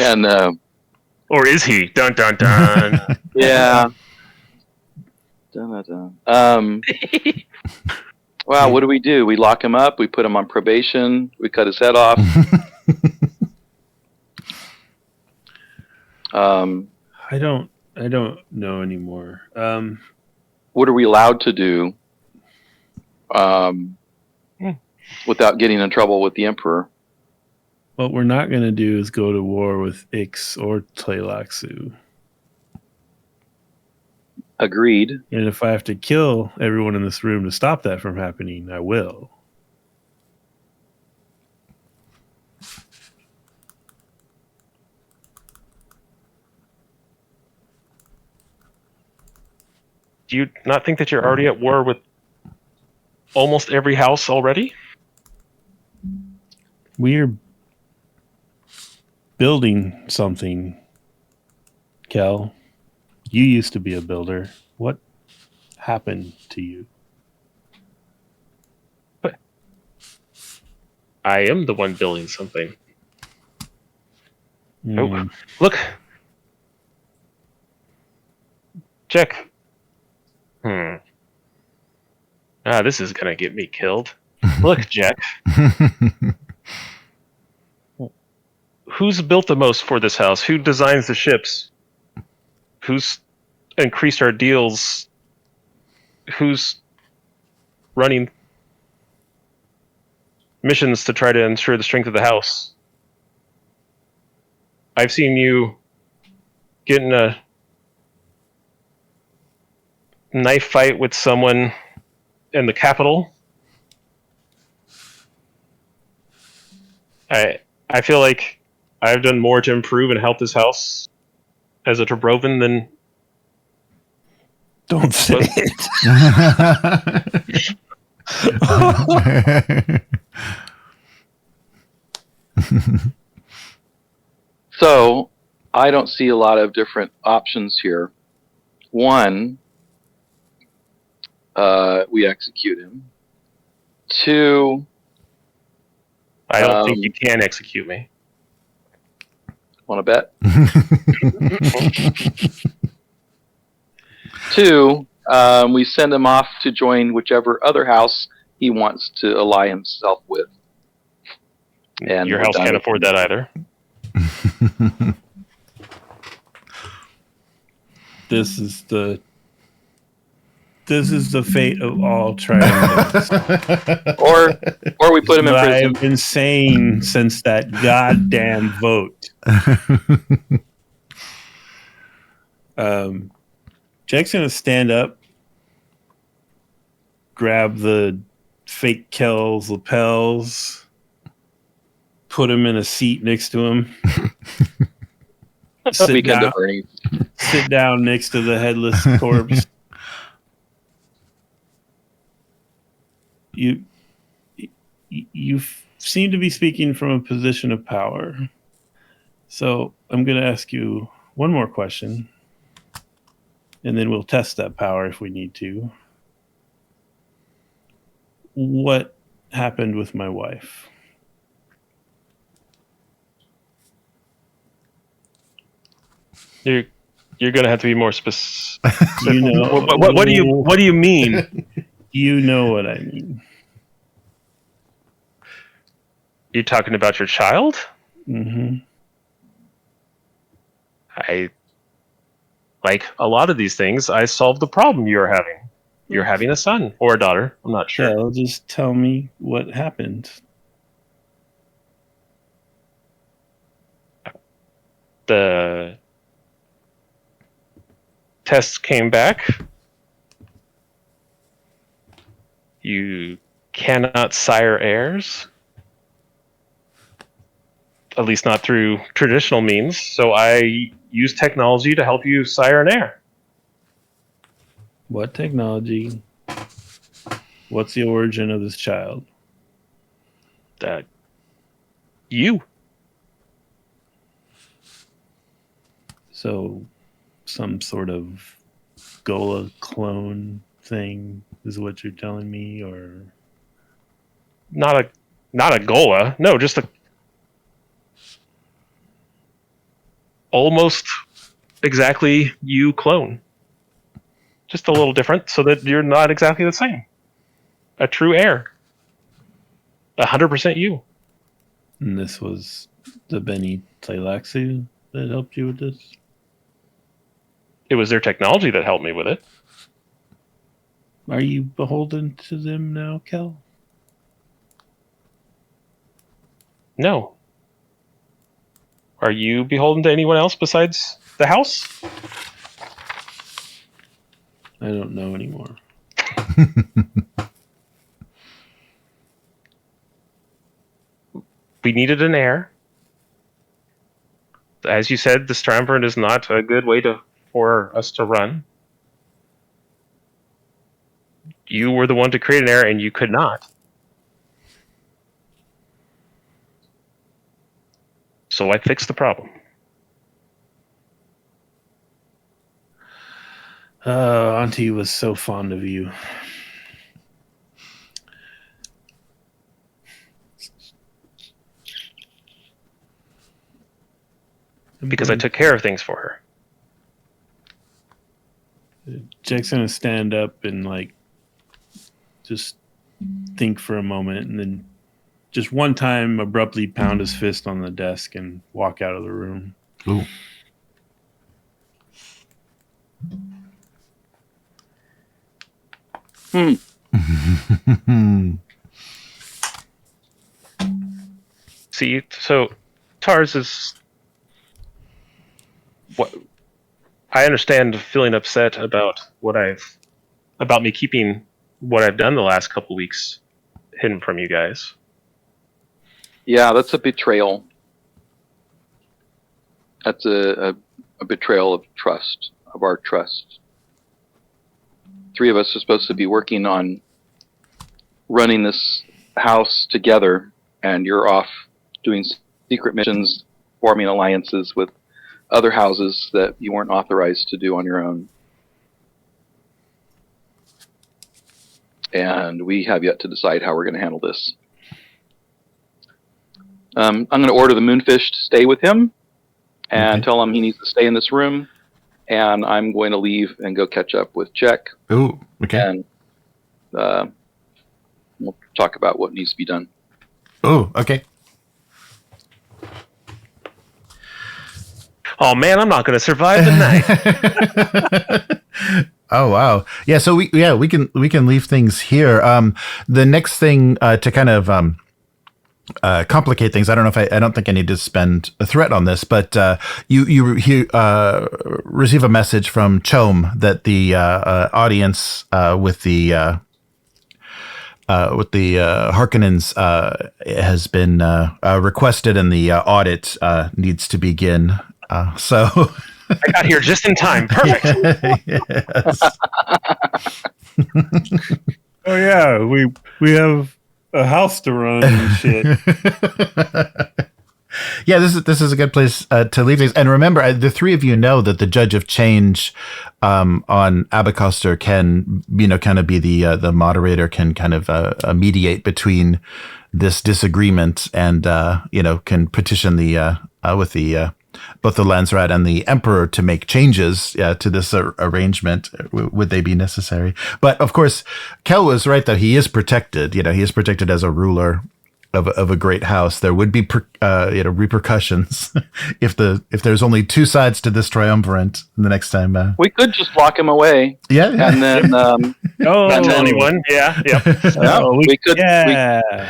And Or is he? Dun dun dun. yeah. Dun, dun, dun. Wow, what do? We lock him up. We put him on probation. We cut his head off. I don't know anymore. What are we allowed to do without getting in trouble with the Emperor? What we're not going to do is go to war with Ix or Tleilaxu. Agreed. And if I have to kill everyone in this room to stop that from happening, I will. Do you not think that you're already at war with almost every house already? We're building something, Kel. You used to be a builder. What happened to you? But I am the one building something. Oh, look. Check. This is gonna get me killed. Look, Jack. Who's built the most for this house? Who designs the ships? Who's increased our deals? Who's running missions to try to ensure the strength of the house? I've seen you get in a knife fight with someone in the capital. I feel like I've done more to improve and help this house as a Tabroven than... Don't say it. So I don't see a lot of different options here. One, we execute him. Two, I don't think you can execute me. want to bet? Two, we send him off to join whichever other house he wants to ally himself with. And your house can't afford that either. This is the fate of all triumphs. or we put him in prison. I've been saying since that goddamn vote. Jack's gonna stand up, grab the fake Kel's lapels, put him in a seat next to him. Sit down next to the headless corpse. You seem to be speaking from a position of power. So I'm going to ask you one more question, and then we'll test that power if we need to. What happened with my wife? You're going to have to be more specific. You know, What do you mean? You know what I mean. You're talking about your child? Mm-hmm. Like a lot of these things, I solved the problem you're having. You're having a son or a daughter. I'm not sure. Yeah, well, just tell me what happened. The tests came back. You cannot sire heirs. At least not through traditional means. So I use technology to help you sire an heir. What technology? What's the origin of this child? You. So, some sort of Gola clone thing is what you're telling me, or Not a Gola. No, just a almost exactly you clone. Just a little different so that you're not exactly the same. A true heir. 100% you. and this was the Beni Tleilaxu that helped you with this? It was their technology that helped me with it. Are you beholden to them now, Kel? No. Are you beholden to anyone else besides the house? I don't know anymore. We needed an heir. As you said, this triumvirate is not a good way for us to run. You were the one to create an heir, and you could not. So I fixed the problem. Auntie was so fond of you. Because I took care of things for her. Jack's gonna stand up and just think for a moment, and then just one time abruptly pound his fist on the desk and walk out of the room. Ooh. See, so Tars is what I understand feeling upset about about me keeping what I've done the last couple weeks hidden from you guys. Yeah, that's a betrayal. That's a betrayal of trust, of our trust. 3 of us are supposed to be working on running this house together, and you're off doing secret missions, forming alliances with other houses that you weren't authorized to do on your own. And we have yet to decide how we're going to handle this. I'm going to order the Moonfish to stay with him and tell him he needs to stay in this room. And I'm going to leave and go catch up with Czech. Ooh, okay. And we'll talk about what needs to be done. Oh, okay. Oh man, I'm not going to survive the night. Oh wow, yeah. So we can leave things here. The next thing to kind of complicate things. I don't know if I don't think I need to spend a threat on this, but you receive a message from Chom that the audience with the Harkonnens has been requested, and the audit needs to begin. So I got here just in time. Perfect. Yes. Oh yeah, we have a house to run and shit. Yeah, this is a good place to leave things. And remember, the 3 of you know that the Judge of Change on Abecostrr can, kind of be the moderator, can kind of mediate between this disagreement, and can petition the with the both the Landsrat and the Emperor to make changes to this arrangement, would they be necessary. But of course, Kel was right that he is protected. He is protected as a ruler of a great house. There would be repercussions if there's only 2 sides to this triumvirate the next time. We could just lock him away. Yeah. And then Not tell anyone. Yeah.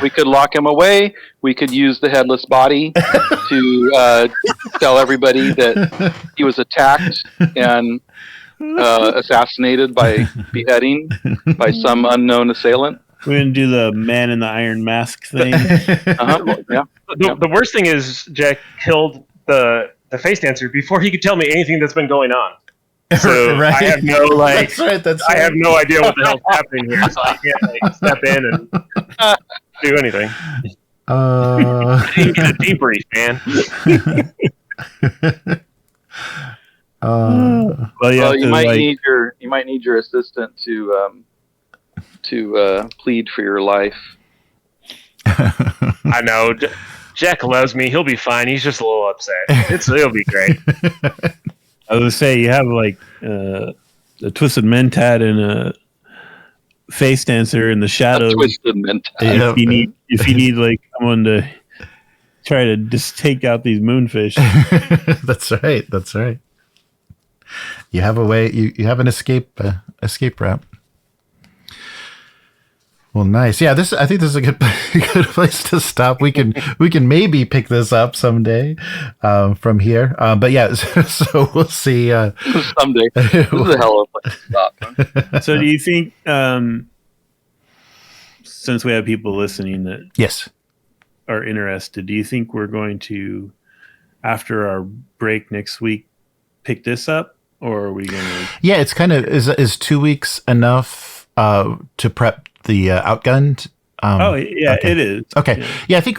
we could lock him away. We could use the headless body to tell everybody that he was attacked and assassinated by beheading by some unknown assailant. We didn't do the man in the iron mask thing. Yeah. The worst thing is Jack killed the face dancer before he could tell me anything that's been going on. So Right. I have no That's right. I have no idea what the hell's happening here, so I can't step in and do anything. I didn't get a debrief, man. Well, Well, you might need your assistant to plead for your life. I know. Jack loves me. He'll be fine. He's just a little upset. It'll be great. I was gonna say you have like a twisted mentat and a face dancer in the shadows. Twisted mentality. Yeah. If you need like someone to try to just take out these moonfish. That's right. That's right. You have a way. You have an escape route. Well, nice. Yeah, I think this is a good place to stop. We can maybe pick this up someday from here. But yeah, so we'll see. Someday. This is a hell of a place to stop. So, do you think, since we have people listening that Yes. are interested, do you think we're going to, after our break next week, pick this up, or are we going to? Yeah, it's kind of is 2 weeks enough to prep the outgunned. Okay. It is. Okay. Yeah, I think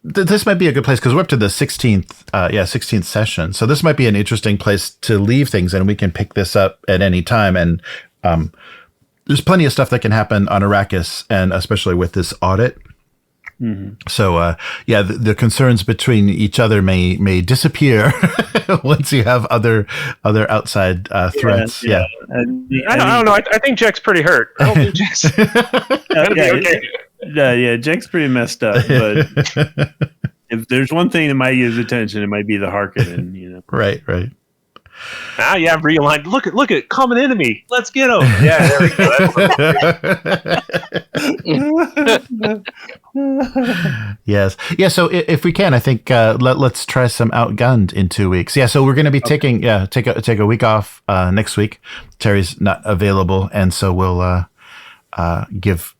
this might be a good place because we're up to the 16th session. So this might be an interesting place to leave things, and we can pick this up at any time. And there's plenty of stuff that can happen on Arrakis, and especially with this audit. Mm-hmm. So the concerns between each other may disappear once you have other outside threats. Yeah. I don't know. I think Jack's pretty hurt. I don't think Jack's gonna be okay. Jack's pretty messed up. But if there's one thing that might get his attention, it might be the Harkonnen. You know. Right. Now you have realigned. Look at common enemy. Let's get him. Yeah, there we go. Yes. Yeah. So if we can, I think let's try some outgunned in 2 weeks. Yeah. So we're going to be take a week off next week. Terry's not available, and so we'll give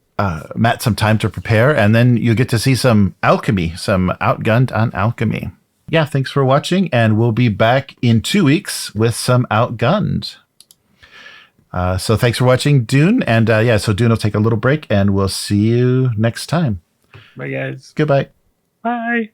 Matt some time to prepare, and then you get to see some alchemy, some outgunned on alchemy. Yeah, thanks for watching, and we'll be back in 2 weeks with some outgunned. So thanks for watching Dune, and so Dune will take a little break, and we'll see you next time. Bye, guys. Goodbye. Bye.